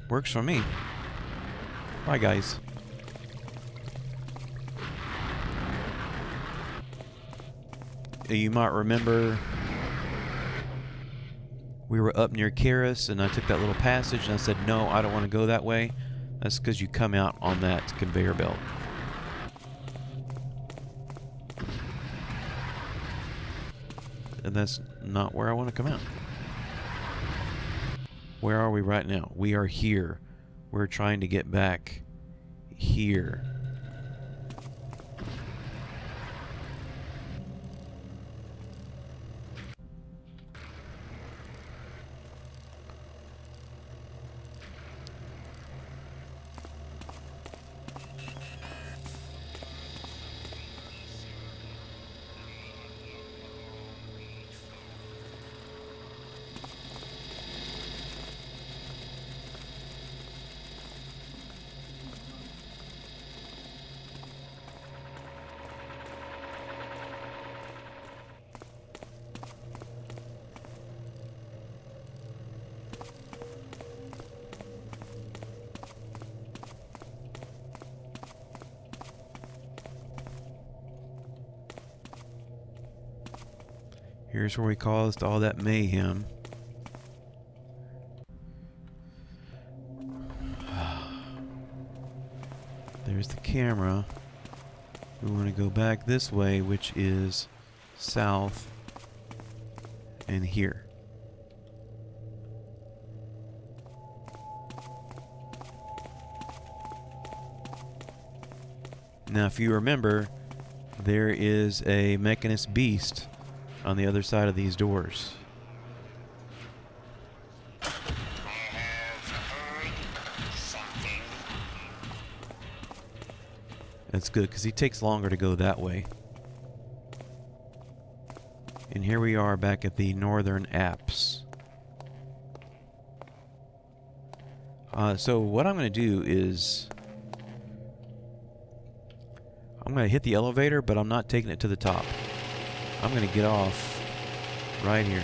Works for me. Bye, guys. You might remember we were up near Karras and I took that little passage and I said, no, I don't want to go that way. That's because you come out on that conveyor belt. And that's not where I want to come out. Where are we right now? We are here. We're trying to get back here. Here's where we caused all that mayhem. There's the camera. We want to go back this way, which is south and here. Now, if you remember, there is a Mechanist beast on the other side of these doors. I have heard something. That's good, because he takes longer to go that way. And here we are back at the Northern Apse. So what I'm going to do is I'm going to hit the elevator, but I'm not taking it to the top. I'm going to get off right here.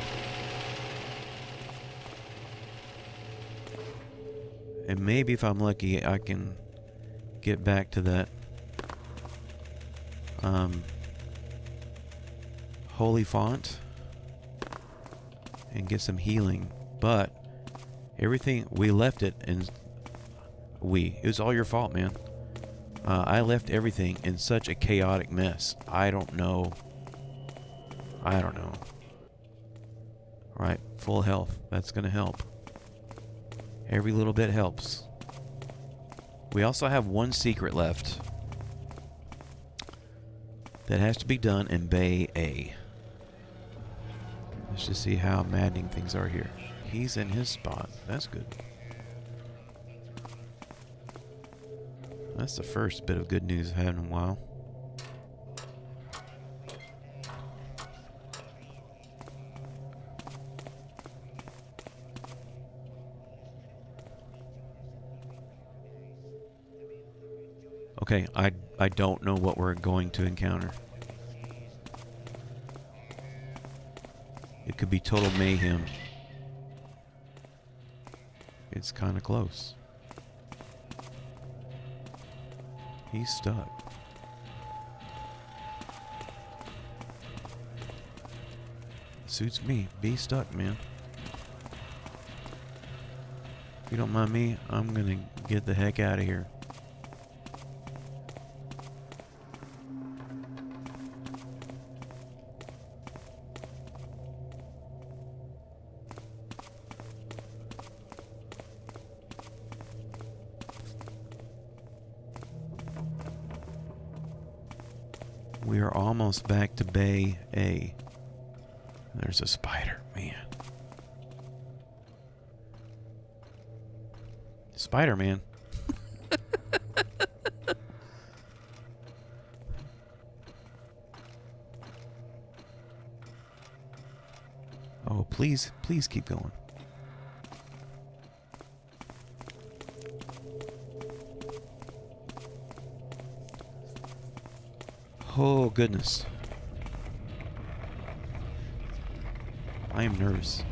And maybe if I'm lucky, I can get back to that holy font and get some healing. But everything, we left it, and it was all your fault, man. I left everything in such a chaotic mess. I don't know. Alright, full health. That's going to help. Every little bit helps. We also have one secret left that has to be done in Bay A. Let's just see how maddening things are here. He's in his spot. That's good. That's the first bit of good news I've had in a while. Okay, I don't know what we're going to encounter. It could be total mayhem. It's kind of close. He's stuck. Suits me. Be stuck, man. If you don't mind me, I'm gonna get the heck out of here. We are almost back to Bay A. There's a spider, man. Spider-Man. Oh, please keep going. Oh, goodness. I am nervous.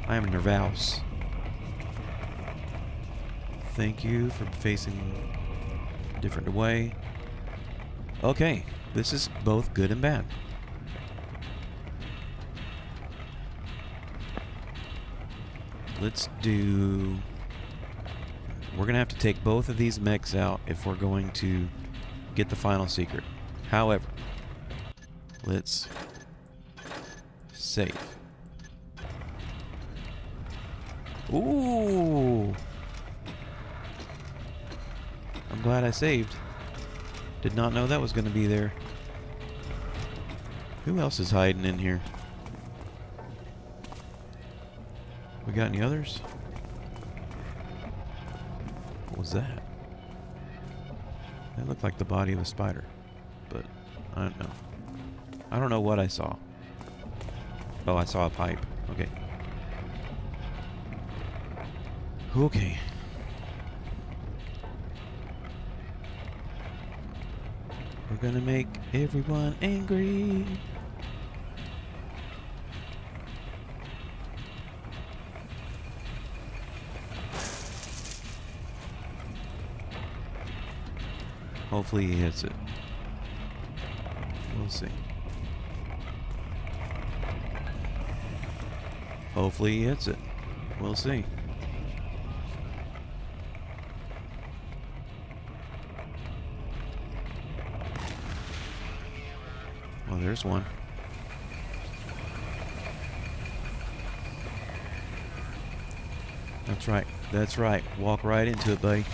I am nervous. Thank you for facing a different way. Okay, this is both good and bad. Let's do... We're going to have to take both of these mechs out if we're going to get the final secret. However, let's save. Ooh! I'm glad I saved. Did not know that was going to be there. Who else is hiding in here? We got any others? What was that? That looked like the body of a spider, but I don't know. I don't know what I saw. Oh, I saw a pipe. Okay. Okay. We're gonna make everyone angry. Hopefully he hits it. We'll see. Hopefully he hits it. We'll see. Well, there's one. That's right. That's right. Walk right into it, buddy.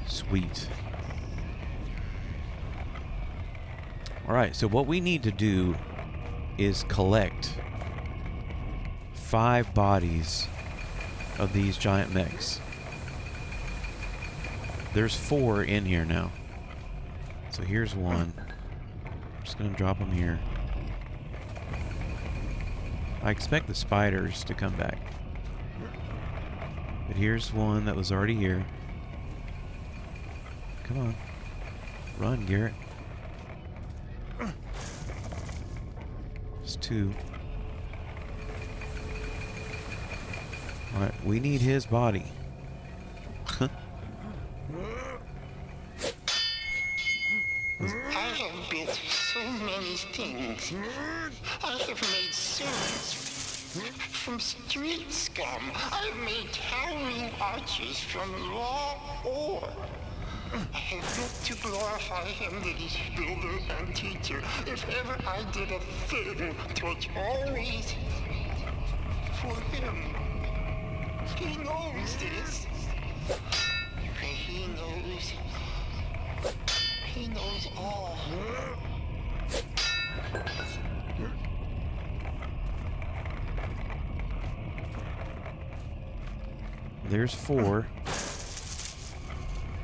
Sweet. Alright, so what we need to do is collect 5 bodies of these giant mechs. There's 4 in here now. So here's one. I'm just gonna drop them here. I expect the spiders to come back. But here's one that was already here. Come on. Run, Garrett. There's 2. Alright, we need his body. I have built so many things. I have made swords from street scum. I've made towering arches from raw ore. I have looked to glorify him that is builder and teacher. If ever I did a thing, 'twas always for him. He knows this. He knows. He knows all. There's 4.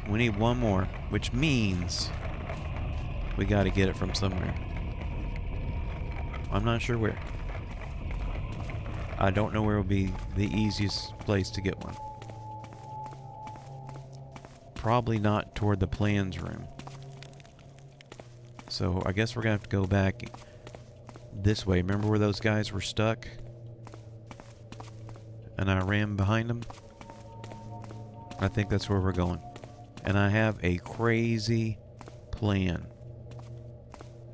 We need one more, which means we got to get it from somewhere. I'm not sure where. I don't know where will be the easiest place to get one. Probably not toward the plans room. So I guess we're gonna have to go back this way. Remember where those guys were stuck? And I ran behind them? I think that's where we're going. And I have a crazy plan.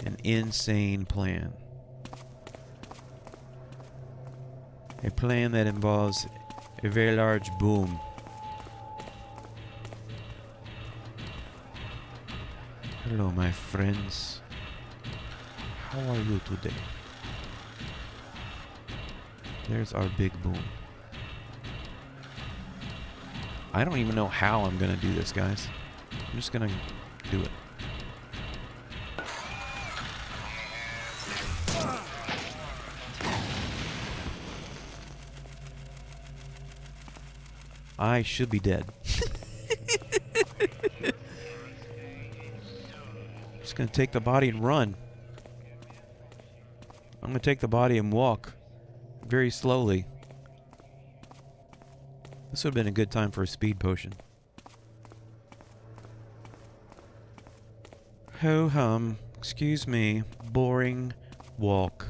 An insane plan. A plan that involves a very large boom. Hello, my friends. How are you today? There's our big boom. I don't even know how I'm gonna do this, guys. I'm just gonna do it. I should be dead. Just gonna take the body and run. I'm gonna take the body and walk very slowly. This would have been a good time for a speed potion. Ho hum. Excuse me. Boring walk.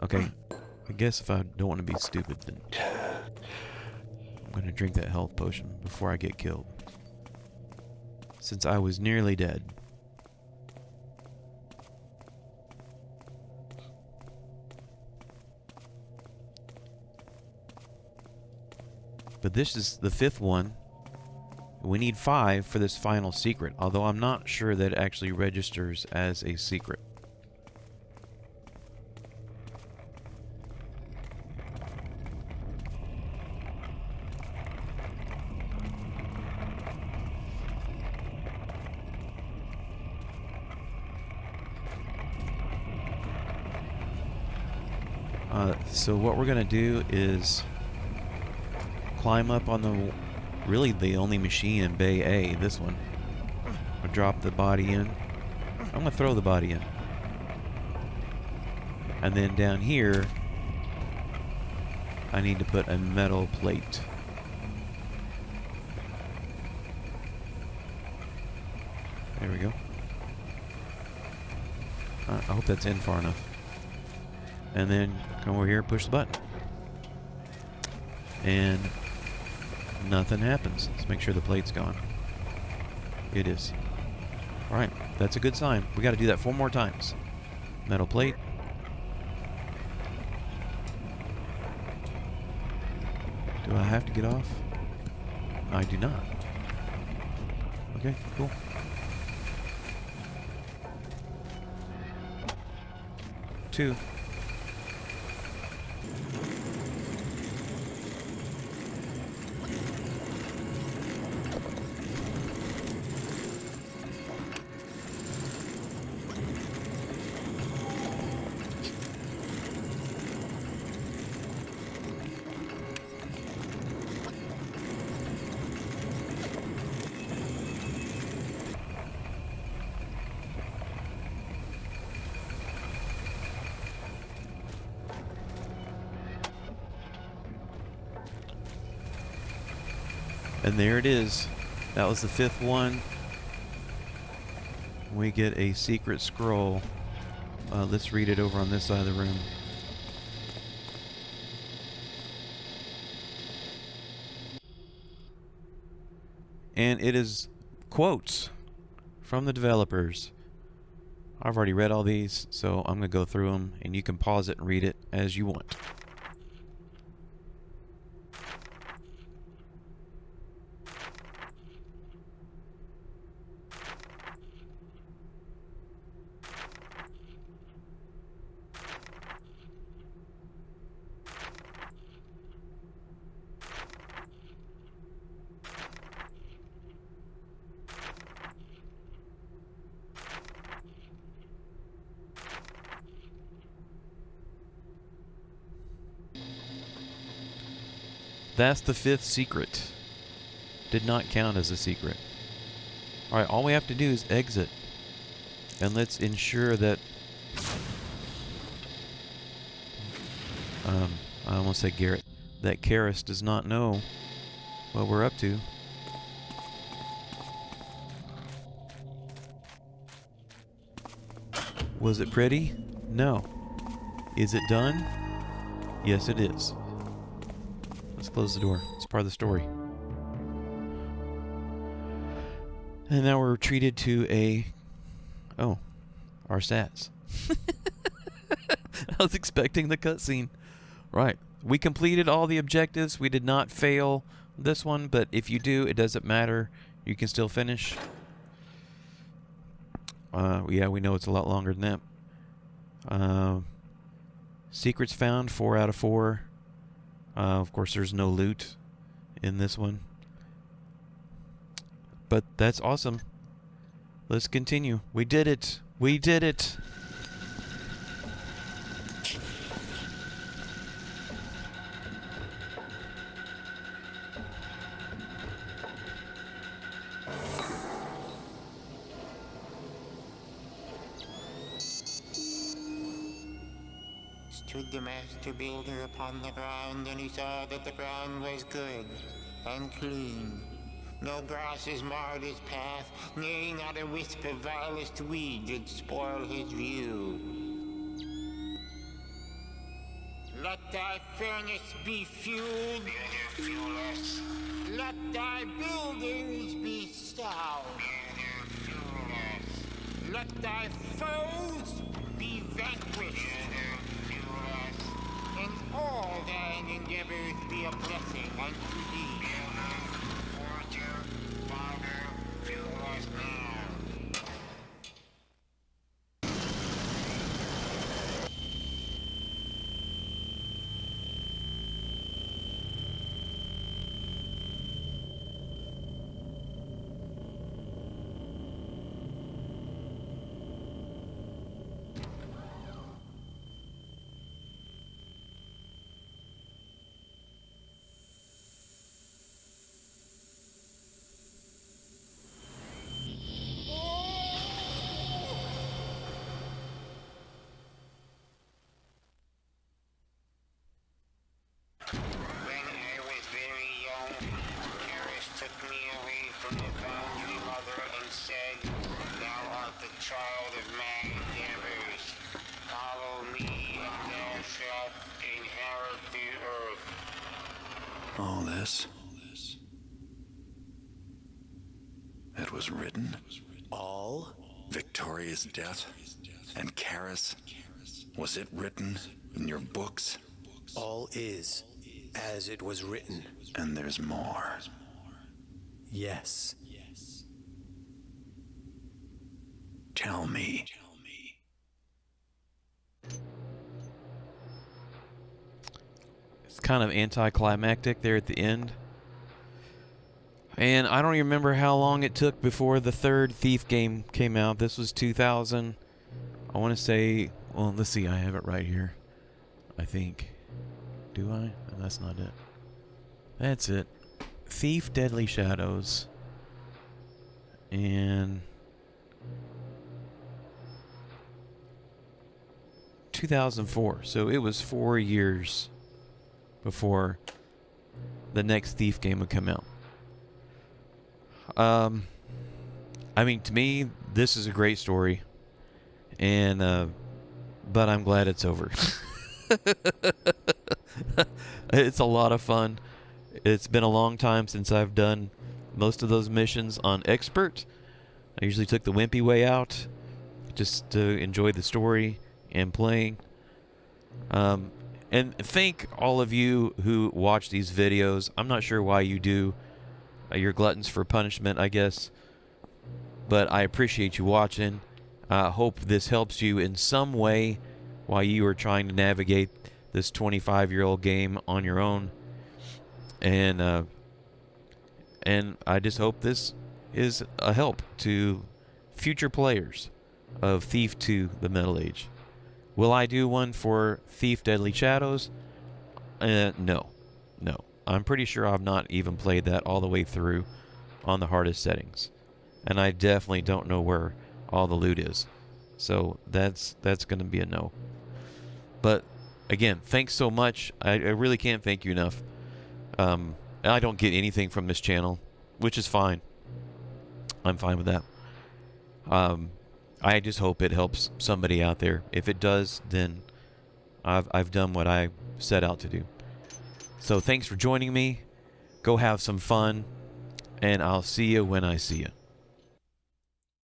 Okay. I guess if I don't want to be stupid, then I'm going to drink that health potion before I get killed. Since I was nearly dead. But this is the 5th one. We need 5 for this final secret, although I'm not sure that it actually registers as a secret. So what we're going to do is climb up on the, really the only machine in Bay A, this one. I'll drop the body in. I'm going to throw the body in. And then down here, I need to put a metal plate. There we go. I hope that's in far enough. And then come over here and push the button. And nothing happens. Let's make sure the plate's gone. It is. Alright, that's a good sign. We got to do that 4 more times. Metal plate. Do I have to get off? I do not. Okay, cool. Two. And there it is. That was the 5th one. We get a secret scroll. Let's read it over on this side of the room. And it is quotes from the developers. I've already read all these, so I'm going to go through them, and you can pause it and read it as you want. That's the 5th secret. Did not count as a secret. Alright, all we have to do is exit. And let's ensure that... I almost said Garrett. That Karras does not know what we're up to. Was it pretty? No. Is it done? Yes, it is. Let's close the door. It's part of the story. And now we're treated to a... Oh, our stats. I was expecting the cutscene. Right. We completed all the objectives. We did not fail this one, but if you do, it doesn't matter. You can still finish. Yeah, we know it's a lot longer than that. Secrets found, 4 out of 4. Of course, there's no loot in this one. But that's awesome. Let's continue. We did it. We did it. Stood the master builder upon the ground, and he saw that the ground was good and clean. No grasses marred his path, nay, not a wisp of vilest weed did spoil his view. Let thy furnace be fueled, fuel us. Let thy buildings be sound, fuel us. Let thy foes be vanquished, and all thine endeavors be a blessing unto thee. Forger, Father, fuel us now. Child of my endeavors, follow me and thou shalt inherit the earth. All this? It was written? All? Viktoria's death? And Karras? Was it written in your books? All is as it was written. And there's more. Yes. Tell me. It's kind of anticlimactic there at the end. And I don't even remember how long it took before the third Thief game came out. This was 2000. I want to say, well, let's see. I have it right here. I think. Do I? No, that's not it. That's it. Thief Deadly Shadows. And 2004. So it was 4 years before the next Thief game would come out. I mean, to me, this is a great story, and but I'm glad it's over. It's a lot of fun. It's been a long time since I've done most of those missions on Expert. I usually took the wimpy way out, just to enjoy the story and playing. And thank all of you who watch these videos. I'm not sure why you do. You're gluttons for punishment, I guess. But I appreciate you watching. I hope this helps you in some way while you are trying to navigate this 25-year-old game on your own. And I just hope this is a help to future players of Thief 2: The Metal Age. Will I do one for Thief Deadly Shadows? No. I'm pretty sure I've not even played that all the way through on the hardest settings. And I definitely don't know where all the loot is. So that's going to be a no. But again, thanks so much. I really can't thank you enough. I don't get anything from this channel, which is fine. I'm fine with that. I just hope it helps somebody out there. If it does, then I've done what I set out to do. So thanks for joining me. Go have some fun, and I'll see you when I see you.